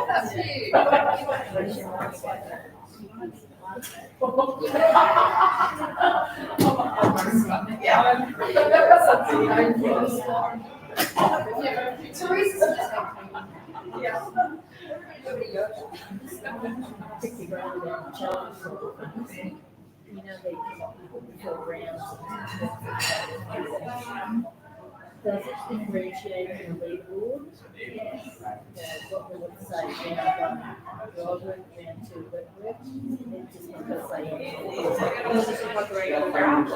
That's huge. Teresa's just Does it differentiate from the leaderboard? Yes. Yeah, what we would say, we have dry work and to wet work, it's just because they. This is what the regular graph.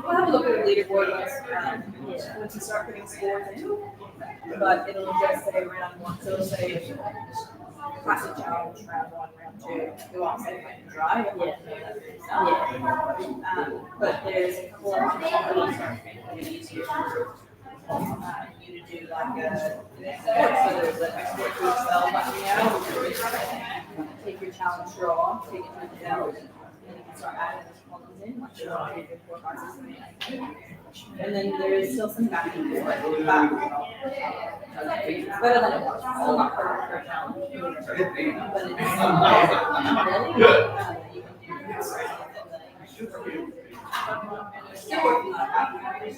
We'll have a look at the leaderboard once you start putting scores in. But it'll just say round one, so it'll say classic challenge, round one, round two, who all say wet and dry. But there's a couple of opportunities that make it easier for you to do like a export, so there's an export to Excel button now. Take your challenge draw, take it to Excel, and you can start adding those columns in, like your 3, 4, 5, 6, 7, 8. And then there is still some back and forth. It's better than it was. Still not perfect for a challenge. But it's really, you can do still working on it.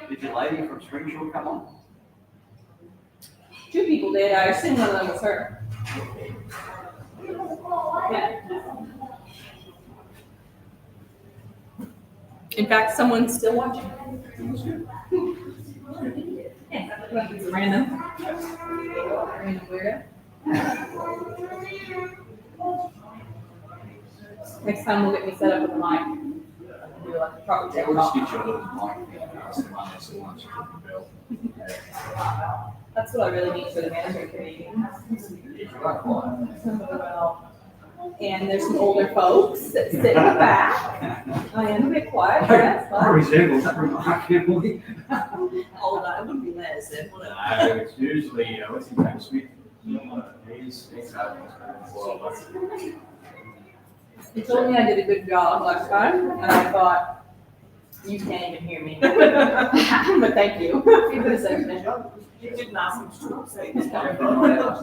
Did the lady from Springfield come on? 2 people did. I assume one of them was her. Yeah. In fact, someone's still watching. It's random. Random weirdo. Next time we'll get me set up with a mic. Do like a proper Yeah, tech we'll just talk. get you a little mic. That's the one that's the bell. That's what I really need for the management meeting. And there's some older folks that sit in the back. I am a bit quiet, yes, I but resemble that remark, Emily. Older, I wouldn't be Liz, then, would it? No, it's usually, what's his name, Smith? He's out. he told me I did a good job last time, and I thought, you can't even hear me. But thank you. You could have said, you didn't ask him to talk, so you just got dinner and,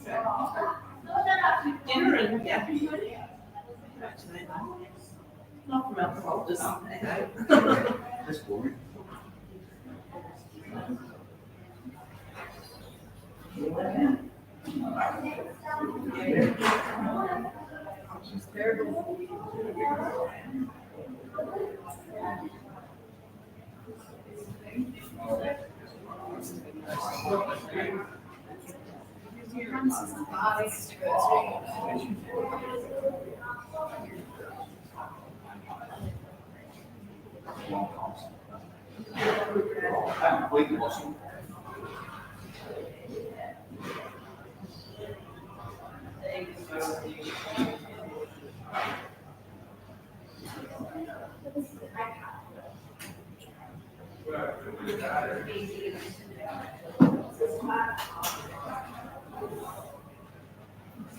yeah. Not from alcohol, just, That's boring. I completely lost him.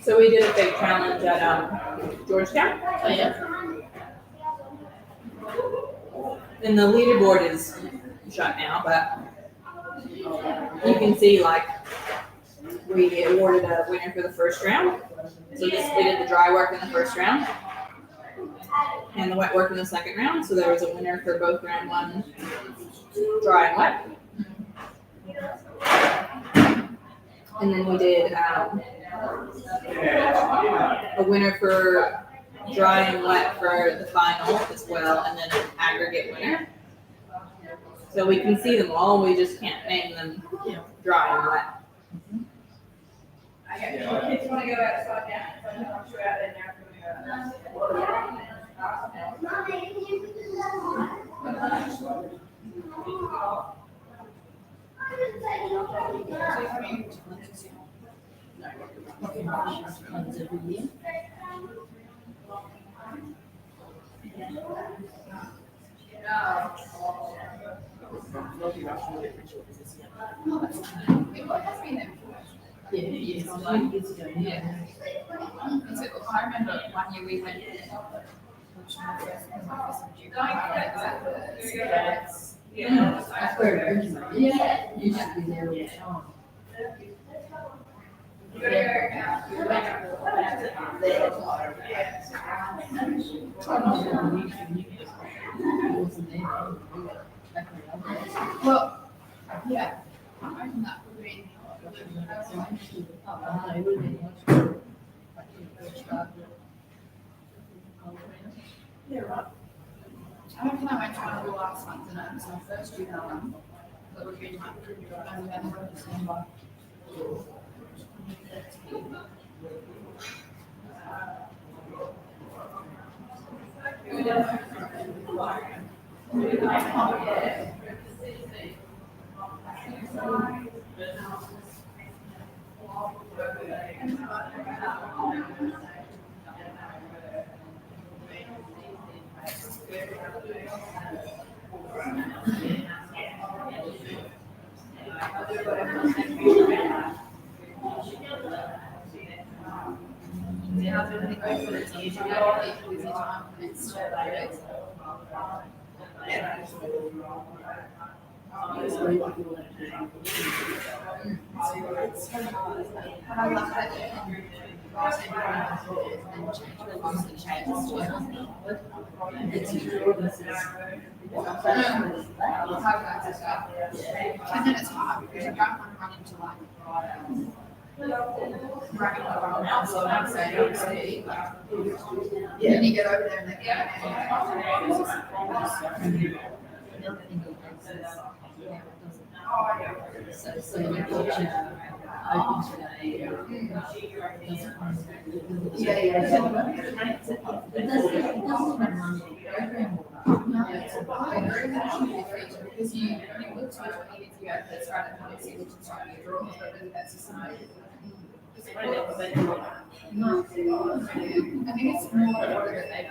So we did a big challenge at Georgetown. Oh, yeah. And the leaderboard is shut now, but you can see like we awarded a winner for the first round. So we did the dry work in the first round and the wet work in the second round. So there was a winner for both round 1, dry and wet. And then we did a winner for dry and wet for the final as well, and then an aggregate winner. So we can see them all, we just can't name them dry and wet. Kids want to go outside now, so I'm not sure out there I remember one year we went. Yeah. That's where it originated. Yeah. You should be there all the time. Well, yeah, I reckon that would be. I reckon I went to one of the last ones and it was my first year one. That would be like, December. Yeah, I think it's easy time for next year. I love that. And then it's hard because you don't want to run into like running around outside and say, then you get over there and they because you look to it, you need to go to the side and see which is right your drawers, but really that's just not. I think it's more order that they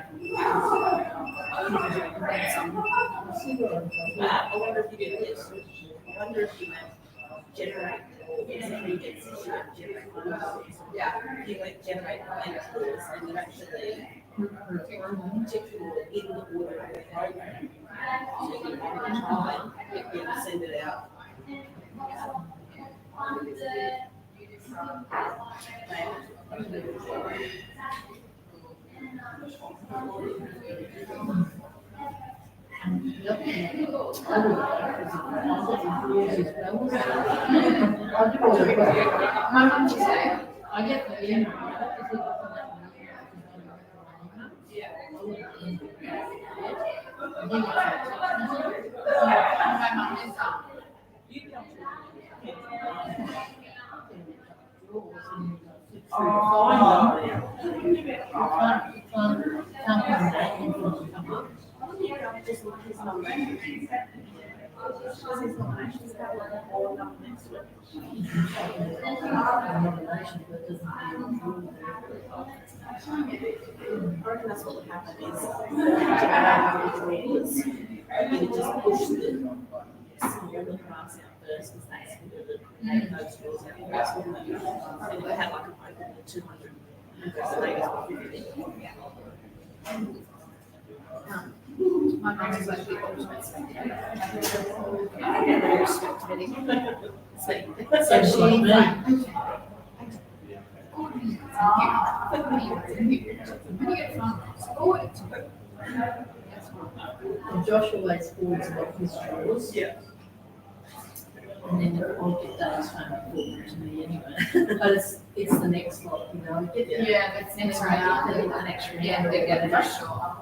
I wonder if you did this. I wonder if you generate. yeah. You like generate entities and then actually in the order of the program. So you can try and send it out. My mom would say, I get the, yeah. my mom is Just look at his number. She's got like a whole number next to it. I reckon that's what would happen is you just push the smaller class out first because that's who those schools out first. And they had like a pipeline of 200 so they got 50. my mom is like the ultimate spectator. So she's like, when you get fun, score it. Josh always forwards a lot of his drawers. Yeah. And then I'll get those home forward to me anyway. But it's the next lot, you know. Yeah, that's next round. And the next round. Yeah, they get it for sure.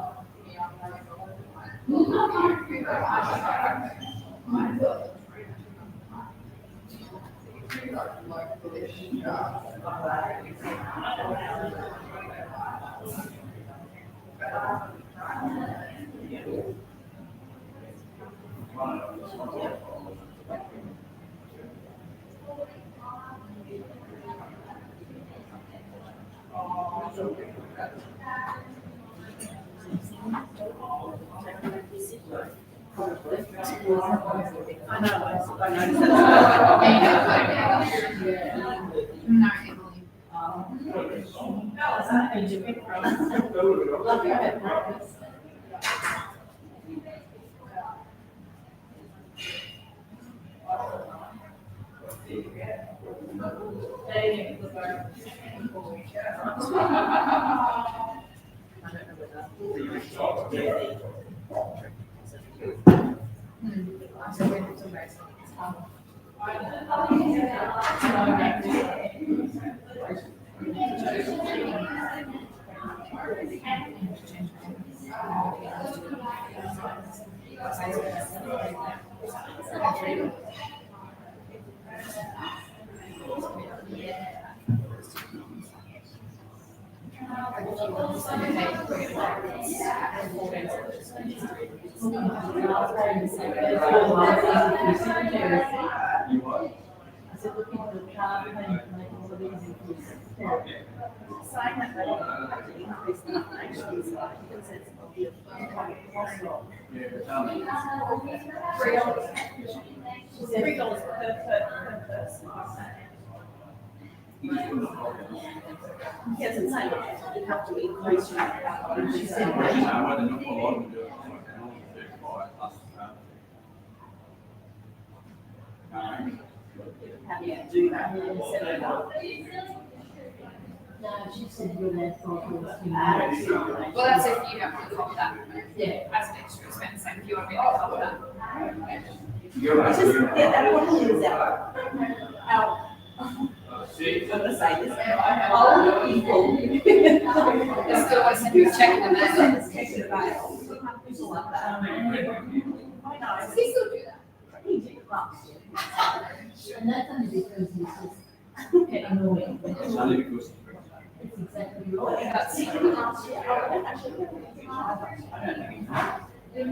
I know, I noticed No, Emily. Love you at breakfast. I don't know whether $3 per person. Yes, it's like, you have to increase your. How do you do that? Set it up. No, she said you're there for. Well, that's if you don't want to cover that. Yeah. As an extra expense, and if you want me to cover that. It's just, yeah, that one is our, I'm gonna say this, old people. There's still always somebody who's checking the mail. People like that. I know. Does he still do that? He did last year. And that's only because he's just getting annoying. It's only because. It's exactly right. That's. Last year, I don't actually.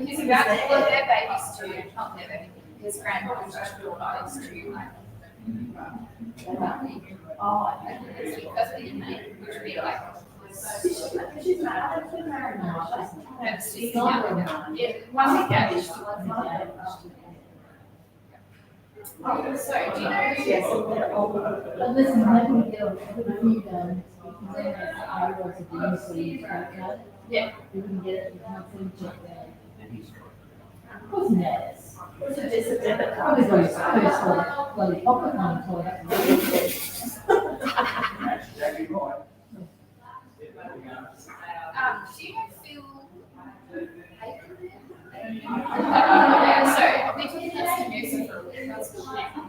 He's about to let their babies to, not their baby, his grandmother's daughter is to. Oh, That's what you mean, which would be like. she's married, now. That's just, yeah, one engaged. So, do you know? Yes. But listen, I can get a few done. I was a dean, so you can't cut. Yeah. You can get it, you can't see check that. Of course, yes. It's a debit I card. was going to first bloody pocket money toilet. Exactly right. Do you feel? Yeah, so we took him to Noosa for a week. That's good.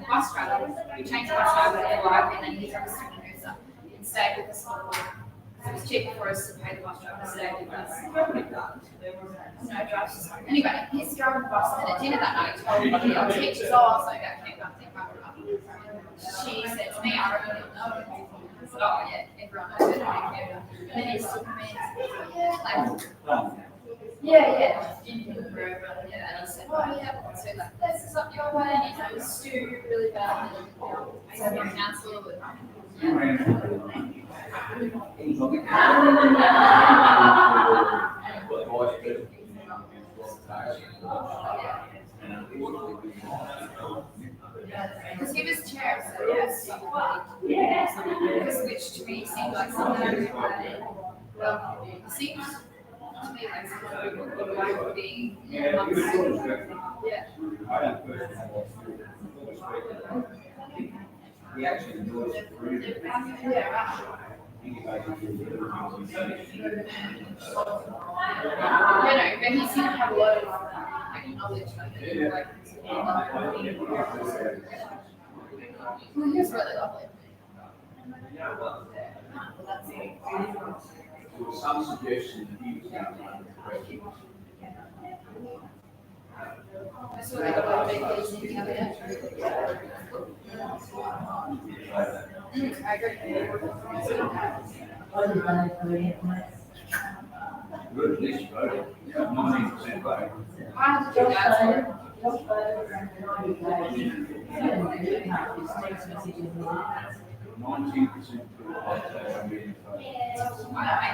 Bus driver, we changed bus driver to Live, and then he took us to Noosa and stayed with us for a week. It was cheaper for us to pay the bus driver to stay with us. No drives. Anyway, he's driving the bus, and at dinner that night, he told me, our teacher's off, so I can't think about it. She said to me, I really don't know. I said, oh yeah, everyone knows it, I don't care. And then he took me and said, like, yeah. Yeah, and he said, oh yeah, so like, this is up your way, and he knows Stu really bad, and so we're counsel, but because he was chair, so yes, which to me seemed like something, well, it seemed to me like something would be, yeah. He actually knows it really. But he seemed to have a lot of like, knowledge, like, well, he was really lovely. There was some suggestion that he was going to run the question. I saw that a lot of vacations in Canada. I agree. I did that for you. Good, at least voted. 19% vote. I had to do that. Josh Bowes and Robbie Bowes. You don't do it, no, it's text messages and all that. 19% vote. I made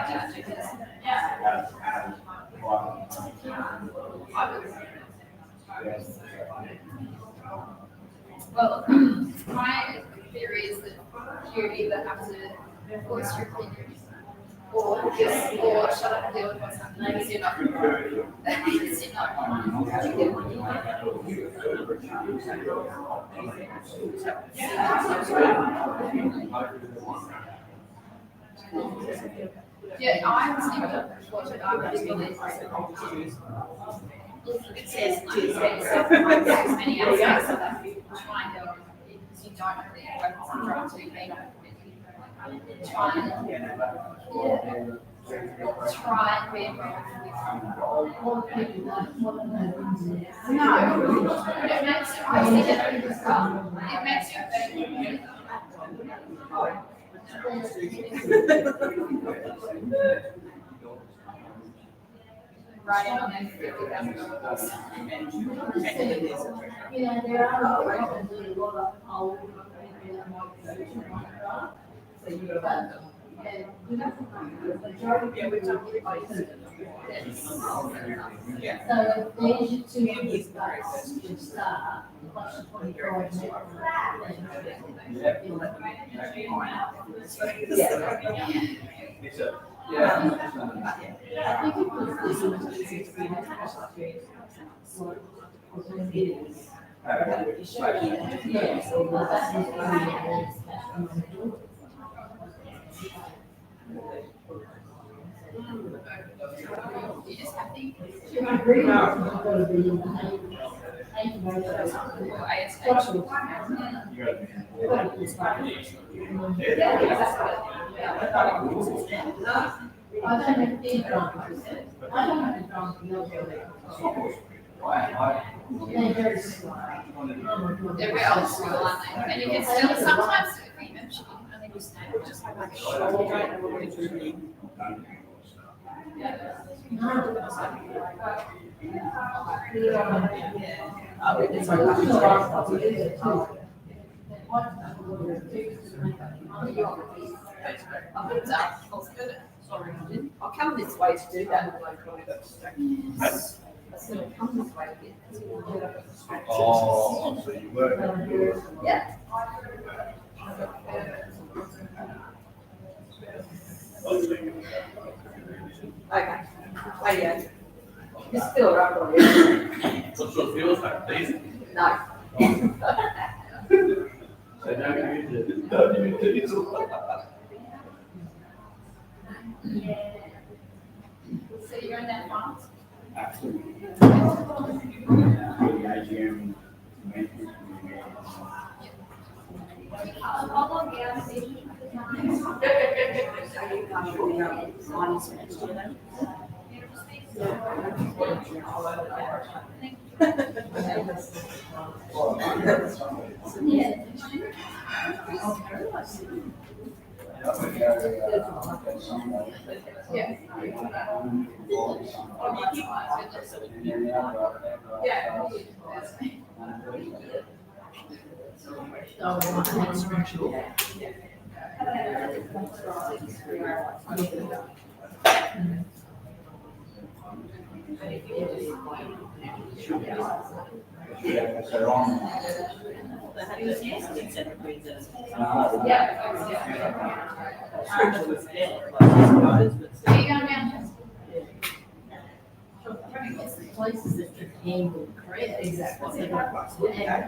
judges. Well, my theory is that you either have to voice your opinion or just or shut up and deal with what's happening because you're not. Because you're not. Yeah, I was thinking what should I was really it says like as many aspects of that trying to you don't really focus on trying to make try and no, it makes I think it makes you right on and $50,000. So these two years should start, plus the 24. I think it was this You just have to they're very old school, aren't they? And you can still sometimes do free membership, you can only do standard, just like a short. I'll come this way to do that. It's gonna come this way again. Oh, so you work. Yeah. Okay. Oh, yeah. It's still around on you. What sort of feels like these? No. So don't use it. Don't use diesel. So you're in that font? Absolutely. The AGM maintenance. Are you going down? Places that can handle credit. Exactly. We can do.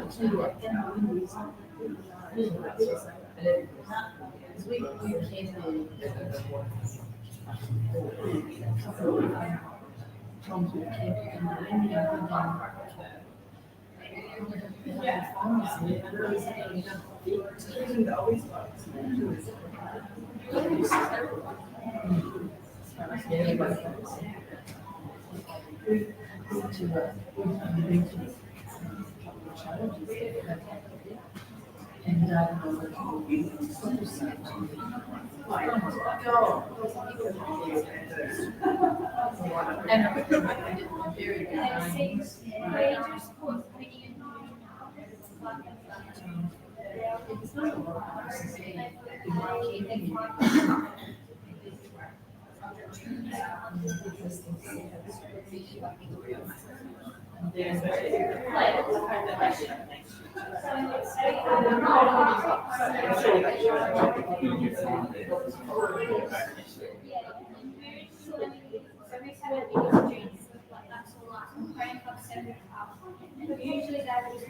Usually that is.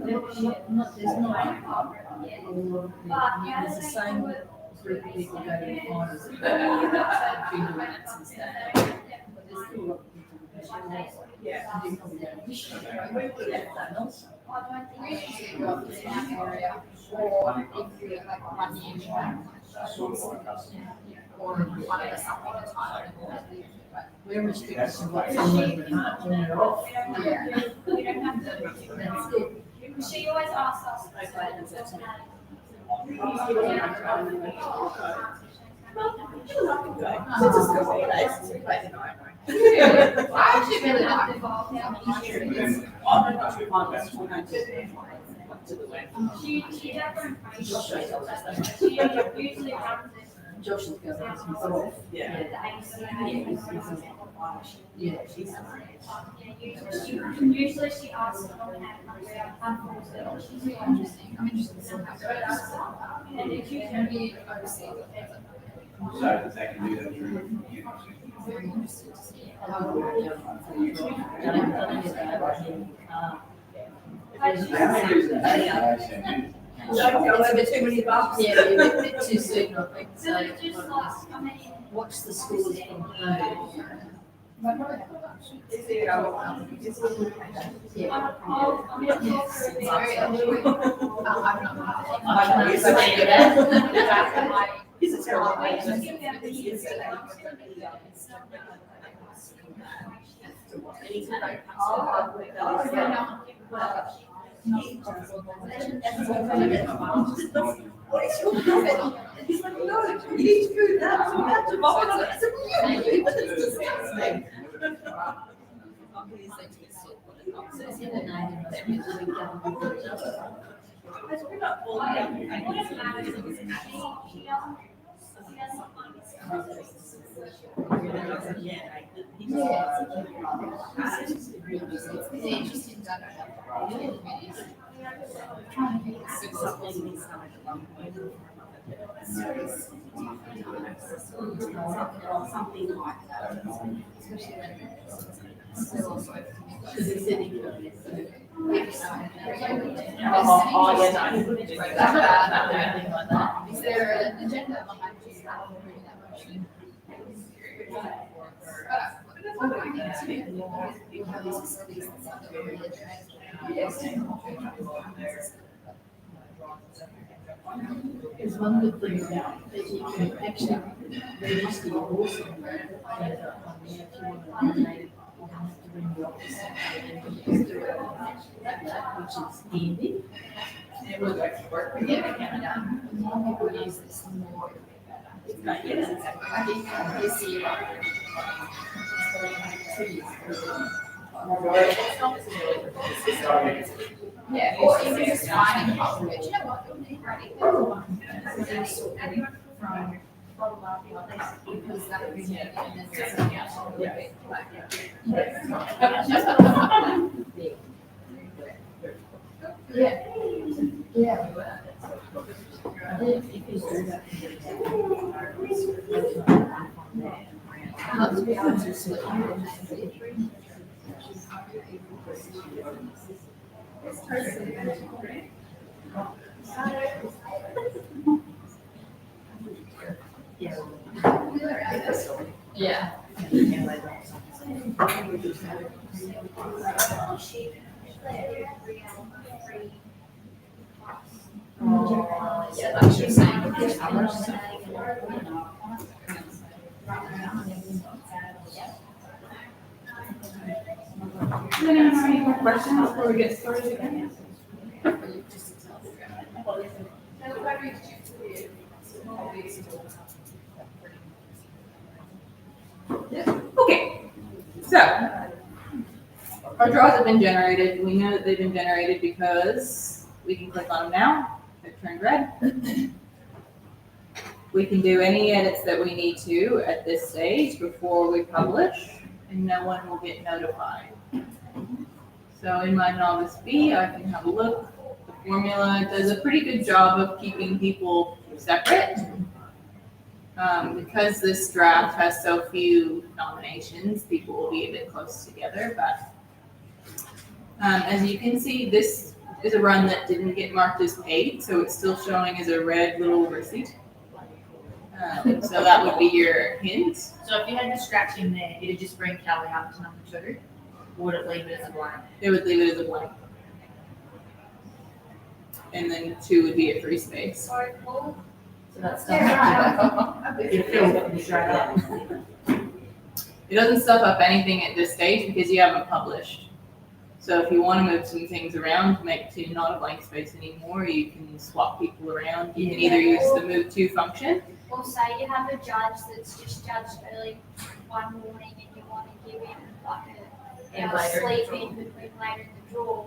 There's not all of there's the same group of people go to the finals and big events and stuff. But there's still a lot of people. Yeah. You probably don't wish to go. That else. We usually go up in that area, or if you're like 1 year back, or one of the something that's higher. We're restricted to what's in there, we can't turn it off. Yeah. We don't have to. That's it. She always asks us. I actually really like involved now. She definitely. She usually runs it. Josh is going to himself. The ACA. Yeah, she's. Usually she asks them and She's really interesting. I'm interested in seeing how it goes. And if you can be overseas, So they can do that through. very interested to see how. How many reasons? Don't go over too many bucks. Yeah, a bit too soon, I think. so it's just like, I mean, Watch the scores from home. But probably have a bunch. I'll talk through the. Sorry, I'm not. I'm not used to it. Is it terrible? What is your profit? He's like, no, you need to do that. You have to buy it. I said, yeah, but it's disgusting. It's interesting that I have trying to make it successful. Something like that. Especially when it's also. Because it's sitting there. Is there an agenda behind you bringing that motion? We'll have these facilities and stuff that we're really There's one good thing about that you can actually register your horse on there. If you want to nominate it, you have to bring the office and just do it, which is handy. It would work for Canada. More people use this, the more. Yes, exactly. I think this year. Yeah, or even just finding a couple, but you know what, you'll need ready. Because that would be, and then something else a little bit like. Yeah. Yeah. If you do that. I'd love to be able to see. Yeah. Yeah, like she was saying, how much is it? Does anyone have any more questions before we get started again? Okay, so our draws have been generated. We know that they've been generated because we can click on them now. They've turned red. We can do any edits that we need to at this stage before we publish, and no one will get notified. So in my novice B, I can have a look. The formula does a pretty good job of keeping people separate. Because this draft has so few nominations, people will be a bit close together, but as you can see, this is a run that didn't get marked as paid, so it's still showing as a red little receipt. So that would be your hint. So if you had the scratch in there, it'd just bring Kelly up to number 2, or would it leave it as a blank? It would leave it as a blank. And then 2 would be a free space. Sorry, Paul. So that's You filled it straight up. It doesn't stuff up anything at this stage because you haven't published. So if you want to move some things around, make 2 not a blank space anymore, you can swap people around. You can either use the move to function. Or say you have a judge that's just judged early one morning and you want to give him like And a later in the sleep in between later in the draw.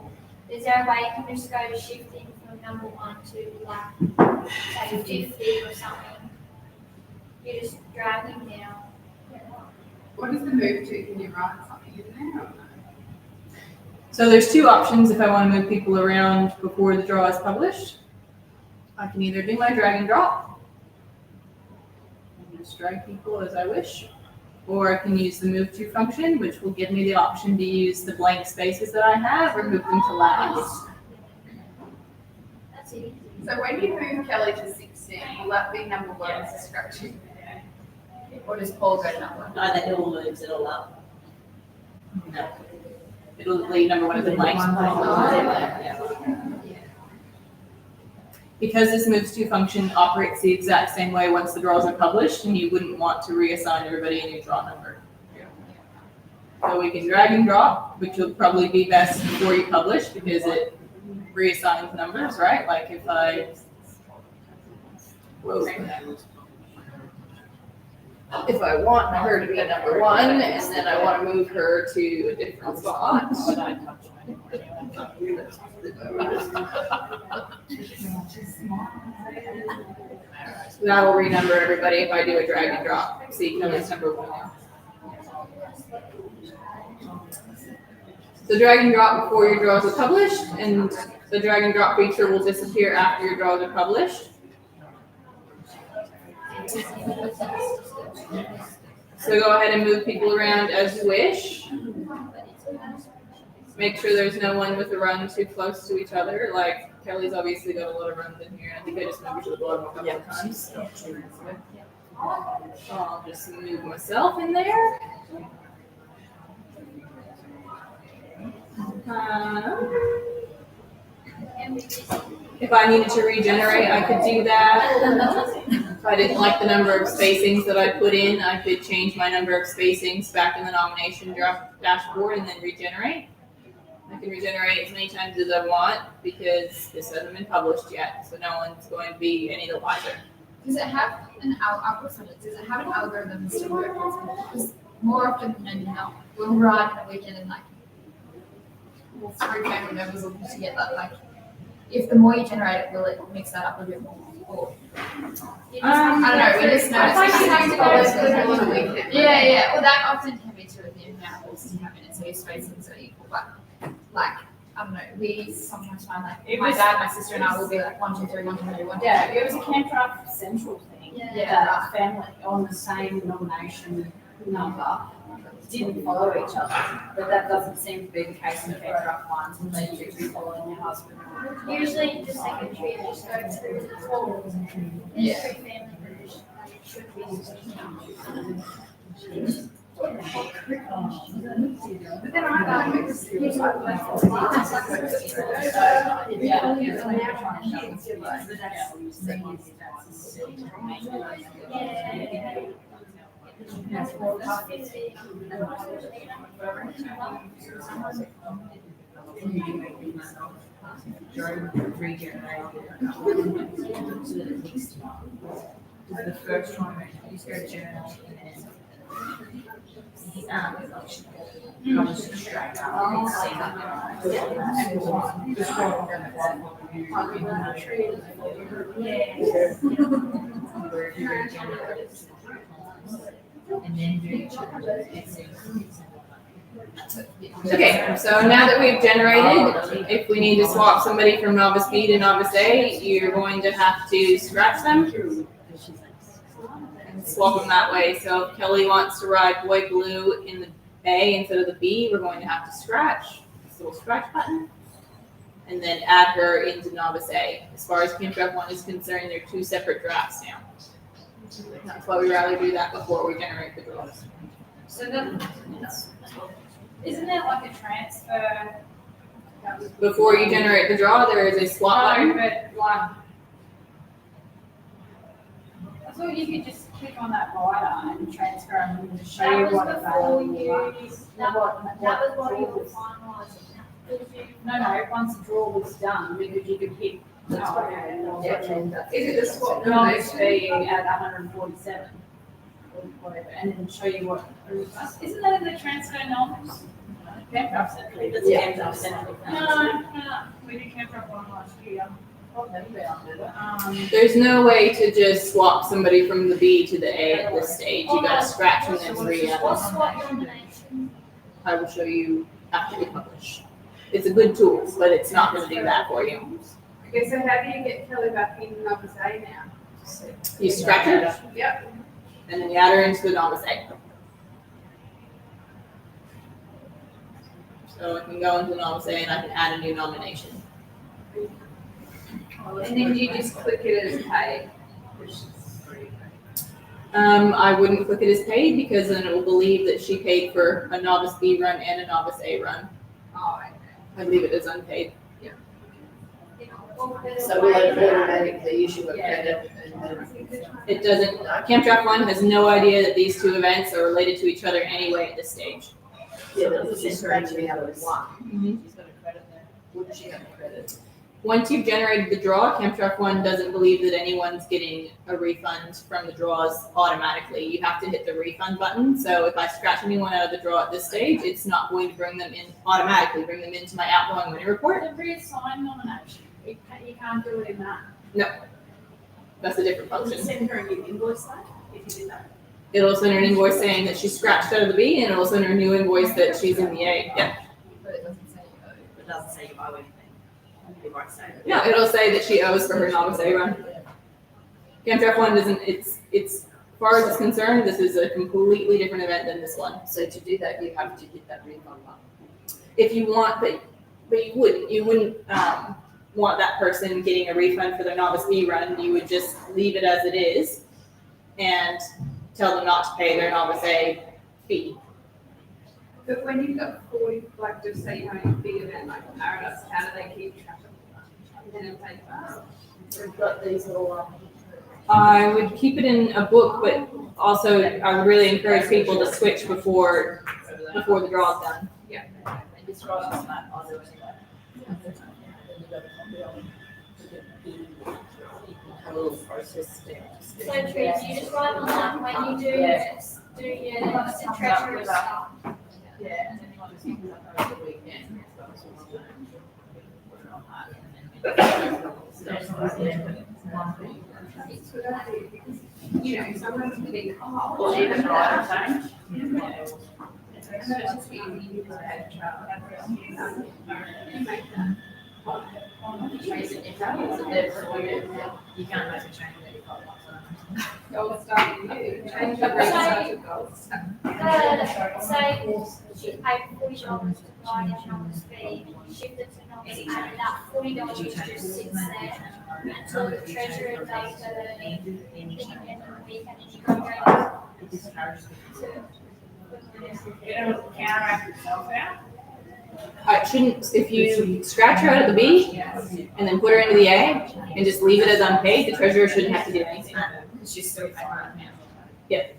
Is there a way you can just go to shifting from number 1 to like say 50 or something? You just drag him down. What is the move to? Can you write something in there or no? So there's 2 options if I want to move people around before the draw is published. I can either do my drag and drop, and just drag people as I wish, or I can use the move to function, which will give me the option to use the blank spaces that I have or move them to last. That's easy. So when you move Kelly to 16, will that be number 1 as a scratching? Or does Paul go number 1? No, that all moves it all up. No. It'll leave number 1 as a blank. Because this moves to function operates the exact same way once the draws are published, and you wouldn't want to reassign everybody a new draw number. So we can drag and drop, which will probably be best before you publish because it reassigns numbers, right? Like if I, if I want her to be number 1 and then I want to move her to a different spot. That'll renumber everybody if I do a drag and drop. See, Kelly's number 1 now. So drag and drop before your draws are published, and the drag and drop feature will disappear after your draws are published. So go ahead and move people around as you wish. Make sure there's no one with a run too close to each other. Like Kelly's obviously got a lot of runs in here. I think I just moved her to the bottom a couple of times. So I'll just move myself in there. If I needed to regenerate, I could do that. If I didn't like the number of spacings that I put in, I could change my number of spacings back in the nomination dashboard and then regenerate. I can regenerate as many times as I want because this hasn't been published yet, so no one's going to be any the wiser. Does it have an algorithm to work? Because more often than not, we'll ride on a weekend and like we'll 3 family members will put together. Like if the more you generate it, will it mix that up a bit more? Or, I don't know. We just noticed. Yeah. Well, that often can be true with the amount of balls you have in it, so your spacings are equal. But like I don't know, we sometimes find like my dad, my sister, and I will be like 1, 2, 3, 1, 2, 3, 1, 2, 3. Yeah, it was a Camp Drive Central thing. Yeah. The family on the same nomination number didn't follow each other, but that doesn't seem to be the case in Camp Drive ones, and they do be following your husband. Usually the secretary just go through the whole Yeah. 3 family members. Should be. But then I like because he's The first one, you start journal and then do each other. Okay, so now that we've generated, if we need to swap somebody from novice B to novice A, you're going to have to scratch them and swap them that way. So if Kelly wants to ride boy blue in the A instead of the B, we're going to have to scratch. This little scratch button. and then add her into novice A. As far as Camp Draft 1 is concerned, they're two separate drafts now. That's why we rather do that before we generate the draws. So then, isn't there like a transfer? Before you generate the draw, there is a swap No, button. but like, I thought you could just click on that rider and transfer them and just show That you was what before available you, ones. that was what you were draws. finalising. Because you- No, once the draw was done, because you could pick. Is it the swap Novice being at 147 or whatever, and then show you what. Isn't that in the transfer norms? Camp Draft said. That's Camp Draft. No, we did Camp Draft 1 last year. There's no way to just swap somebody from the B to the A at this stage. You gotta scratch and then re-add. What's swap nomination? I will show you after we publish. It's a good tool, but it's not gonna do that for you. Okay, so how do you get Kelly back in novice A now? You scratch her, Yep. and then you add her into the novice A. So I can go into novice A and I can add a new nomination. And then you just click it as paid. I wouldn't click it as paid because then it will believe that she paid for a novice B run and a novice A run. Oh, I leave it as unpaid. So will it automatically issue a credit and then? It doesn't, Camp Draft 1 has no idea that these two events are related to each other anyway at this stage. Yeah, but it's just scratching the other one. Mhm. She's got a credit there. Wouldn't she have a credit? Once you've generated the draw, Camp Draft 1 doesn't believe that anyone's getting a refund from the draws automatically. You have to hit the refund button. So if I scratch anyone out of the draw at this stage, it's not going to bring them in automatically, bring them into my outgoing winning report. The reassign nomination, you can't do it in that. That's a different function. Send her a new invoice like, if you did that. It'll send her an invoice saying that she's scratched out of the B, and it'll send her a new invoice that she's in the A. Yeah. But it doesn't say you owe, it doesn't say you owe anything. It might say. No, it'll say that she owes for her novice A run. Camp Draft 1 doesn't, it's, as far as it's concerned, this is a completely different event than this one. So to do that, you have to hit that refund button. If you want, but you wouldn't, want that person getting a refund for their novice B run, you would just leave it as it is and tell them not to pay their novice A fee. But when you've got 40, like just say you're having a big event like Paradise, how do they keep track of that? And then take it back? We've got these little, I would keep it in a book, but also I would really encourage people to switch before the draw is done. Yeah. and just write on that, I'll do it anyway. Have a little process there. So Trish, you just write on that when you do your treasurer stuff. Yeah, and then you want to see that over the weekend. It's a good idea because, you know, sometimes we think, oh, Or even write a change. emergency, you just have to travel. You make that. You can't make a change that you got. Gold star for you. Change your research to gold star. Say she paid $40 to buy a novice fee, shifted to novice, and that $40 just sits there until the treasurer does the independent week and she can go It'll counteract itself out. It shouldn't, if you scratch her out of the B and then put her into the A and just leave it as unpaid, the treasurer shouldn't have to do anything. She's still paying right now. Yep.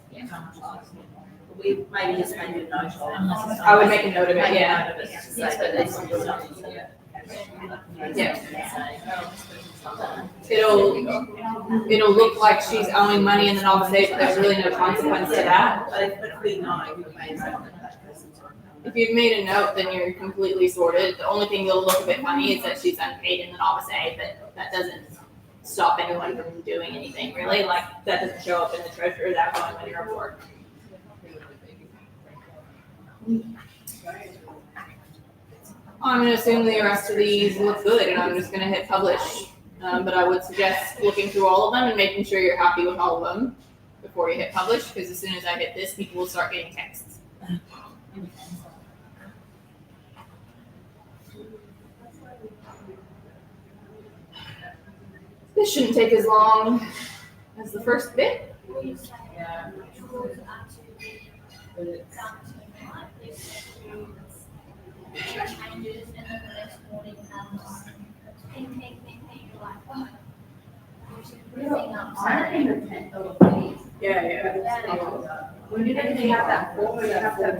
We maybe just make a note of it. I would make a note of it, Make a yeah. note of it, to say that there's some stuff. It'll look like she's owing money in the novice A, but there's really no consequence to that. But if we know who pays that person's on. If you've made a note, then you're completely sorted. The only thing that'll look a bit funny is that she's unpaid in the novice A, but that doesn't stop anyone from doing anything, really. Like, that doesn't show up in the treasurer's outgoing money report. I'm gonna assume the rest of these look good, and I'm just gonna hit publish. But I would suggest looking through all of them and making sure you're happy with all of them before you hit publish, because as soon as I hit this, people will start getting texts. This shouldn't take as long as the first bit. We say Yeah. drawers are to be But it's, done tonight. They send you changes and then the next morning comes ping, ping, ping, ping. You're like, oh. Everything up. I reckon the $10 fee. Yeah. We didn't even have that form, we have to have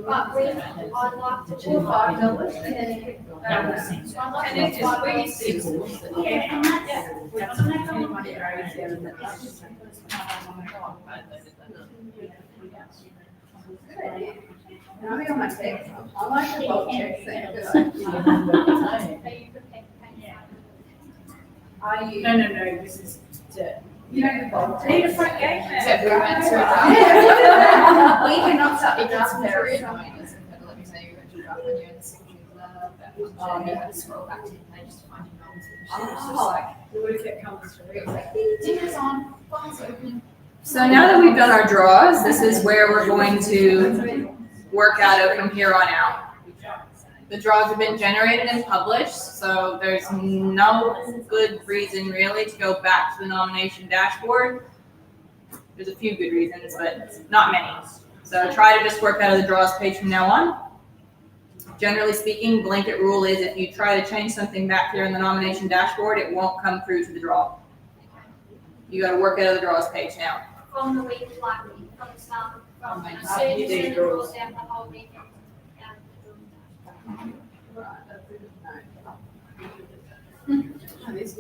But we, I'd like to. $5 and then you could, That makes sense. I'd like And then to. just wait six. Yeah, and that's, I'll be on my text. I like the bulk checks thing. Are you? no, this is to. You know the bulk Need a checks? front gate now. Except we went through that. We cannot start the draft very period. annoying, isn't it? Let me tell you, when you draft when you're in the signature blurb, you had to scroll back 10 pages to find your notes. It's just like, It would have kept coming through. it was like, dinner's on, files open. So now that we've done our draws, this is where we're going to work out of from here on out. The draws have been generated and published, so there's no good reason really to go back to the nomination dashboard. There's a few good reasons, but not many. So try to just work out of the draws page from now on. Generally speaking, blanket rule is if you try to change something back here in the nomination dashboard, it won't come through to the draw. You gotta work out of the draws page now. From the week, like, from the start, from When the certain you do certain draws. rules down the whole weekend. down to the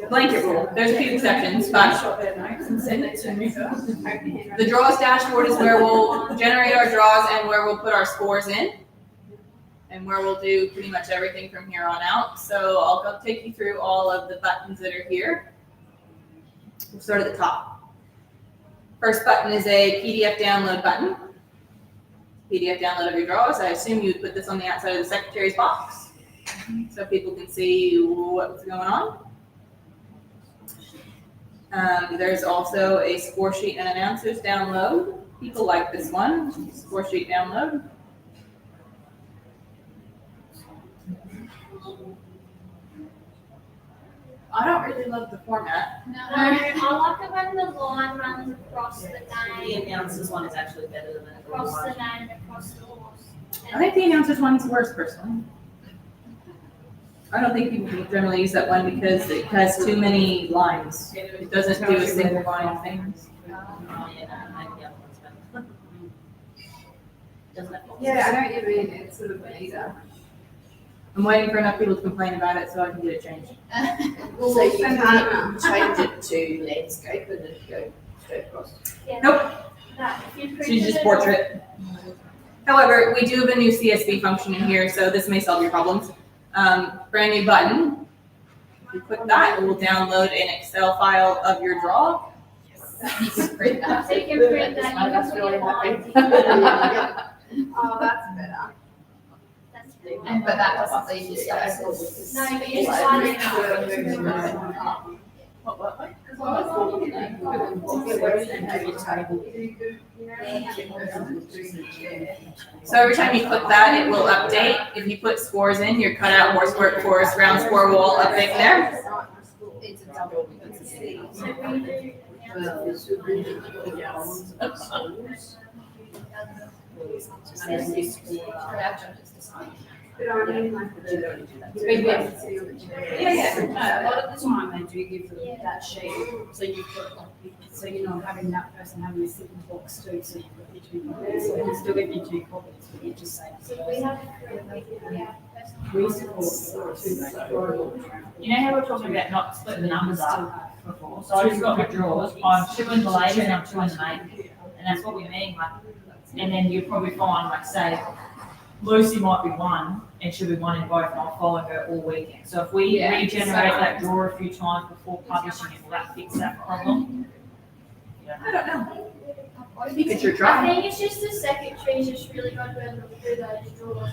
Blanket rule, there's a few exceptions, but Shot their notes and send it to me. the draws dashboard is where we'll generate our draws and where we'll put our scores in. And where we'll do pretty much everything from here on out. So I'll take you through all of the buttons that are here. We'll start at the top. First button is a PDF download button. PDF download of your draws. I assume you would put this on the outside of the secretary's box so people can see what's going on. There's also a score sheet and announcers download. People like this one, score sheet download. I don't really love the format. No, I like it when the line runs across the The name, announcers one is actually better than that. across the name, across the horse. I think the announcers one's worse personally. I don't think people generally use that one because it has too many lines. It doesn't do a single line of things. Oh, yeah, no, maybe the other one's better. Doesn't it? Yeah, I know what you mean, it's sort of neater. I'm waiting for enough people to complain about it so I can get it changed. So you can't change it to landscape and it go straight across. Nope. That, if you She's printed just it portrait. However, we do have a new CSV function in here, so this may solve your problems. Brand new button. You click that, it will download an Excel file of your draw. You can print that. So you can print that, you That's can really put happy. lines in. Oh, that's better. That's But that doesn't leave you spaces. No, but you just line it up. So every time you click that, it will update. If you put scores in, your cutout, horse work, course, round score will all update there. It's a double, it's a C. So we do But I mean, like, Yeah. A lot of the time they do give them that sheet, so you put like, so you're not having that person having a second box too, so you've got your two copies, so you still get your two copies, but you just say. we have We used to call it two. You know how we're talking about not splitting the numbers up before? So I just got my drawers, I'm two in the ladies and I'm two in the maiden. And that's what we mean, like, and then you'd probably find, like, say, Lucy might be one and she'll be one in both and I'll follow her all weekend. So if we Yeah, regenerate so- that drawer a few times before publishing it, will that fix that problem? I don't know. I think it's your I draw. think it's just the secretary's just really got to go look through those drawers,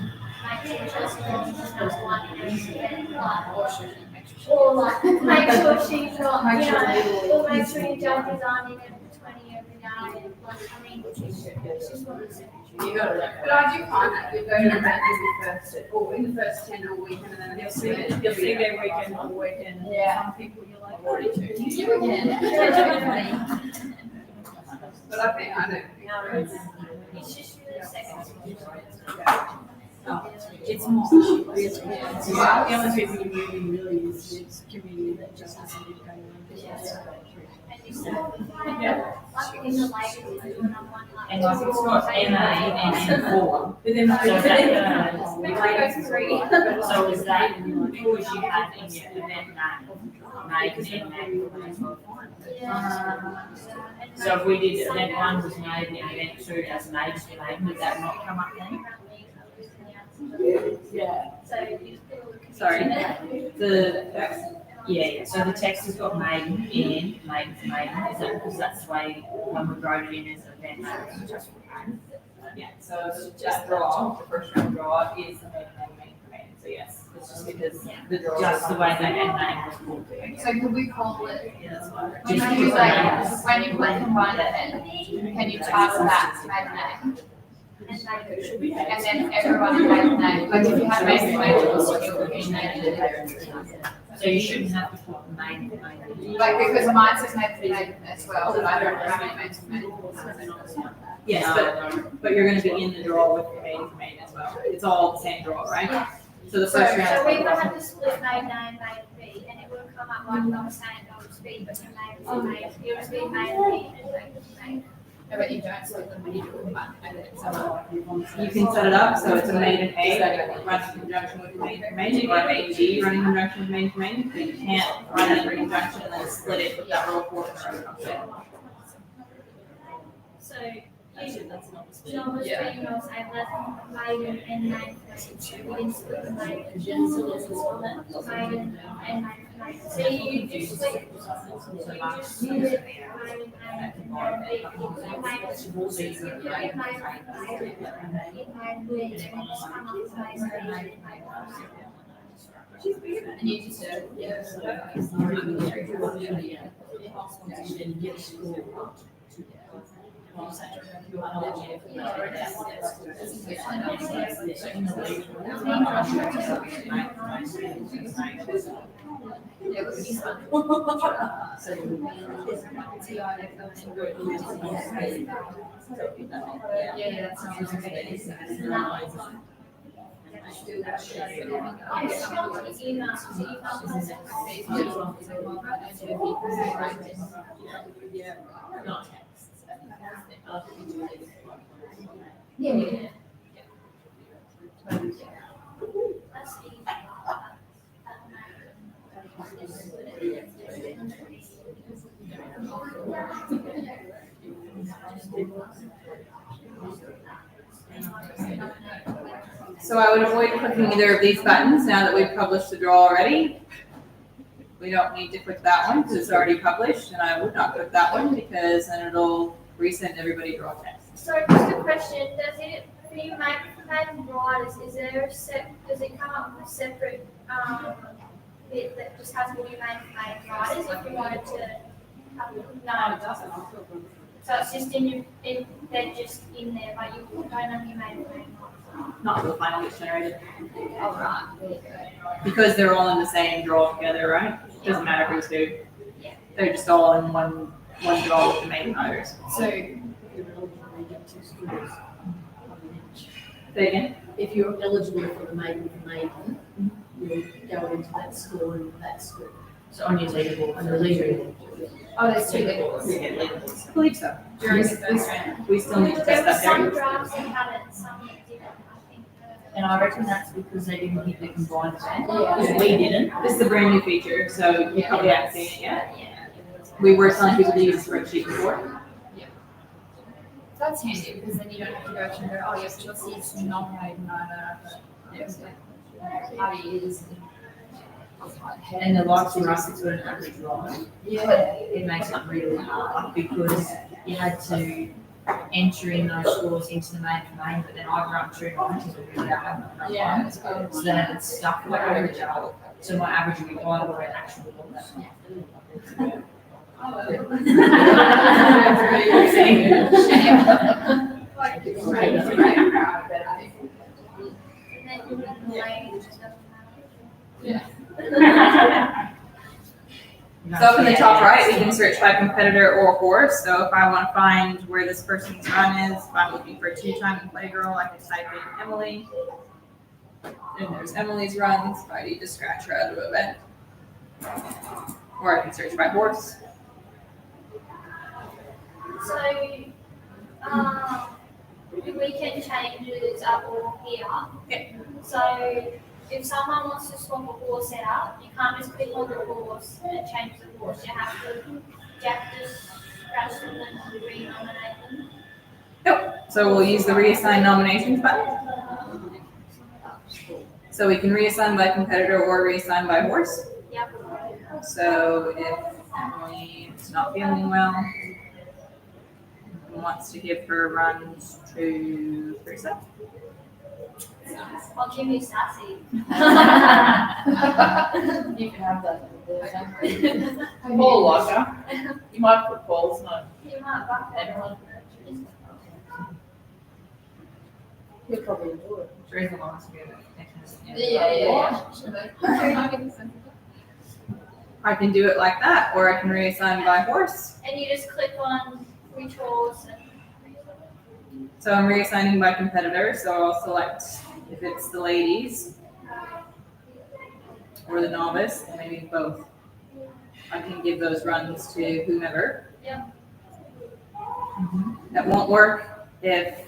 make sure she's got just one and or like make sure she's got, you know, or make sure your judges aren't in at 20 every day, You got it. But I do find that we go to the bank in the first 10 all weekend and then You'll see their weekend all weekend. Yeah. Some people you're like, 42. But I think, I don't. It's just really second. It's more, really, the only people you really is it's community that just has to be going on. And you still find like in the lake, doing up one like. And like it's got MA and N4. But then So that, Maybe I go three. so is that because you had in your event made so if we did event one was made and event two as made, would that not come up then? Yeah. So you just put a little. Sorry. Yeah, so the text has got maiden in, maiden for maiden, is that because that's the way when we wrote it in as event, it's just for maiden? Yeah, so it's just draw, the first round draw is the main, so yes, it's just because the draw. Just the way they had name was called. So could we call it, Just when you like, when you put combined event, can you charge that to make a name? And then everyone make a name, like if you had made a name, you would be named. So you shouldn't have to put maiden for maiden. Like, because mine says made for made as well, but I don't have any made for made. Yes, but you're gonna be in the draw with the main as well, it's all the same draw, right? So the first So round. we would have to split maiden A and maiden B, and it would come up like I was saying, I was B, but your maiden is maiden, it would be maiden B and maiden maiden. No, but you don't split them when you do a combined event, so. You can set it up, so it's a maiden A, runs in conjunction with maiden for maiden, or maiden B running in conjunction with maiden for maiden, but you can't run it in conjunction and then split it with that little fourth structure. So you almost Yeah. you know, say left maiden and maiden for maiden, so we didn't split the maiden. Maiden and maiden for maiden. So you just split, maiden A and maiden B, maiden B, and then just come up with maiden B. And you just do, yeah. Yeah, look at this one. Yeah, that sounds Yeah. So I would avoid clicking either of these buttons now that we've published the draw already. We don't need to click that one because it's already published, and I would not click that one because then it'll resend everybody draw text. So just a question, does it, for you maiden riders, is there a does it come up with a separate, bit that just has all your maiden riders if you wanted to have, no, it doesn't. So it's just they're just in there, but you don't have your maiden riders. Not until the final gets generated. Oh, right, there you go. Because they're all in the same draw together, right? Doesn't matter who's who. They're just all in one draw with the main riders. So, Say again? If you're eligible for the maiden, you'll go into that school and that school. So on your leaderboard. And the leader. oh, there's two levels I believe so. during the first round. We still need to There test were that some there. drafts that had it, some that didn't, I think. And I reckon that's because they didn't hit the combined event, Yeah. because we didn't. This is a brand new feature, so you probably haven't seen it yet. We were telling people to use the spreadsheet before. That's handy because then you don't have to go through and go, oh, yes, Chelsea's nominated, party is. And the likes of us, it's got an average line. Yeah. It makes it really hard because you had to enter in those scores into the main domain, but then I've run 290s without having a run Yeah. one. So then it's stuck with my average out. So my average would be higher than actual. Like, it's right, it's right, I'm proud of it, I think. And then you can like, it just doesn't So up in the top right, we can search by competitor or horse. So if I want to find where this person's run is, if I'm looking for a 2-time playgirl, I can type in Emily. And there's Emily's runs. If I need to scratch her out of event. Or I can search by horse. So, we can change it up all here. Okay. So, if someone wants to swap a horse out, you can't just click on the horse and change the horse. You have to scratch them and renominate them. So we'll use the reassign nominations button. So we can reassign by competitor or reassign by horse. Yep. So if Emily is not feeling well, and wants to give her runs to Teresa. I'll give you sassy. You can have that. Paul locker. You might put Paul's name. You might buck Everyone. He'll probably do it. Teresa wants to be I can do it like that, or I can reassign by horse. And you just click on which horse and. So I'm reassigning by competitor, so I'll select if it's the ladies or the novice, and maybe both. I can give those runs to whomever. Yep. That won't work if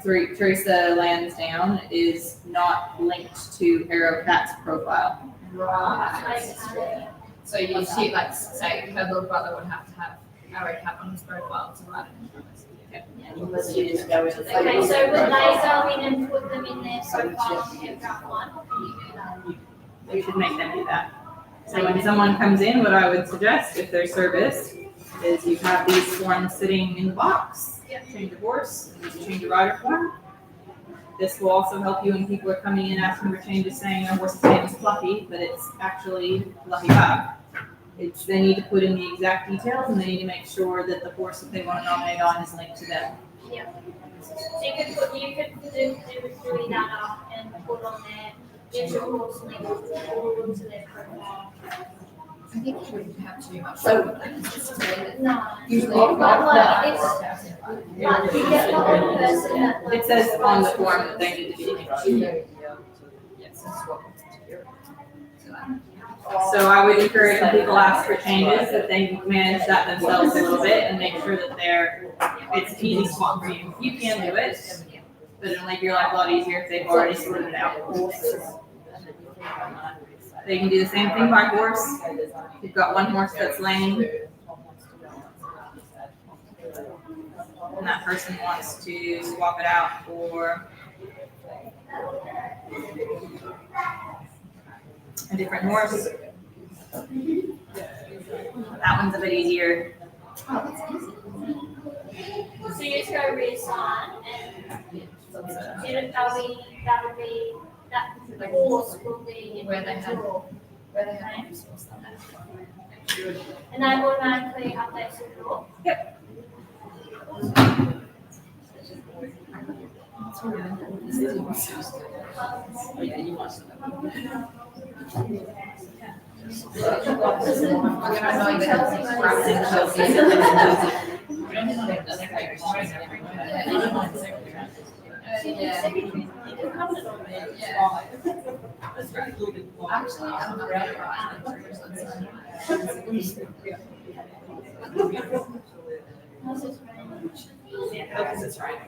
Teresa Lansdowne is not linked to AeroCat's profile. Right. So you see, like, say, her little brother would have to have AeroCat on his profile to write it. Unless you just go in. Okay, so would they go in and put them in their profile on Campground One? Can you do that? We should make them do that. So when someone comes in, what I would suggest, if they're serviced, is you have these forms sitting in the box. Yep. Change a horse, change a rider form. This will also help you when people are coming in asking for changes, saying a horse's name is Fluffy, but it's actually Fluffy Bug. It's, they need to put in the exact details, and they need to make sure that the horse that they want to nominate on is linked to them. Yeah. So you could do that up and put on there, get your horse linked to their profile. I think you wouldn't have too much. So- No. Usually. Well, it's, like, you get the one person that. It says on the form that they need to be linked. So I would encourage when people ask for changes that they manage that themselves a little bit and make sure that it's an easy swap for you. You can do it, but it'll make your life a lot easier if they've already sorted it out. They can do the same thing by horse. If you've got one horse that's lame, and that person wants to swap it out for a different horse. That one's a bit easier. So you just go reassign and that would be, that horse will be in Where they have- draw. Where they have names or something. And that automatically updates the draw. Actually, I'm not really right. Because it's right.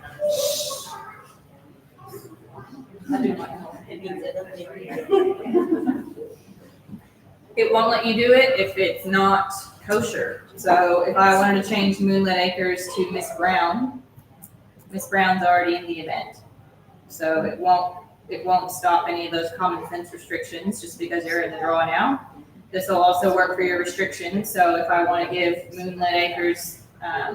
It won't let you do it if it's not kosher. So if I wanted to change Moonlit Acres to Miss Brown, Miss Brown's already in the event. So it won't stop any of those common sense restrictions just because you're in the draw now. This will also work for your restrictions. So if I want to give Moonlit Acres, if I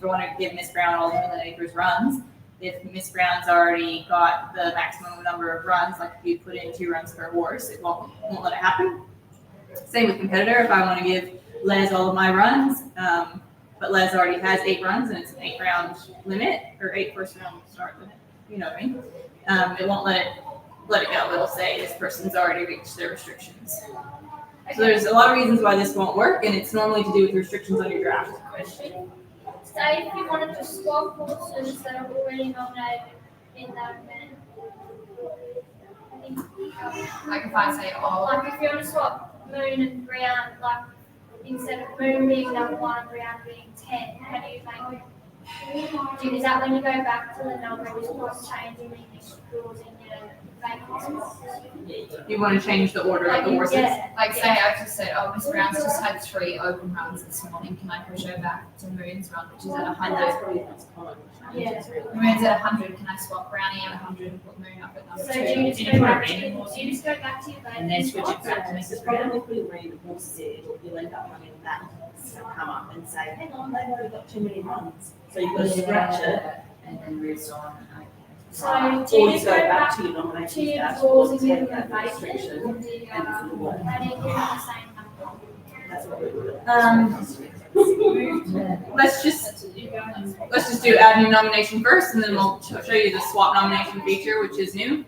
want to give Miss Brown all the Moonlit Acres runs, if Miss Brown's already got the maximum number of runs, like if you put in 2 runs per horse, it won't let it happen. Same with competitor. If I want to give Les all of my runs. But Les already has 8 runs and it's an 8-round limit or 8 first round start limit. You know what I mean? It won't let it go. It'll say this person's already reached their restrictions. So there's a lot of reasons why this won't work, and it's normally to do with restrictions on your draft. Say if you wanted to swap horses that are already nominated in that event. Like if I say, oh, Like if you want to swap Moon and Brown, like instead of Moon being number 1 and Brown being 10, how do you make it? Is that when you go back to the number and just changing the rules in your vacancies? You want to change the order of the horses? Yeah. like say I just said, oh, Miss Brown's just had 3 open runs this morning. Can I push her back to Moon's run, which is at 100? probably the most common. Yeah. Moon's at 100. Can I swap Brownie at 100 and put Moon up at number So 2? do you just Did go you put back it to, in? do you just go back to your And then switch it vacancies? back to It's Mrs. Brown. probably putting random horses in, you'll end up having that come up and say, hang on, they've already got too many runs. So you've got to scratch it, And then reassign. So or do you you just go go back back to your to nomination your dashboard, rules and take your that vacancies? restriction, Or and do you, how do you how do you give them the same number? That's what we would. Let's just do add new nomination first, and then we'll show you the swap nomination feature, which is new.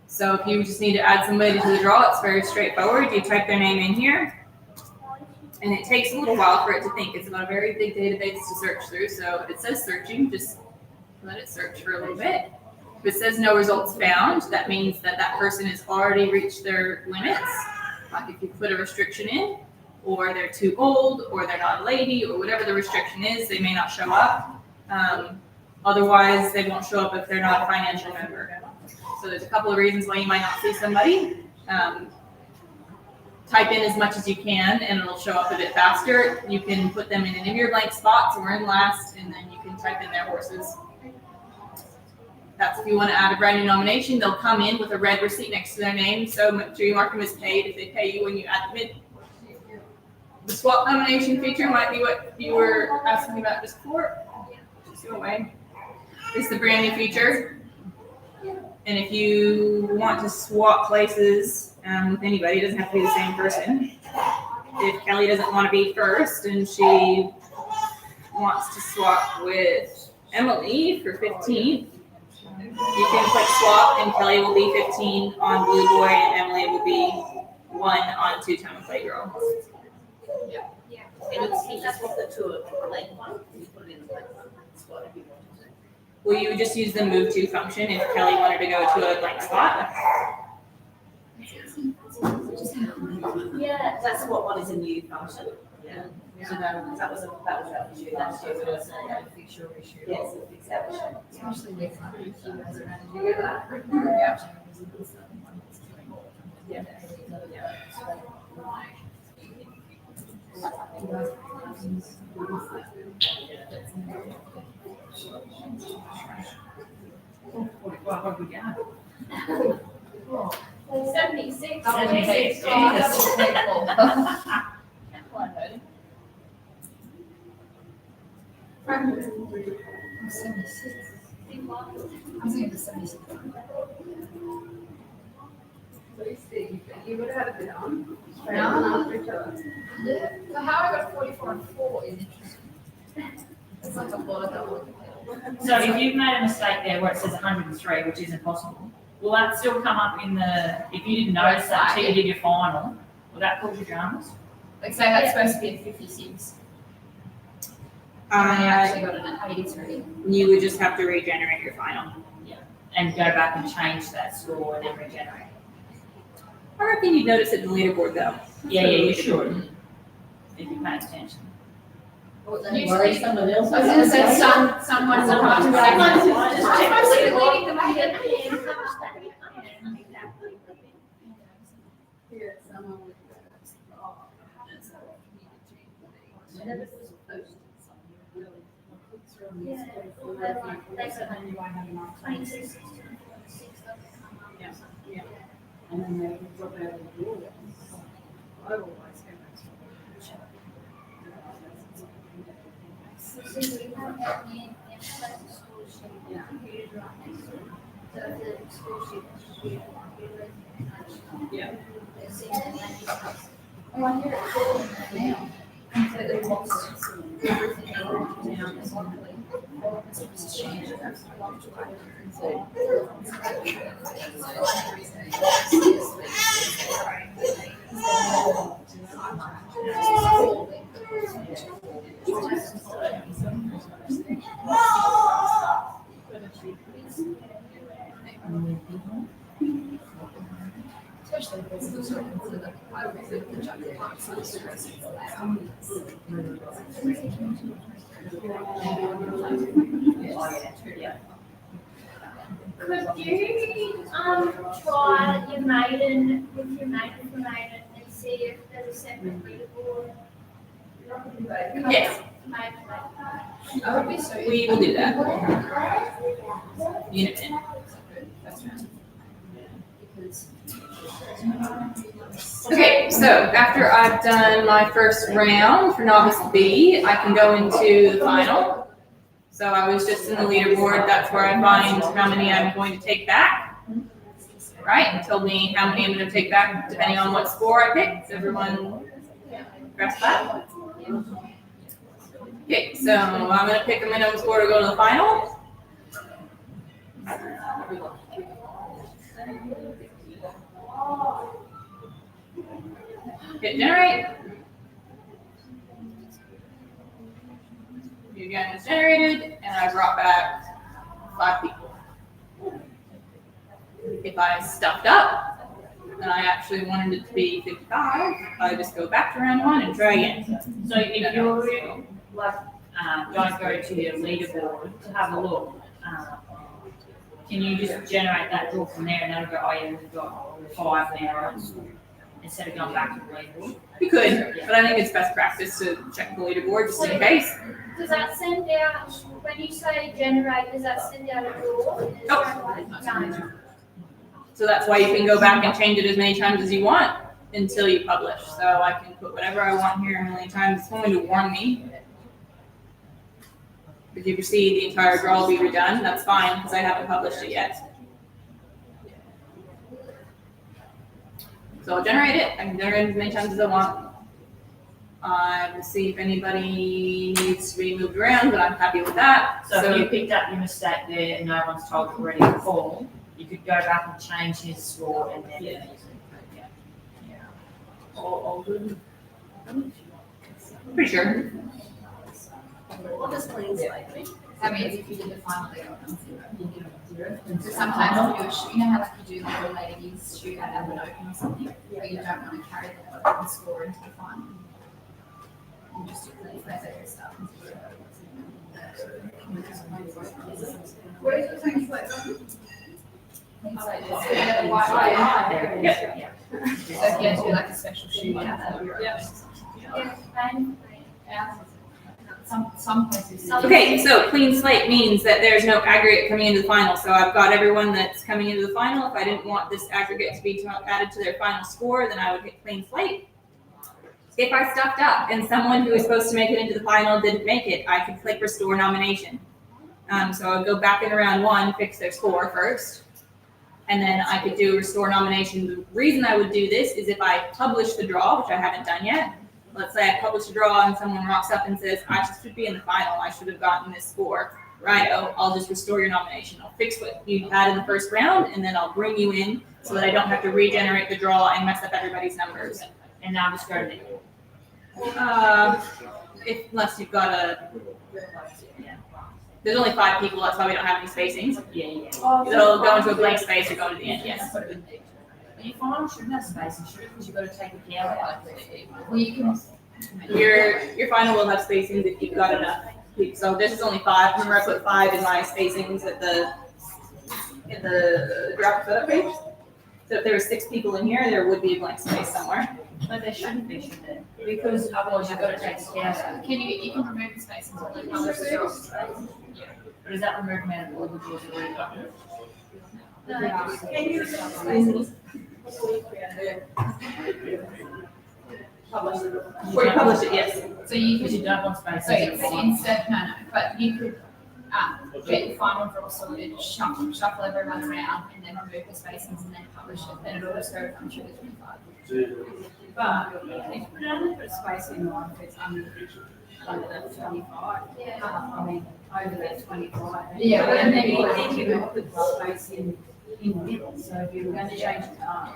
So if you just need to add somebody to the draw, it's very straightforward. You type their name in here, and it takes a little while for it to think. It's not a very big database to search through, so if it says searching, just let it search for a little bit. If it says no results found, that means that that person has already reached their limits. Like if you put a restriction in, or they're too old, or they're not a lady, or whatever the restriction is, they may not show up. Otherwise, they won't show up if they're not a financial member. So there's a couple of reasons why you might not see somebody. Type in as much as you can, and it'll show up a bit faster. You can put them in any of your blank spots or in last, and then you can type in their horses. That's if you want to add a brand new nomination. They'll come in with a red receipt next to their name, so make sure you mark them as paid if they pay you when you add them in. The swap nomination feature might be what you were asking about just before. Just go away. It's the brand new feature. And if you want to swap places with anybody, it doesn't have to be the same person. If Kelly doesn't want to be first and she wants to swap with Emily for 15th, you can click swap and Kelly will be 15 on Blue Boy and Emily will be 1 on Two-Time Playgirl. And you just swap it to a blank one, you put it in the blank one, spot if you want to. Well, you would just use the move to function if Kelly wanted to go to a blank spot. Yeah. That's what one is a new function. Yeah. So that was that issue last year. Fix your issue. Yes, fix that issue. Especially with you guys are going to do that. What we got? 76. 76. I'm 76. I'm saying the 76. You would have had a bit on. No. After each other. Yeah. So how I got 44 and 4 is interesting. It's like a lot of double. So if you've made a mistake there where it says 103, which isn't possible, will that still come up in the, if you didn't notice that until you did your final, will that cause you dramas? Like say that's supposed to be a 56. And I actually got it at 83. You would just have to regenerate your final. And go back and change that score and then regenerate. I reckon you'd notice it in the leaderboard though. Yeah, you should. If you pay attention. Usually, someone else. I was gonna say someone's not. Yeah. That's what I'm 26. And then they can drop out of the door. I always go back to So we have that in the school sheet. Yeah. Computer right next to it. So the school sheet. Yeah. They see the land use. Oh, I hear it now. completely lost everything down as one really it's changed. Especially if it's the sort of like I would say the job that wants to stress Could you, try your maiden, with your maiden for maiden and see if there's a separate leaderboard? Yes, Maiden. I would be so. we will do that. Unit in. Because Okay, so after I've done my first round for novice B, I can go into the final. So I was just in the leaderboard, that's where I find how many I'm going to take back. Right, it told me how many I'm gonna take back depending on what score I picked. Does everyone grasp that? Okay, so I'm gonna pick a minimum score to go to the final. Hit generate. View again is generated, and I brought back 5 people. If I stuffed up, and I actually wanted it to be 55, I just go back to round 1 and try again. So if you're like, don't go to your leaderboard to have a look, can you just generate that draw from there and that'll go, oh yeah, we've got 5 now, instead of going back to the leaderboard? You could, but I think it's best practice to check the leaderboard just in case. Does that send out, when you say generate, does that send out a draw? No. So that's why you can go back and change it as many times as you want until you publish. So I can put whatever I want here a million times. It's going to warn me. If you see the entire draw will be redone, that's fine because I haven't published it yet. So I'll generate it. I can generate it as many times as I want. We'll see if anybody needs to be moved around, but I'm happy with that. So if you picked up your mistake there and no one's told you already to call, you could go back and change his score and then. Yeah. Pretty sure. What does clean slate mean? that means if you did the final day on zero. So sometimes if you do a shoot, you know how like you do like a ladies shoot at an open or something, but you don't want to carry the score into the final. You just do clean slate over stuff. Where is the clean slate from? Clean slate is the white line. Yeah. So if you had to do like a special shoot out that would be some places. Okay, so clean slate means that there's no aggregate coming into the final. So I've got everyone that's coming into the final. If I didn't want this aggregate to be added to their final score, then I would hit clean slate. If I stuffed up and someone who was supposed to make it into the final didn't make it, I could click restore nomination. So I would go back into round one, fix their score first, and then I could do restore nomination. The reason I would do this is if I publish the draw, which I haven't done yet. Let's say I publish a draw and someone rocks up and says, I should be in the final, I should have gotten this score. Right, I'll just restore your nomination. I'll fix what you had in the first round, and then I'll bring you in so that I don't have to regenerate the draw and mess up everybody's numbers. And now just go to Unless you've got there's only 5 people, that's why we don't have any spacings. yeah. It'll go into a blank space or go to the end, yes. Your final shouldn't have space, because you've got to take the cow out. Well, you can. Your final will have spacings if you've got enough. So this is only 5. Remember I put 5 in my spacings in the draft setup page? So if there were 6 people in here, there would be a blank space somewhere. But there shouldn't be, should there? Because otherwise you've got to take the cow out. Can you can remove the space and like publish the draws. Or does that remove them out of all the draws that we've got? Before you publish it, yes. So you Because could. you don't want space. So instead, no, but you could get your final draw sorted, shuffle everyone around, and then remove the spacings and then publish it. Then it'll just go from 2 to 25. But if you put only put a space in line if it's under that 25, I mean, over that 25. Yeah, but And then then maybe- you can put the space in the middle, so if you were going to change it to arm.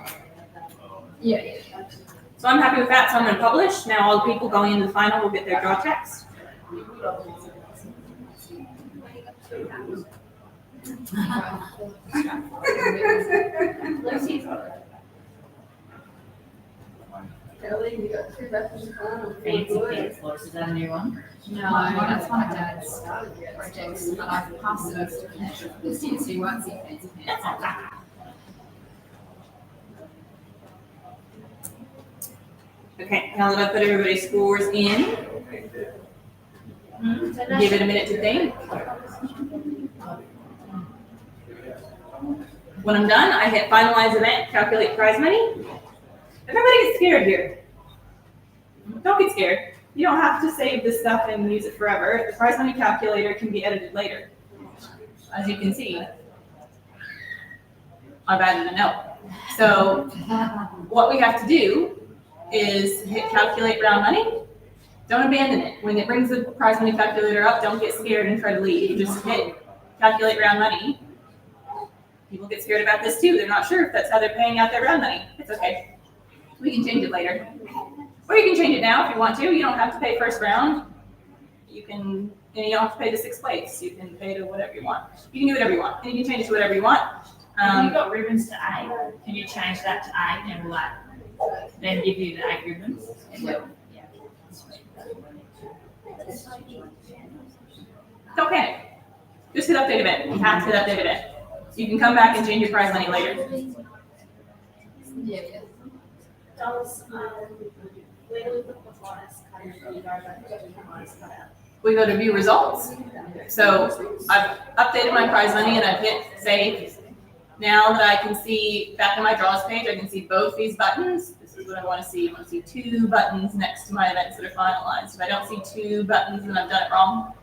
Yeah, yeah. So I'm happy with that, so I'm gonna publish. Now all the people going into the final will get their draw checks. Kelly, you got two references on. Fancy pants, Lois, is that a new one? No, that's one of Dad's projects, and I've passed it over to him this year, so you won't see fancy pants. Okay, now that I've put everybody's scores in, give it a minute to think. When I'm done, I hit finalize event, calculate prize money. Everybody gets scared here. Don't get scared. You don't have to save this stuff and use it forever. The prize money calculator can be edited later. As you can see, I've added a note. So what we have to do is hit calculate round money. Don't abandon it. When it brings the prize money calculator up, don't get scared and try to leave. Just hit calculate round money. People get scared about this too. They're not sure if that's how they're paying out their round money. It's okay. We can change it later. Or you can change it now if you want to. You don't have to pay first round. You can, and you don't have to pay to sixth place. You can pay to whatever you want. You can do whatever you want. And you can change it to whatever you want. If you've got ribbons to 8, can you change that to 8 and will that then give you the 8 ribbons? Yeah. Don't panic. Just hit update event. You have to hit update event. So you can come back and change your prize money later. Yeah, yeah. We go to view results. So I've updated my prize money and I've hit save. Now that I can see back in my draws page, I can see both these buttons. This is what I want to see. I want to see 2 buttons next to my events that are finalized. If I don't see 2 buttons, then I've done it wrong.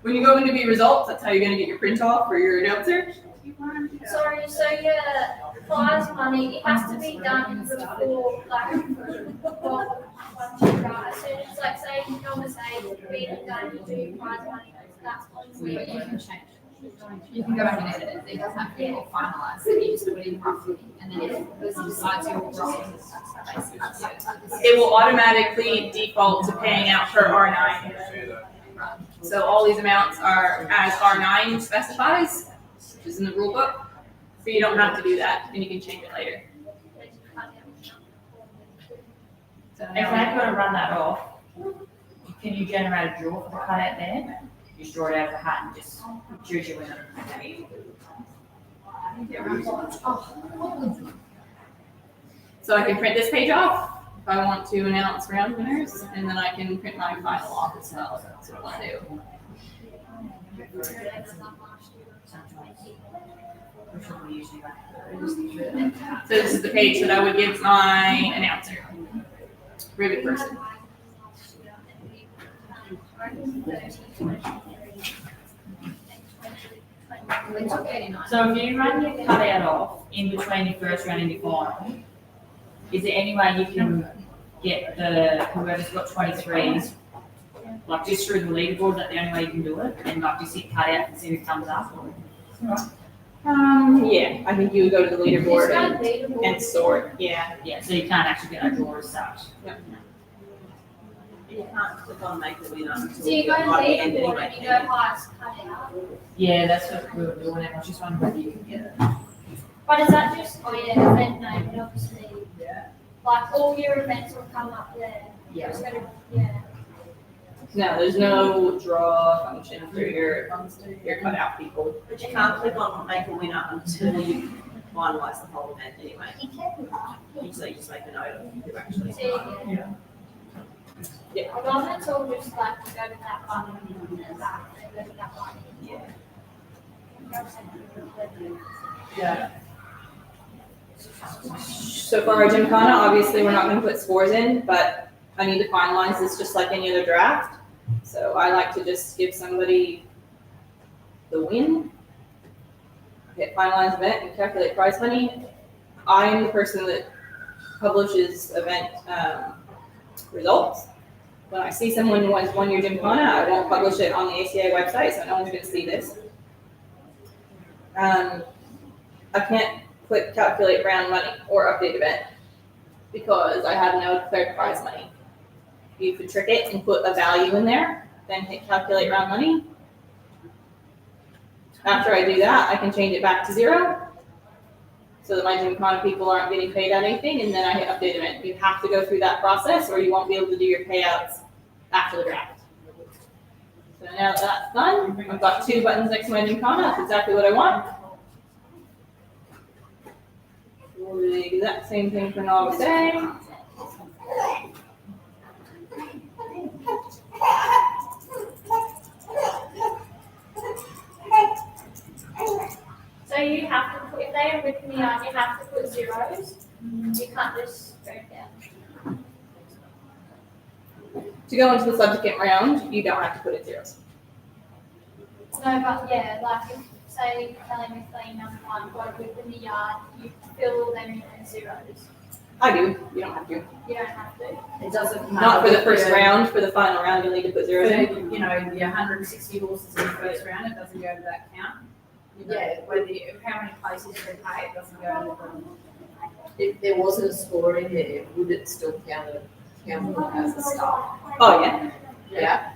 When you go into view results, that's how you're going to get your print off for your announcer. Sorry, so your prize money, it has to be done before, like, before once you run. As soon as, like, say, you come and say, beat it done, you do your prize money, that's when Yeah, you can change it. You can go back and edit it, it doesn't have to be all finalized, so you just put it in roughly, and then if this decides you're wrong, It will automatically default to paying out per R9. So all these amounts are as R9 specifies, which is in the rule book. So you don't have to do that, and you can change it later. So If now, they've got to run that off, can you generate a draw for the cutout there? You just draw it out of the hat and just choose your winner. so I can print this page off if I want to announce round winners, and then I can print my final off as well. That's what I want to do. So this is the page that I would give my announcer, ribbon person. So if you run your cutout off in between your first round and your final, is there any way you can get whoever's got 23s, like just through the leaderboard, is that the only way you can do it? And like just hit cutout and see who comes up? Yeah, I think you would go to the leaderboard and leaderboard. sort. Yeah. Yeah, so you can't actually get a draw as such. You can't click on make the winner until So you go to you're right at the end leaderboard anyway. and you go highest cut out. Yeah, that's what we were doing. I was just wondering whether you could get it. But is that just, oh yeah, event name, but obviously, like all your events will come up there. Yeah. It's gonna, yeah. No, there's no draw function for your cutout people. But you can't click on make a winner until you finalise the whole event anyway. Usually you just make a note of who actually. So, Yeah. a lot of it's all just like, you go to that button and then that, and go to that button. Yeah. So for our Gymkhana, obviously, we're not going to put scores in, but I need to finalize this just like any other draft. So I like to just give somebody the win, hit finalize event, and calculate prize money. I am the person that publishes event results. When I see someone who has 1 year gymkhana, I won't publish it on the ACA website, so no one's going to see this. I can't click calculate round money or update event because I have no declared prize money. You could trick it and put a value in there, then hit calculate round money. After I do that, I can change it back to 0 so that my gymkhana people aren't getting paid on anything, and then I hit update event. You have to go through that process or you won't be able to do your payouts after the draft. So now that that's done, I've got 2 buttons next to my gymkhana. That's exactly what I want. We'll do the exact same thing for Novice A. So you have to put, if they are with me on, you have to put zeros. You can't just go down. To go into the subsequent round, you don't have to put in zeros. No, but yeah, like if, say, telling me playing number 1, got within the yard, you fill them in as zeros. I do. You don't have to. You don't have to. It doesn't. Not for the first round. For the final round, you'll need to put zeros in. You know, the 160 horses in the first round, it doesn't go to that count. You know, Yeah. whether how many places you pay, it doesn't go to the. If there wasn't a score in there, would it still count as a start? Oh, yeah. Yeah.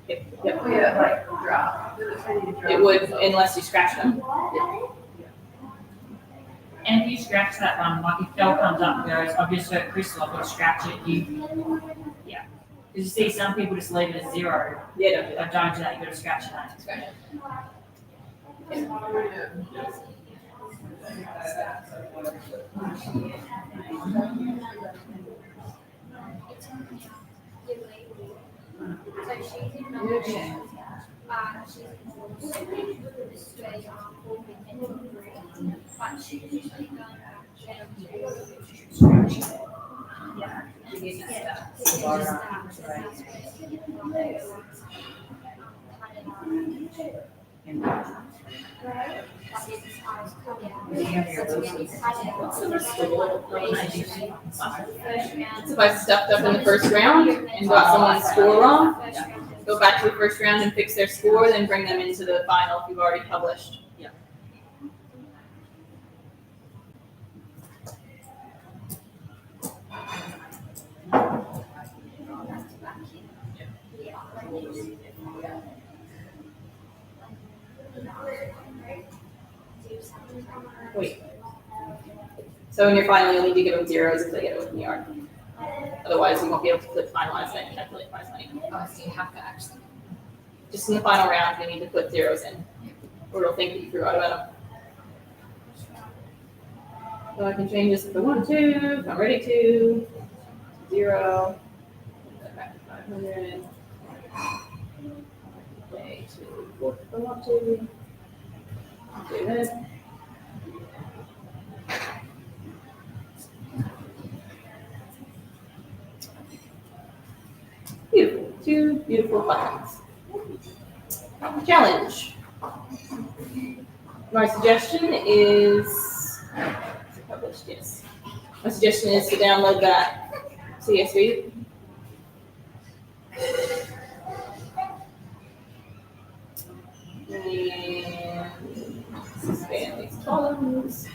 Yep. Yeah, like draft. It would, unless you scratch them. And if you scratch that one, like if Phil comes up and goes, I've just heard Crystal, I've got to scratch it, yeah. Because you see some people just leave it as 0. Yeah, don't do that. Don't do that, you've got to scratch it. So she's in nomination. She's but she's usually done So if I stuffed up in the first round and got someone's score wrong, go back to the first round and fix their score, then bring them into the final if you've already published. Yeah. Wait. So in your final, you'll need to give them zeros if they get it within the yard. Otherwise, you won't be able to click finalize that and calculate prize money. Oh, so you have to actually. Just in the final round, you need to put zeros in, or it'll think that you forgot about them. So I can change this if I want to, if I'm ready to. 0. Back to 500. Okay, to 4 if I want to. Do this. Beautiful. 2 beautiful buttons. Challenge. My suggestion is published, yes. My suggestion is to download that CSV. And expand these columns.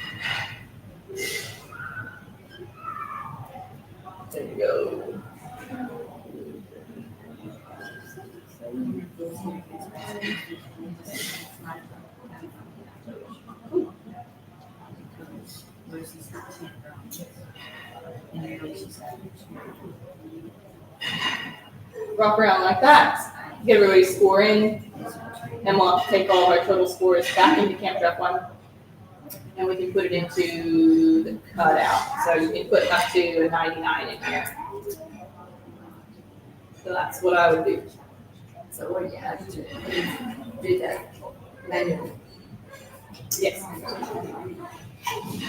There you go. Rock around like that, get everybody's score in, and we'll have to take all of our total scores back into Camp Draft 1, and we can put it into the cutout. So you can put up to a 99 in here. So that's what I would do. So what you have to do that manually. Yes.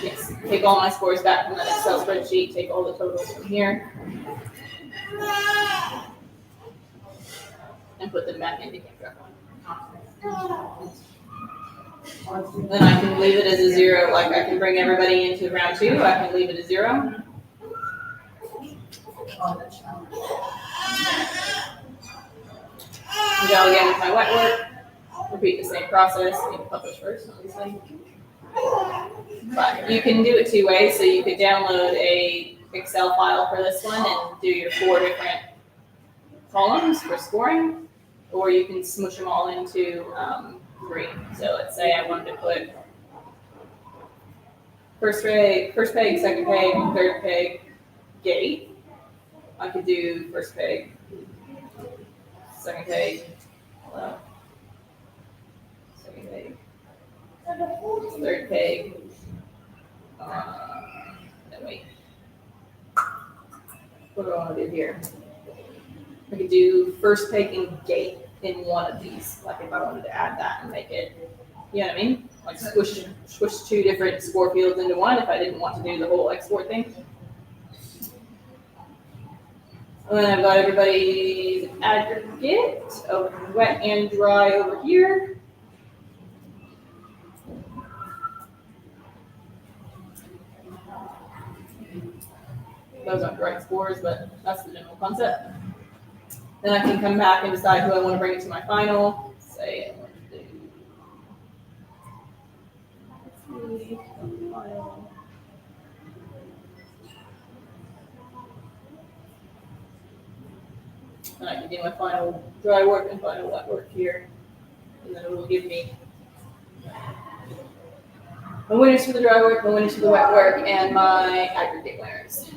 Yes. Take all my scores back from that Excel spreadsheet, take all the totals from here, and put them back into Camp Draft 1. Then I can leave it as a 0, like I can bring everybody into round 2, I can leave it as 0. Go again with my wet work, repeat the same process, need to publish first, obviously. But you can do it two ways, so you could download a Excel file for this one and do your 4 different columns for scoring, or you can smush them all into 3. So let's say I wanted to put first peg, second peg, third peg, gate. I could do first peg, second peg, second peg, third peg, no wait. What do I want to do here? I could do first peg and gate in one of these, like if I wanted to add that and make it, you know what I mean? Like squish 2 different score fields into one if I didn't want to do the whole export thing. And then I've got everybody's aggregate of wet and dry over here. Those aren't right scores, but that's the general concept. Then I can come back and decide who I want to bring it to my final. Say I want to do, let's see, final. And I can do my final dry work and final wet work here. And then it will give me my winners for the dry work, my winners for the wet work, and my aggregate winners.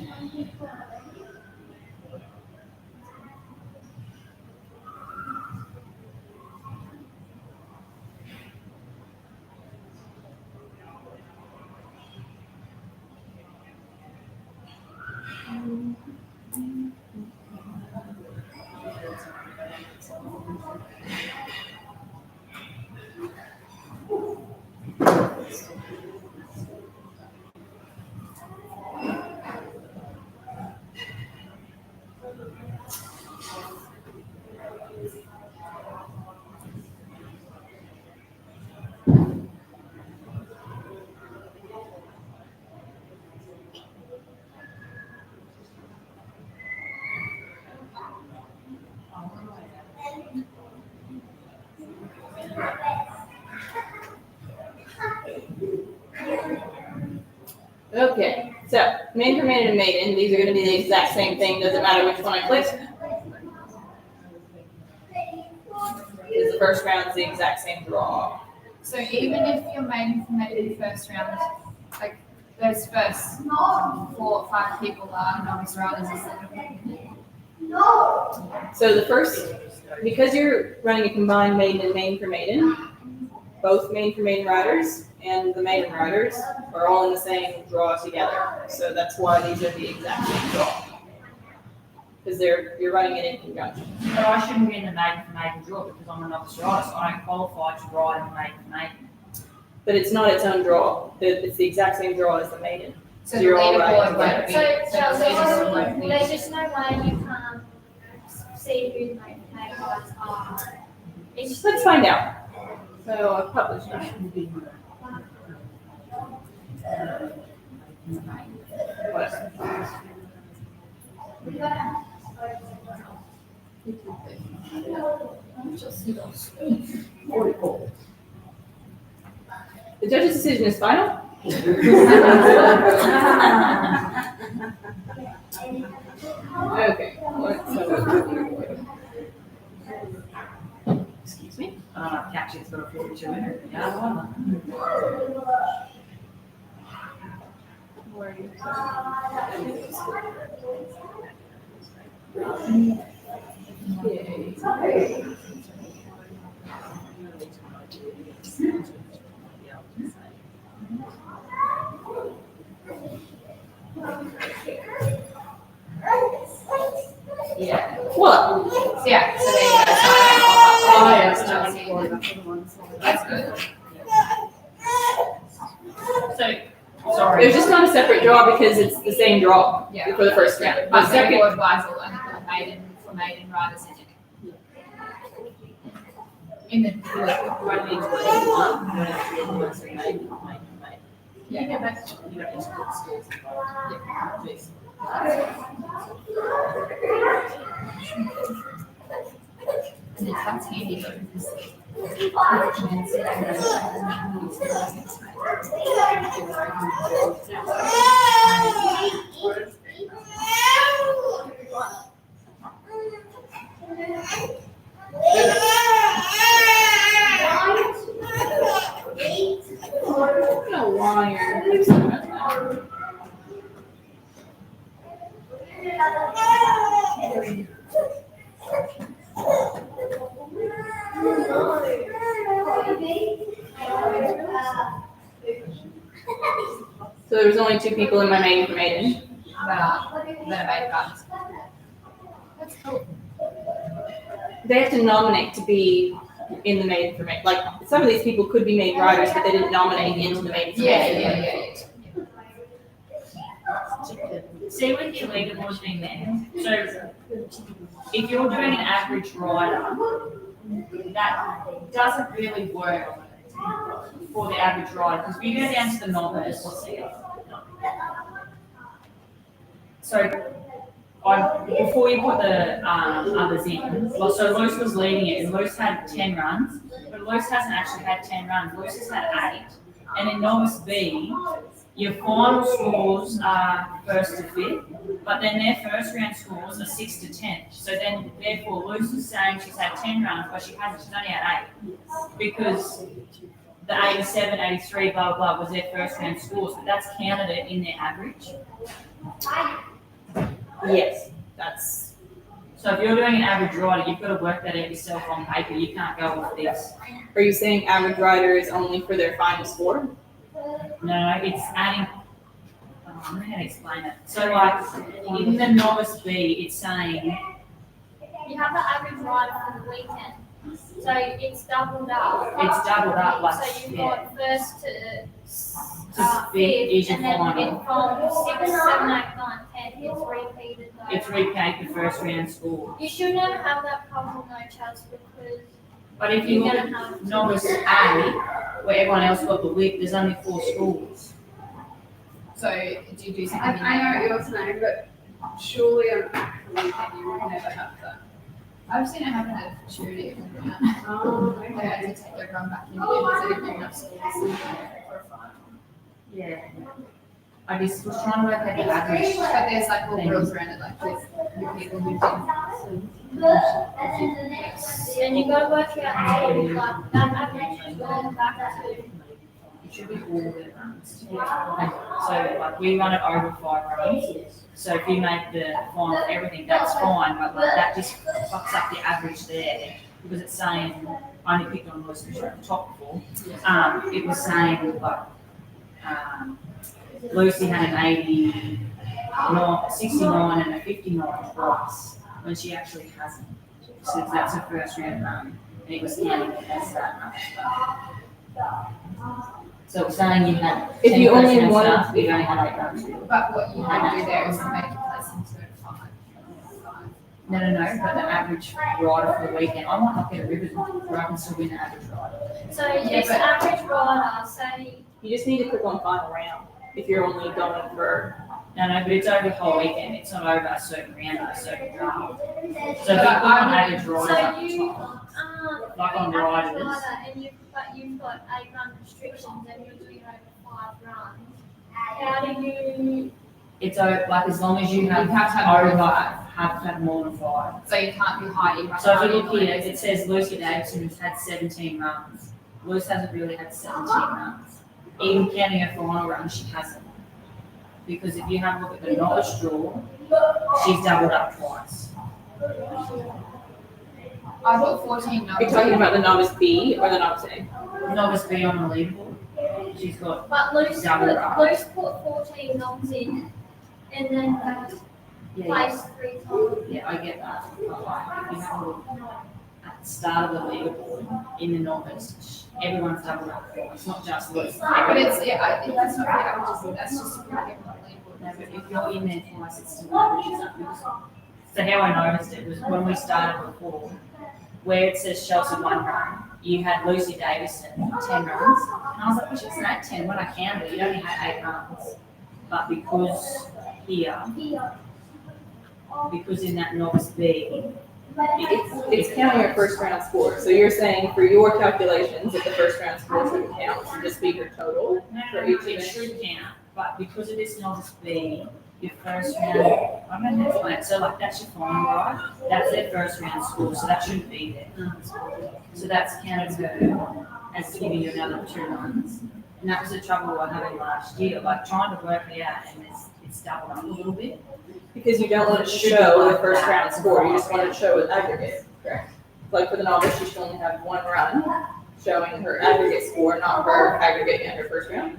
Okay, so main, maiden, and maiden, these are going to be the exact same thing, doesn't matter which one I click. Because the first round is the exact same draw. So even if you're maiden from the first round, like those first 4 or 5 people are novice riders, is it? So the first, because you're running a combined maiden and main for maiden, both main for maiden riders and the maiden riders are all in the same draw together. So that's why these are the exact same draw. Because you're running it in conjunction. But I shouldn't be in the maiden for maiden draw because I'm a novice rider, so I don't qualify to ride in the maiden for maiden. But it's not its own draw. It's the exact same draw as the maiden. So You're the all right leaderboard won't be. So there's just no way you can see who my guys are. Let's find out. So I've published that. Whatever. The judge's decision is final. Okay. Excuse me? Caption's got a 42 in it. Yeah, Yeah. What? Yeah, so they that's good. Sorry. There's just not a separate draw because it's the same draw Yeah. for the first round. But The second, leaderboard wise, will only put maiden for maiden riders in it. In the You get back to, you don't need to put skills. And that's handy though, because fractions I don't know why you're upset about that. So there was only 2 people in my maiden for maiden. that made guns. They have to nominate to be in the maiden for maiden. Like, some of these people could be made riders, but they didn't nominate into the maiden for maiden. See with your leaderboard thing there, so if you're doing an average rider, that doesn't really work for the average rider, because if you go down to the novice, so before you put the others in, so Luce was leading it, and Luce had 10 runs, but Luce hasn't actually had 10 runs, Luce has had 8. And in novice B, your final scores are 1st to 5th, but then their first round scores are 6 to 10. So then, therefore, Luce is saying she's had 10 runs, but she hasn't, she's only had 8. Because the 87, 83, blah, blah, blah, was their first round scores, but that's counted in their average. Yes, that's. So if you're doing an average rider, you've got to work that out yourself on paper. You can't go with this. Are you saying average rider is only for their final score? No, it's adding. Oh, I don't know how to explain it. So like in the novice B, it's saying You have the average rider for the weekend, so it's doubled up. it's doubled up, like So you've yeah. got first to Fifth is your and then final. from 6, 7, 8, 9, 10, it's repeated though. It's repaid the first round score. You shouldn't have that problem though, Chaz, because But if you you're look gonna at have. novice A, where everyone else got the whip, there's only 4 scores. So do you do something? I know what you're saying, but surely on actual weekend you would never have that. I've seen it happen at charity. Oh, They had to take everyone back in because they didn't bring enough schools for a final. Yeah. I just was trying to work out the average. But there's like all rules around it, like with people who didn't. And you gotta work out like that average is going back to. It should be all their runs. So like we run it over 5 runs. So if you make the final for everything, that's fine, but like that just fucks up the average there. Because it's saying, I only picked on Lucy because you're at the top before. It was saying like, Lucy had an 69 and a 59 twice, when she actually hasn't. So that's her first round run, and it was counting as that run. So it's saying you had. If 10 you only first round wanted- starts, but you only had 8 runs. But what you had to do there is to make it pleasant to go to 5. No, but the average rider for the weekend, I might not get a ribbon, but I can still win the average rider. So this average rider, say, You just need to click on final round if you're only going for. No, but it's over the whole weekend, it's not over a certain round or a certain round. So if you put on average rider so up the you, top, like on average riders. rider and you've got 8 run restrictions and you're doing over 5 runs. How do you, It's over, like as long as you have You have to have over, more than have to have more than 5. So you can't be high, you have to So if have you look here, more. it says Lucy Davidson has had 17 runs. Lucy hasn't really had 17 runs. Even counting her final run, she hasn't. Because if you have a look at the novice draw, she's doubled up twice. I bought 14 Are you talking about the novice B or the novice A? Novice B on the leaderboard, she's got, but Luce Double put, up. Luce put 14 noms in and then yeah, placed 3 times. yeah, I get that. But like, if you have a look at the start of the leaderboard in the novice, everyone's doubled up twice, not just Lucy. But it's, yeah, that's not the averages, that's just for everyone No, but if you're in there twice, it's still averages up. So how I noticed it was when we started before, where it says Chelsea 1 run, you had Lucy Davison 10 runs. And I was like, we should say 10 when I counted it. You only had 8 runs. But because here, because in that novice B, It's counting your first round score. So you're saying for your calculations that the first round score shouldn't count, should just be your total for each it event? should count, but because of this novice B, your first round, I don't know how to explain it, so like that's your final, right? That's their first round score, so that shouldn't be there. So that's counted as giving you another 2 runs. And that was the trouble we were having last year, like trying to work it out and it's doubled up a little bit. Because you don't want to show the first round score, you just want to show an aggregate, correct? Like for the novice, she should only have 1 run showing her aggregate score, not her aggregate and her first round.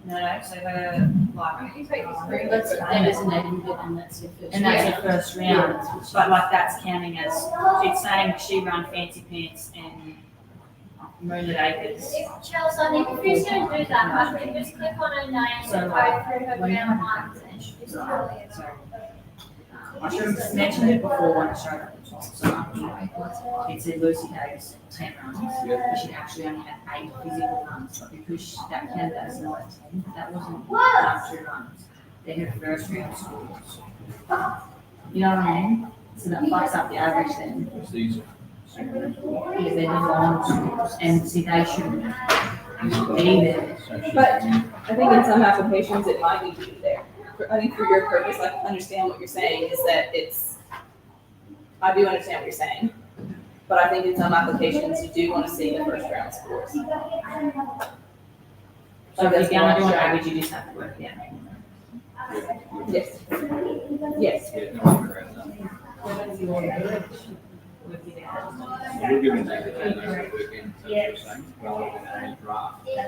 No, so her, like, That's that is an aggregate and that's your first. and that's her first round, but like that's counting as, it's saying she ran Fancy Pants and Moonlit Acres. Chelsea, I think if you're just gonna do that, I can just click on her name and So, go through her round ones and she just tell you. I should have mentioned it before when I showed up the top, so it said Lucy Davis 10 runs, but she actually only had 8 physical runs, but because that counted as not a 10, that wasn't 2 runs. They had first round scores. You know what I mean? So that fucks up the average then. What's these? Yeah, they're the final scores, and see, they shouldn't be there. But I think in some applications, it might need to be there. I think for your purpose, I understand what you're saying is that I do understand what you're saying. But I think in some applications, you do want to see the first round scores. So if you're gonna do an average, you just have to work it out. Yes. Yes. Work it out. We're giving that to them over the weekend, is that what you're saying? Rather than a draft. Yeah,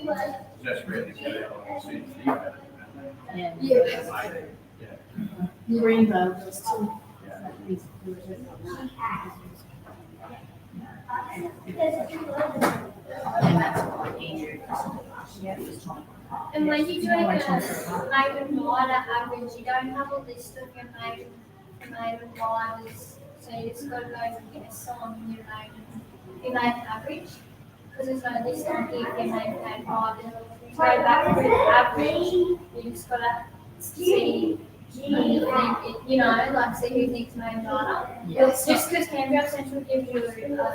right. That's really good. Yeah. Rainbow goes too. And that's what Andrew, yeah, was trying. And when you're doing a maiden rider average, you don't have a list of your maiden riders. So you just gotta go guess on your maiden average. Because there's no list on here for your maiden riders. To go back through the average, you just gotta see you know, like see who thinks maiden rider. It's just because Canberra Central gives you a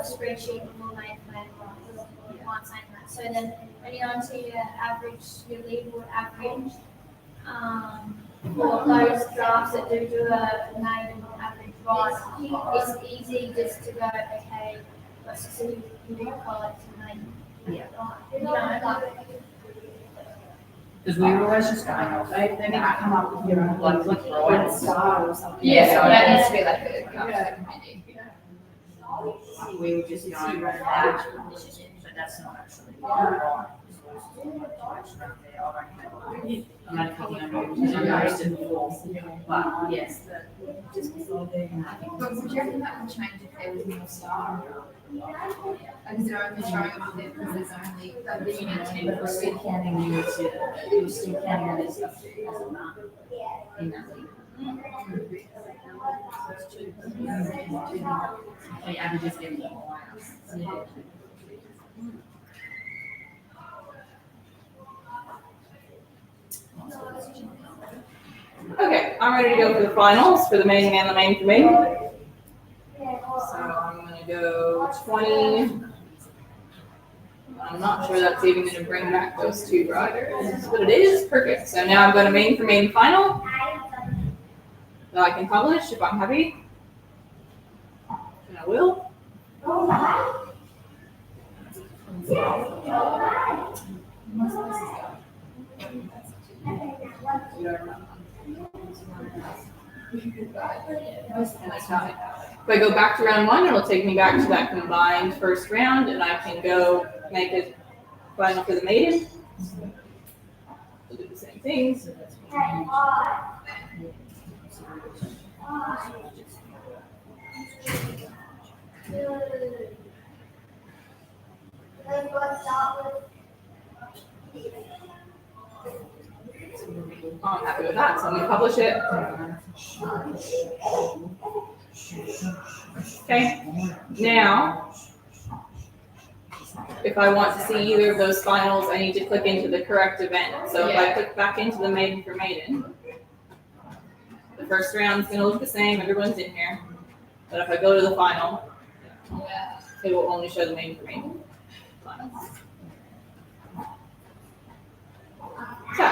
spreadsheet of all maiden riders. You can't say that. So then when you go into your average, your leaderboard average, for those drafts that do a maiden average ride, it's easy just to go, okay, let's just see who qualifies to maiden. Yeah. You know, like, Because we were always just going off. They need to come up with your own, like Right. star or something. Yeah, so that needs to be like a committee. We were just going around that, but that's not actually right. I'm not picking on you because I noticed it before, but yes. But would you reckon that would change if there was no star? Like, is it only showing up there because there's only, like, the unit But 10 we're for still counting you as you're still counting it as a mark in that league. The averages get more. Yeah. Okay, I'm ready to go for the finals for the main and the main for me. So I'm gonna go 20. I'm not sure that's even gonna bring back those 2 riders, but it is perfect. So now I'm going to main for main final. So I can publish if I'm happy. And I will. If I go back to round 1, it'll take me back to that combined first round, and I can go make a final for the maiden. We'll do the same things. I'm happy with that, so I'm gonna publish it. Okay, now if I want to see either of those finals, I need to click into the correct event. So if I click back into the Maiden for Maiden, the first round's gonna look the same, everyone's in here. But if I go to the final, it will only show the Maiden for Maiden finals. So,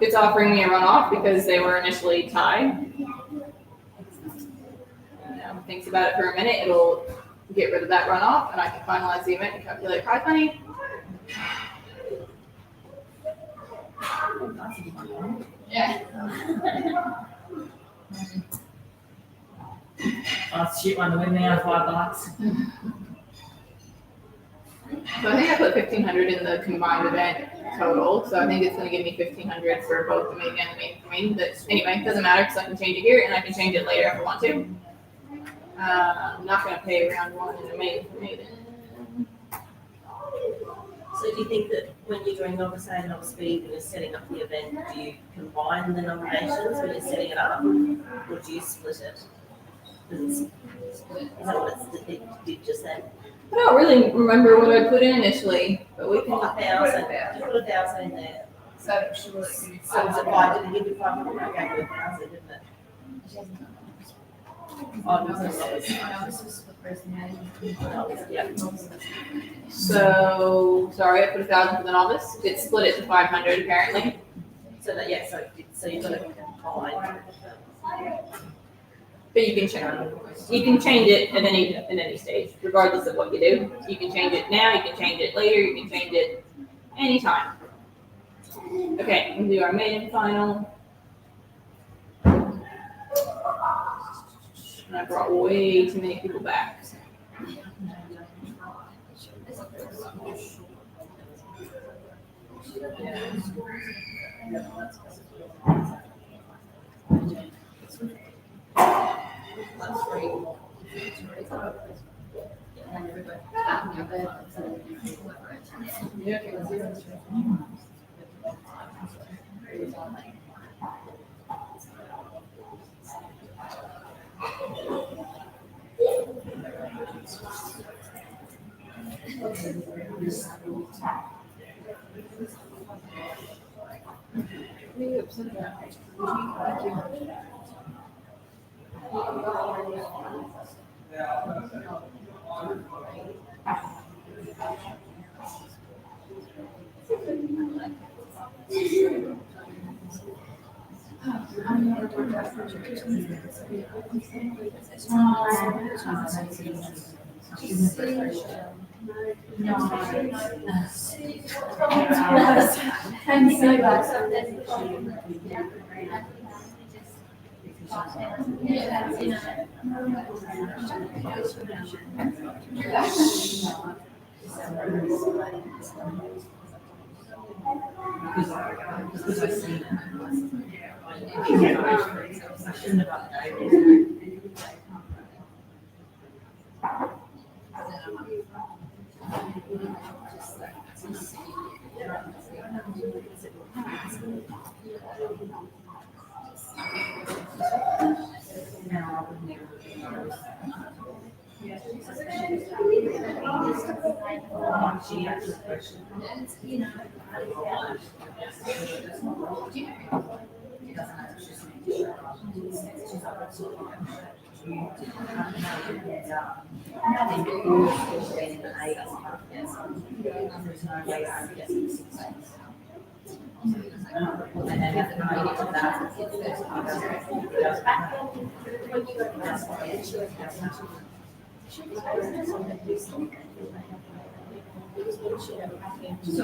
it's offering me a runoff because they were initially tied. Thinks about it for a minute, it'll get rid of that runoff, and I can finalize the event and calculate prize money. Yeah. I'll shoot one to win me out $5. So I think I put 1,500 in the combined event total, so I think it's gonna give me 1,500 for both the main and the main for main, but anyway, it doesn't matter, because I can change it here, and I can change it later if I want to. I'm not gonna pay round one in the main for maiden. So do you think that when you're doing novice A and novice B, when you're setting up the event, do you combine the nominations when you're setting it up, or do you split it? Is that what it did just then? I don't really remember what I put in initially, but we can. 1,000, you put 1,000 in there. So she was. So was it 5, did it give you 500? I gave you 1,000, didn't it? Oh, no, yeah. So, sorry, I put 1,000 for the novice. It split it to 500 apparently. So that, yeah, so you've got to combine. But you can change it at any stage, regardless of what you do. You can change it now, you can change it later, you can change it anytime. Okay, we'll do our maiden final. And I brought way too many people back. So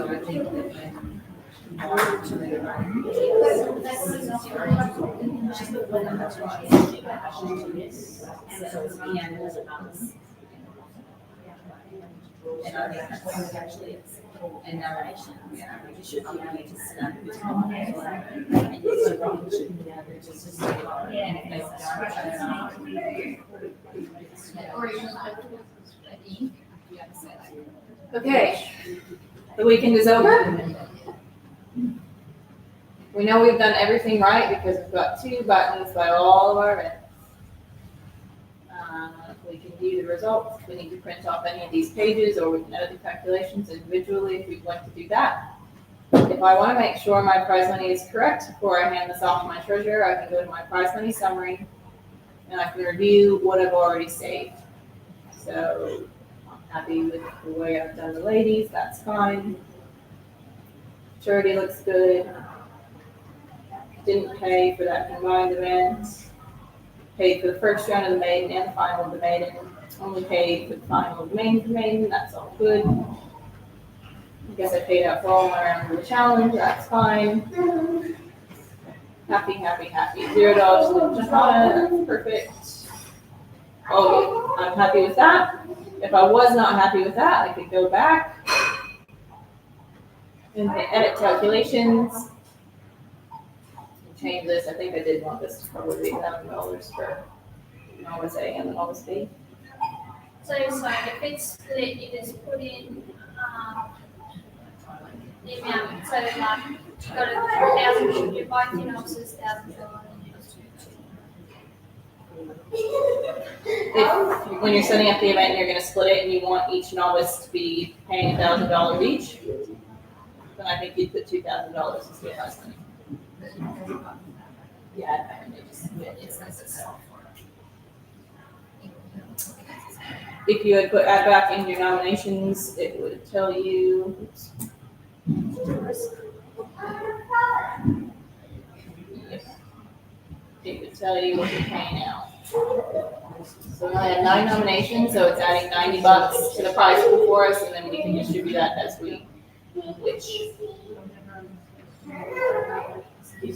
I think And narration, you should be able to snap your time. And you should be able to just say, and if they Or even like, I think, you have to say like. Okay, the weekend is over. We're We know we've done everything right because we've got 2 buttons by all of our events. We can view the results. If we need to print off any of these pages, or we can edit the calculations individually if we'd like to do that. If I want to make sure my prize money is correct before I hand this off to my treasurer, I can go to my prize money summary and I can review what I've already saved. So I'm happy with the way I've done the ladies, that's fine. Charity looks good. Didn't pay for that combined event. Paid for the first round of the maiden and the final of the maiden. Only paid for the final of the maiden, that's all good. I guess I paid out for all my rounds of the challenge, that's fine. Happy. $0 to Johanna, that's perfect. Okay, I'm happy with that. If I was not happy with that, I could go back and edit calculations. Change this, I think I did want this to cover the $8,000 for novice A and the novice B. So if it's split, you just put in, the amount, so like, you got a 1,000, should you buy 10 ounces, $1,000 If, when you're setting up the event, you're gonna split it and you want each novice to be paying $1,000 each, then I think you'd put $2,000 as the prize money. Yeah, I mean, it's necessary. If you had put add back in your nominations, it would tell you, oops. It would tell you what you're paying out. So I had 9 nominations, so it's adding $90 to the prize pool for us, and then we can distribute that as we wish. So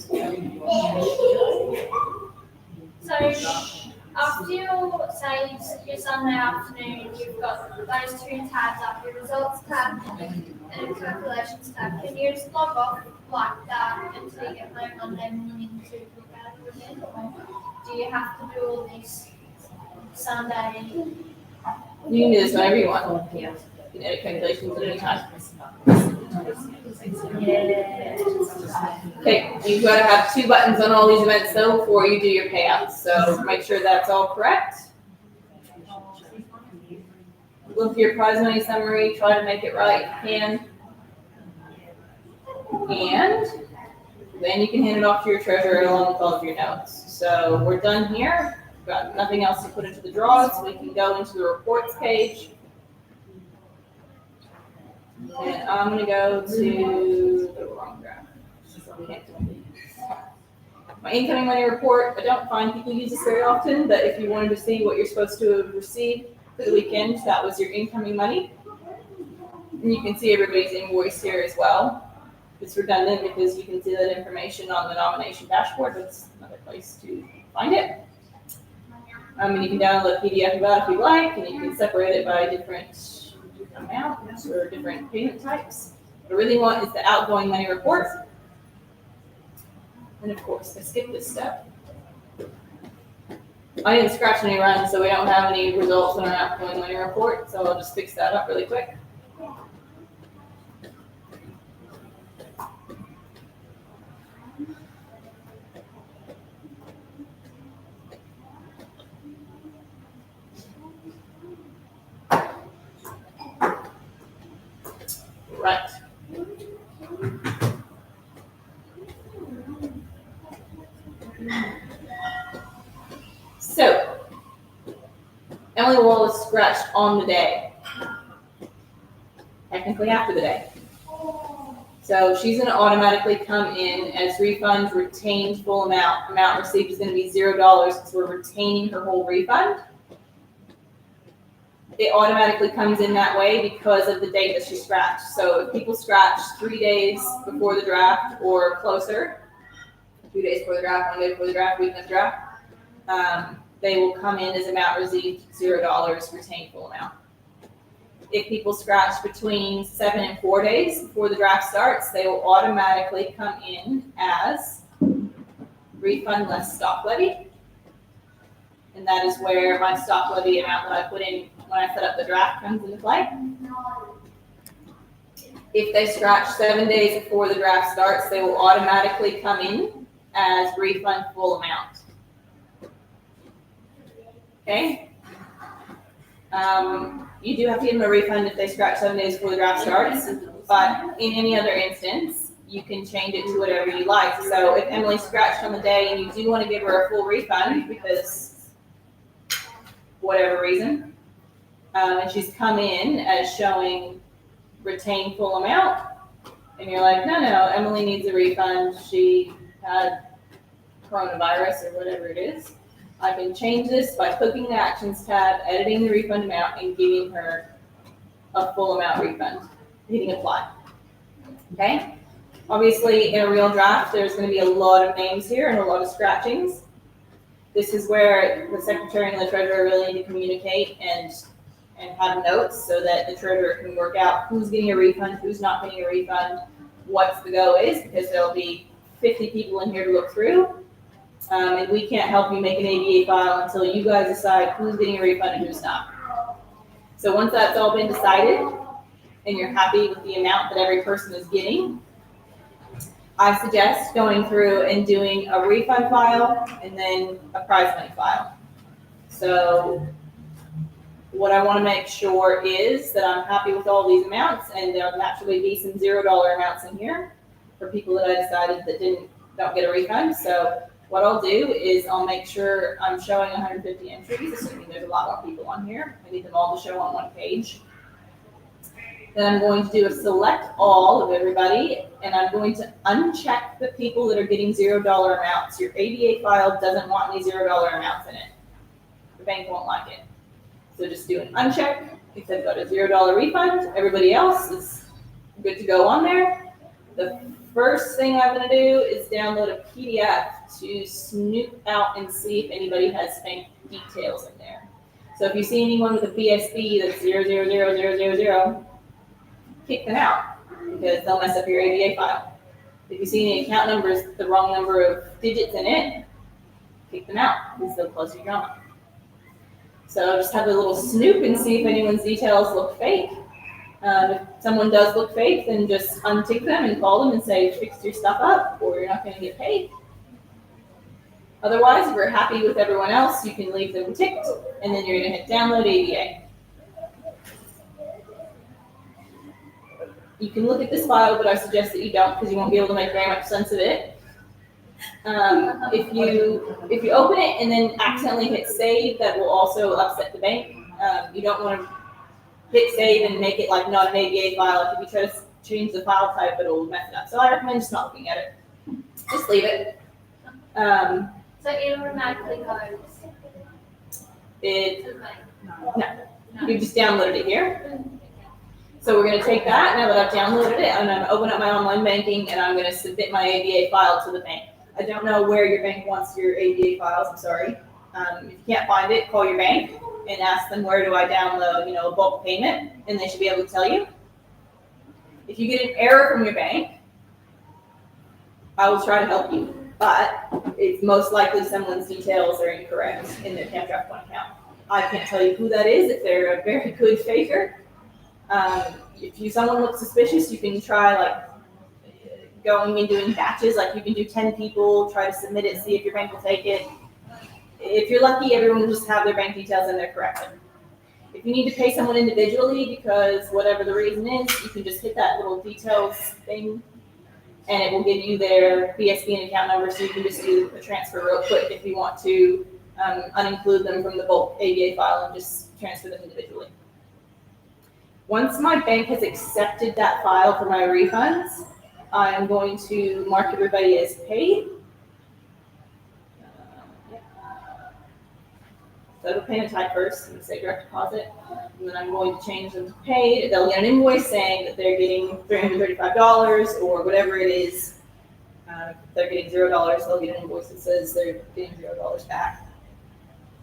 after you say your Sunday afternoon, you've got those 2 tabs up, your results tab and your calculations tab. Can you just log off like that until you get home Monday morning to look at it again? Or do you have to do all this Sunday? You can do this whenever you want. Yeah. You can edit calculations at any time. Okay, you've got to have 2 buttons on all these events though before you do your payouts, so make sure that's all correct. Look at your prize money summary, try to make it right if you can. And then you can hand it off to your treasurer along with all of your notes. So we're done here. We've got nothing else to put into the draws. We can go into the reports page. And I'm gonna go to the wrong graph. My incoming money report, I don't find people use this very often, but if you wanted to see what you're supposed to have received for the weekend, that was your incoming money. And you can see everybody's invoice here as well. It's redundant because you can see that information on the nomination dashboard, but it's another place to find it. And you can download a PDF of that if you like, and you can separate it by different amounts or different payment types. What I really want is the outgoing money report. And of course, I skipped this step. I didn't scratch any runs, so we don't have any results on our outgoing money report, so I'll just fix that up really quick. Right. So, Emily Wall is scratched on the day. Technically after the day. So she's gonna automatically come in as refund retained full amount. Amount received is gonna be $0 because we're retaining her whole refund. It automatically comes in that way because of the date that she scratched. So if people scratch 3 days before the draft or closer, 2 days before the draft, 1 day before the draft, week of the draft, they will come in as amount received $0, retained full amount. If people scratch between 7 and 4 days before the draft starts, they will automatically come in as refund less stock levy. And that is where my stock levy amount that I put in when I set up the draft comes into play. If they scratch 7 days before the draft starts, they will automatically come in as refund full amount. Okay? You do have to give them a refund if they scratch 7 days before the draft starts, but in any other instance, you can change it to whatever you like. So if Emily scratched on the day and you do want to give her a full refund because whatever reason, and she's come in as showing retain full amount, and you're like, no, Emily needs a refund. She had coronavirus or whatever it is. I can change this by clicking the Actions tab, editing the refund amount, and giving her a full amount refund, hitting apply. Okay? Obviously, in a real draft, there's going to be a lot of names here and a lot of scratchings. This is where the secretary and the treasurer really need to communicate and have notes so that the treasurer can work out who's getting a refund, who's not getting a refund, what's the go is, because there'll be 50 people in here to look through. And we can't help you make an ABA file until you guys decide who's getting a refund and who's not. So once that's all been decided and you're happy with the amount that every person is getting, I suggest going through and doing a refund file and then a prize money file. So what I want to make sure is that I'm happy with all these amounts, and there'll naturally be some $0 amounts in here for people that I decided that don't get a refund. So what I'll do is I'll make sure I'm showing 150 entries, assuming there's a lot more people on here. I need them all to show on one page. Then I'm going to do a select all of everybody, and I'm going to uncheck the people that are getting $0 amounts. Your ABA file doesn't want any $0 amounts in it. The bank won't like it. So just do an uncheck. If they've got a $0 refund, everybody else is good to go on there. The first thing I'm going to do is download a PDF to snoop out and see if anybody has bank details in there. So if you see anyone with a BSB that's 0000000, kick them out because they'll mess up your ABA file. If you see any account numbers with the wrong number of digits in it, kick them out because they'll close your drama. So just have a little snoop and see if anyone's details look fake. If someone does look fake, then just untick them and call them and say, fix your stuff up or you're not going to get paid. Otherwise, if we're happy with everyone else, you can leave them ticked and then you're going to hit download ABA. You can look at this file, but I suggest that you don't because you won't be able to make very much sense of it. If you open it and then accidentally hit save, that will also upset the bank. You don't want to hit save and make it like not an ABA file. If you try to change the file type, it'll mess it up. So I recommend just not looking at it. Just leave it. So it automatically goes It to the bank. no, you just downloaded it here. So we're going to take that now that I've downloaded it, and I'm going to open up my online banking, and I'm going to submit my ABA file to the bank. I don't know where your bank wants your ABA files. I'm sorry. If you can't find it, call your bank and ask them where do I download, a bulk payment, and they should be able to tell you. If you get an error from your bank, I will try to help you, but it's most likely someone's details are incorrect in their Camp Draft 1 account. I can't tell you who that is if they're a very good faker. If someone looks suspicious, you can try going and doing batches, like you can do 10 people, try to submit it, see if your bank will take it. If you're lucky, everyone will just have their bank details in there correctly. If you need to pay someone individually because whatever the reason is, you can just hit that little details thing and it will give you their BSB and account number, so you can just do a transfer real quick if you want to uninclude them from the bulk ABA file and just transfer them individually. Once my bank has accepted that file for my refunds, I'm going to mark everybody as paid. So it'll payment type first and say direct deposit, and then I'm going to change them to paid. They'll get an invoice saying that they're getting $335 or whatever it is. If they're getting $0, they'll get an invoice that says they're getting $0 back.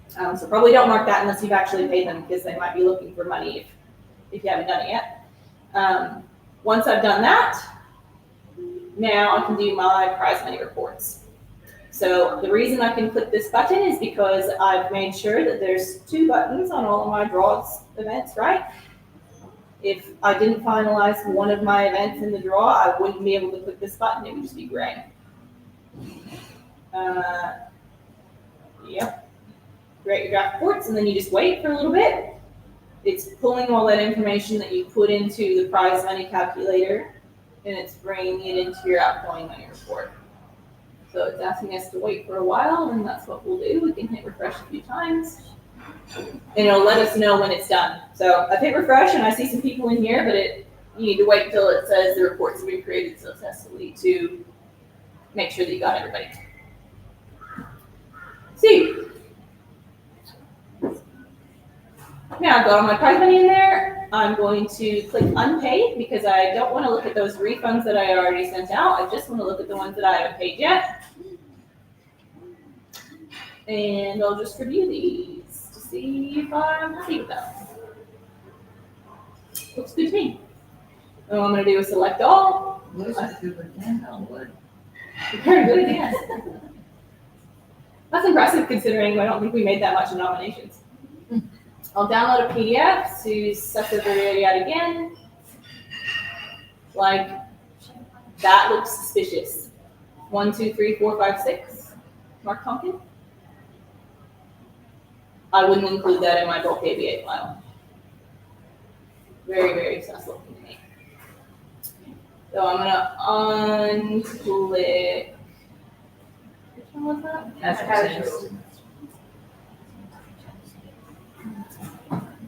So probably don't mark that unless you've actually paid them because they might be looking for money if you haven't done it yet. Once I've done that, now I can do my prize money reports. So the reason I can click this button is because I've made sure that there's 2 buttons on all of my draws events, right? If I didn't finalize one of my events in the draw, I wouldn't be able to click this button, it would just be gray. Yep. Create your draft reports, and then you just wait for a little bit. It's pulling all that information that you put into the prize money calculator, and it's bringing it into your outgoing money report. So it's asking us to wait for a while, and that's what we'll do. We can hit refresh a few times, and it'll let us know when it's done. So I've hit refresh, and I see some people in here, but you need to wait until it says the reports have been created successfully to make sure that you got everybody. See. Now I've got all my prize money in there. I'm going to click unpaid because I don't want to look at those refunds that I already sent out. I just want to look at the ones that I haven't paid yet. And I'll just review these to see if I'm happy with them. Looks good to me. And what I'm going to do is select all. Very Very good, yes. That's impressive considering I don't think we made that much in nominations. I'll download a PDF to set the video out again. Like, that looks suspicious. 1, 2, 3, 4, 5, 6. Mark Tonkin. I wouldn't include that in my bulk ABA file. Very, very sus looking to me. So I'm gonna unclick. Which one was that?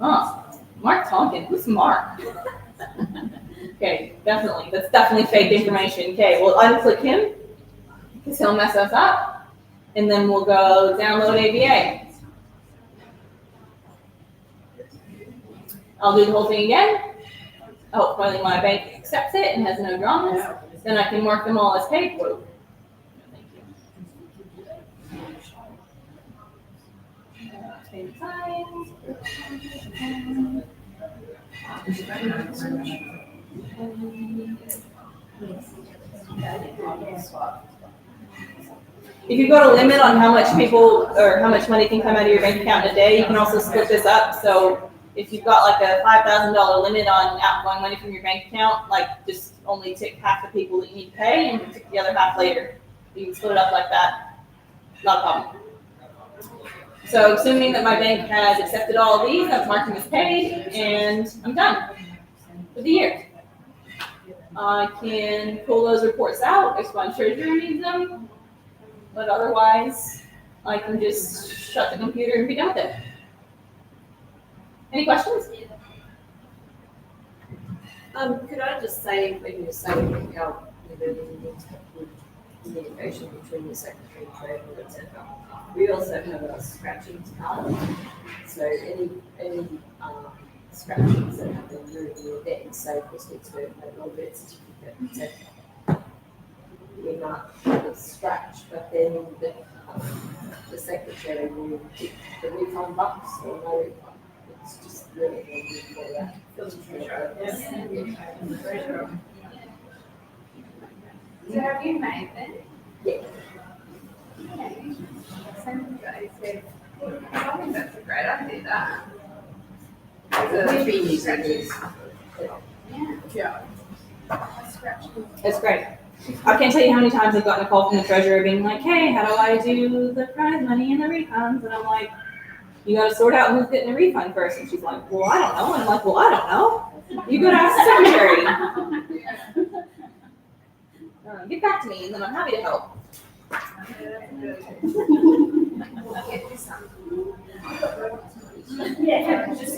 Oh, Mark Tonkin. Who's Mark? Okay, definitely. That's definitely fake information. Okay, we'll unclick him because he'll mess us up. And then we'll go download ABA. I'll do the whole thing again. Hopefully my bank accepts it and has no dramas. Then I can mark them all as paid. Whoa. Same size. If you've got a limit on how much people or how much money can come out of your bank account in a day, you can also split this up. So if you've got like a $5,000 limit on outgoing money from your bank account, like just only take half the people that you need to pay and take the other half later. You can split it up like that. Not a problem. So assuming that my bank has accepted all of these, I've marked them as paid, and I'm done for the year. I can pull those reports out if my treasurer needs them, but otherwise I can just shut the computer and be done with it. Any questions? Could I just say, when you're saying how communication between the secretary, treasurer, etc., we also have a scratching card. So any scratchings that have been during the event, so Christmas birthday, or birth certificate, etc., we might have a scratch, but then the secretary will tick the refund box or no refund. It's just really good for that. So have you made them? Yeah. Okay. Some guy said, I think that's a great idea, that. We've been using this. Yeah. Scratch. It's great. I can't tell you how many times I've gotten a call from the treasurer being like, hey, how do I do the prize money and the refunds? And I'm like, you got to sort out who's getting a refund first. And she's like, well, I don't know. And I'm like, well, I don't know. You go to ask the secretary. Get back to me, and then I'm happy to help. Yeah, just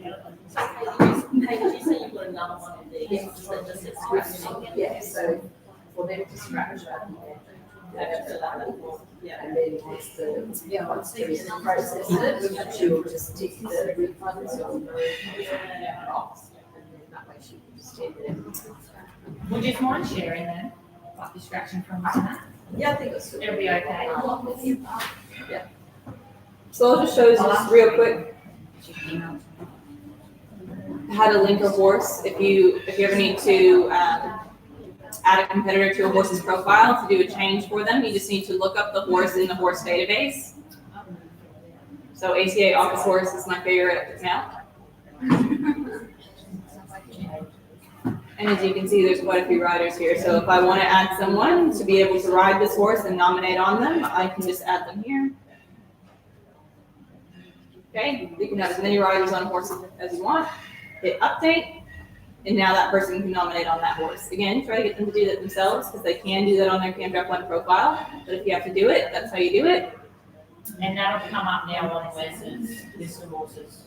Hey, did you say you put another one in there? Yes, that just says scratching. Yeah, so for them to scratch that. Yeah, and then once there is a process, she'll just tick the refunds on the box, and then that way she can just send it. Would you mind sharing that, like the scratching from tonight? Yeah, I think it's. It'll be okay. Yeah. So I'll just show you just real quick how to link a horse if you ever need to add a competitor to a horse's profile to do a change for them, you just need to look up the horse in the horse database. So ACA Office Horse is my favorite now. And as you can see, there's quite a few riders here. So if I want to add someone to be able to ride this horse and nominate on them, I can just add them here. Okay, you can have as many riders on horses as you want. Hit update, and now that person can nominate on that horse. Again, try to get them to do that themselves because they can do that on their Camp Draft 1 profile. But if you have to do it, that's how you do it. And that'll come up now on Wes's list of horses.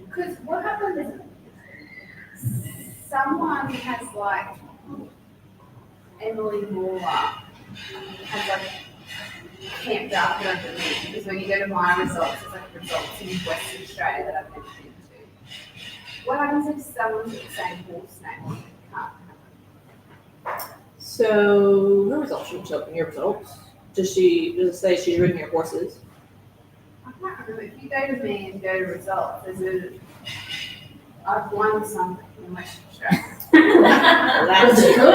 Because what happens is someone has like Emily Moore has like Camp Draft underneath, because when you go to my results, it's like results in Western Australia that I've never been to. What happens if someone's got the same horse name? Can't So her results shouldn't show up in your results. Does it say she's ridden your horses? I can't remember. If you go to me and go to results, I've won something in Western Australia. That's good.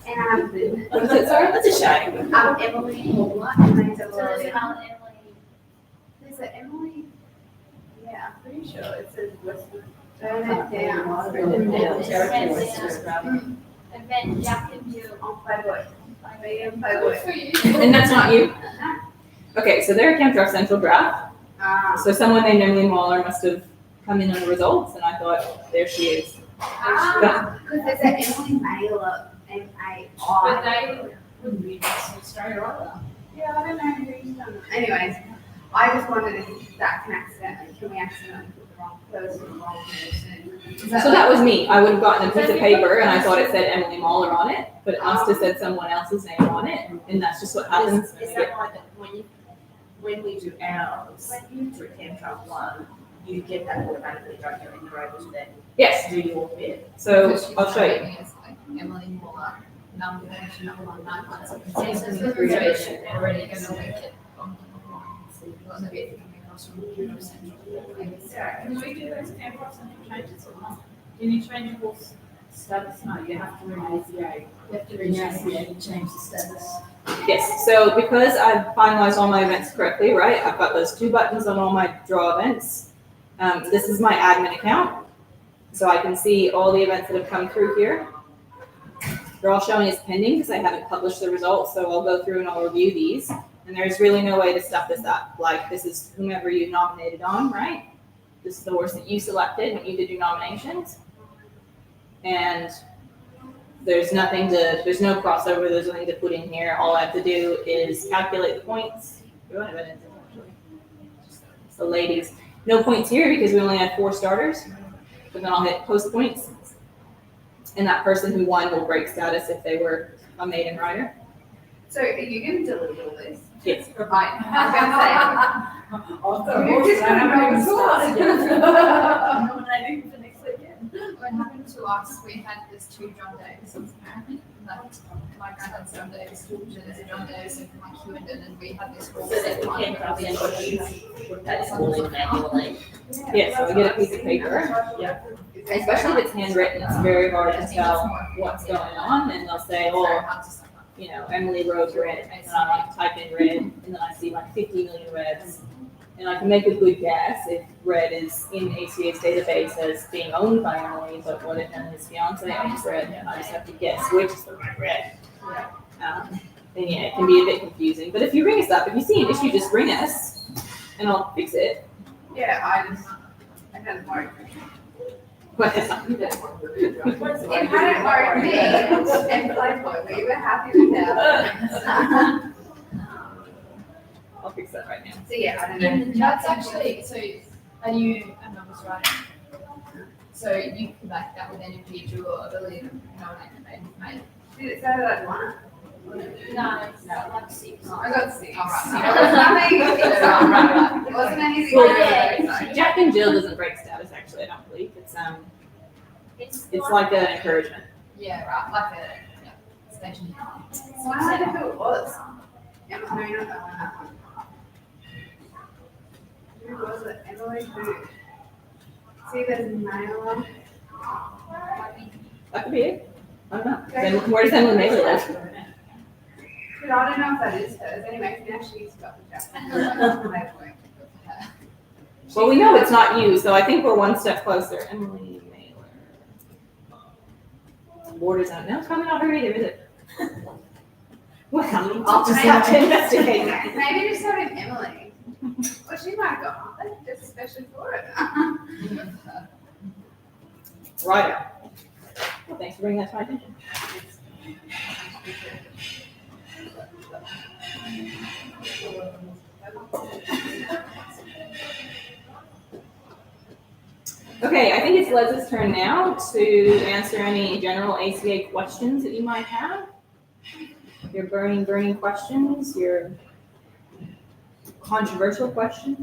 And I haven't been there. What is it? Sorry, that's a shame. I'm Emily Moore, and there's So there's Emily. Emily. There's an Emily. Yeah, I'm pretty sure it says Western. Turn it down. And then Jacksonville. On Playboy. Playboy. For you. And that's not you. Okay, so they're a Camp Draft Central draft. So someone named Emily Waller must have come in on the results, and I thought, there she is. Because there's an Emily Mailer, But M-A-I. they wouldn't be Western Australia either. Yeah, I don't know who's done it. Anyways, I just wondered if that can we accidentally put the wrong person, the wrong person? So that was me. I would have gotten a piece of paper, and I thought it said Emily Mahler on it, but it must have said someone else's name on it, and that's just what happens. Is that like when we do ours through Camp Draft 1, you get that automatically, don't you, and you're able to then Yes, do your bit? so I'll show you. It's like Emily Muller, number 191. Yeah, so it's Reservation, they're already going to link it on the bit coming across from Camp Central. Can we do those Camp Draft Central changes or not? Can you change your horse status? No, you have to ring ACA. You have to reach ACA to change the status. Yes, so because I've finalized all my events correctly, right, I've got those 2 buttons on all my draw events. This is my admin account, so I can see all the events that have come through here. They're all showing as pending because I haven't published the results, so I'll go through and I'll review these. And there's really no way to stuff this up. Like, this is whomever you nominated on, right? This is the horse that you selected when you did your nominations. And there's no crossover, there's nothing to put in here. All I have to do is calculate the points. We don't have it in there, actually. So ladies, no points here because we only had 4 starters. But then I'll hit post points. And that person who won will break status if they were a maiden rider. So are you going to delete all this? Yes. Right. I was going to say. You're just going to make us Nominating for next weekend. What happened to us, we had this 2 John Davis apparently. My granddad's John Davis, there's a John Davis and my Hewenden, and we had this horse. So that we can probably put that all in manually. Yeah, so I get a piece of paper. Yep. Especially if it's handwritten, it's very hard to tell what's going on. And they'll say, oh, you know, Emily wrote red. And I like type in red, and then I see like 50 million reds. And I can make a good guess if red is in ACA's database as being owned by Emily, but what if Emily's fiance owns red? I just have to guess which is the right red. And yeah, it can be a bit confusing. But if you ring us up, if you see an issue, just ring us, and I'll fix it. Yeah, I hadn't worried. But It hadn't worried me, and Playboy, we were happy with that. I'll fix that right now. So yeah, I don't know. And that's actually, so are you a novice rider? So you can back that with any individual ability to nominate the maiden. Did it say that I won? No, it's like 6. I got 6. All right. So it was nothing. Right. It wasn't anything. Well, yeah. Jack and Jill doesn't break status, actually, I don't believe. It's like an encouragement. Yeah, right, like a station. I wondered who it was. Emma, no, not that one, that one. Who was it? Emily who? See, there's Mailer. That could be it. I don't know. Where does Emily Mailer live? But I don't know if that is hers. Anyway, now she's got the jacket. Well, we know it's not you, so I think we're one step closer. Emily Mailer. Board is not, no, it's probably not her either, is it? Well, I'll just have to investigate that. Maybe just having Emily. Well, she might have got one, just especially for it. Right. Well, thanks for bringing that to my attention. Okay, I think it's Les's turn now to answer any general ACA questions that you might have. Your burning questions, your controversial questions.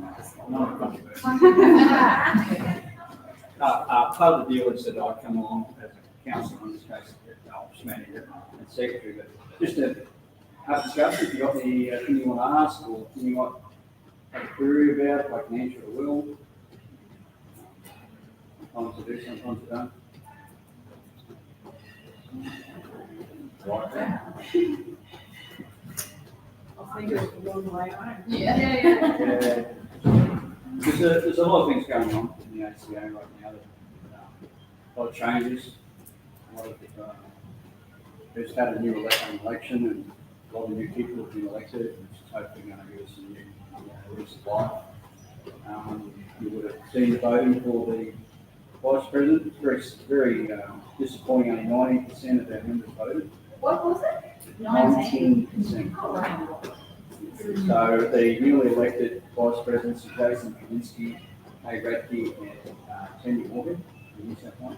Not controversial. Part of the deal is that I come along as a counsellor, in this case, office manager and secretary, but just to have a discussion, if you've got anything you want to ask or anything you want to have a query about, if I can answer it, I will. Sometimes I do, sometimes I don't. Right. I think it's a long way home. Yeah. There's a lot of things going on in the ACA right now. A lot of changes. A lot of just had a new election and a lot of new people have been elected, which is hopefully going to give us a new lease of life. You would have seen the voting for the vice president. It's very disappointing. Only 90% of our members voted. What was it? 19%. So the newly elected vice presidents are Jason Kaminsky, Kay Radke, and Tanya Morgan in New South Wales.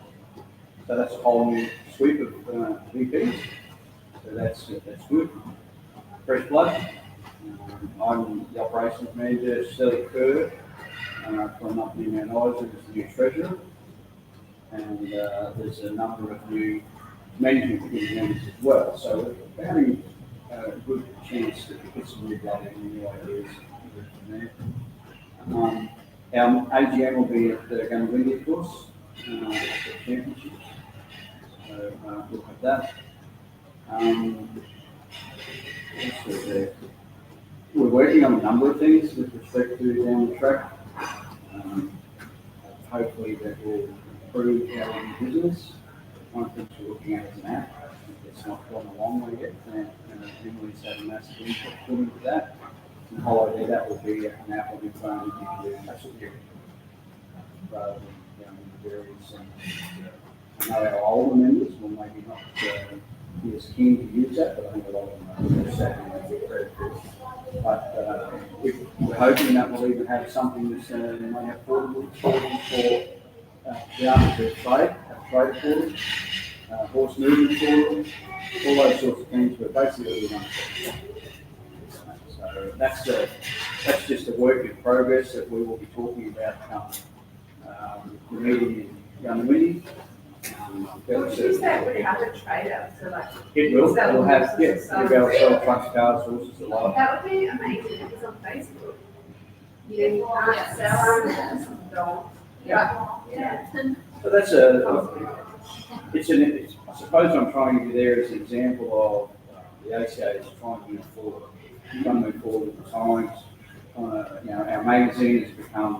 So that's a whole new sweep of VPs. So that's good. Fresh blood. I'm the operations manager, Sally Kerr, from up in Mount Isa, as the new treasurer. And there's a number of new management committee members as well. So we're having a good chance to get some new blood and new ideas from there. Our AGM will be at the Gunawindi course, the championships. So we'll have that. We're working on a number of things with respect to down the track. Hopefully that will improve how we do business. One of the things we're looking at is an app. It's not gone a long way yet, and Emily's had a massive input put into that. And the whole idea that will be an app on your phone you can do absolutely everything, rather than down in the various. I know our older members will maybe not be as keen to use that, but I think a lot of them are savvy and very good. But we're hoping that we'll even have something that's might have portable for the arms of trade, trade portals, horse movement portals, all those sorts of things. But basically, we want so that's just a work in progress that we will be talking about the meeting in Gunawindi. Would you say it would have a trade-off, so like? It will, it'll have, yeah, we'll be able to sell trucks, cars, horses, a lot. That would be amazing, if it's on Facebook. You can't sell them, don't. Yeah. So that's I suppose I'm trying to be there as an example of the ACA is trying to move forward with the times. Our magazine has become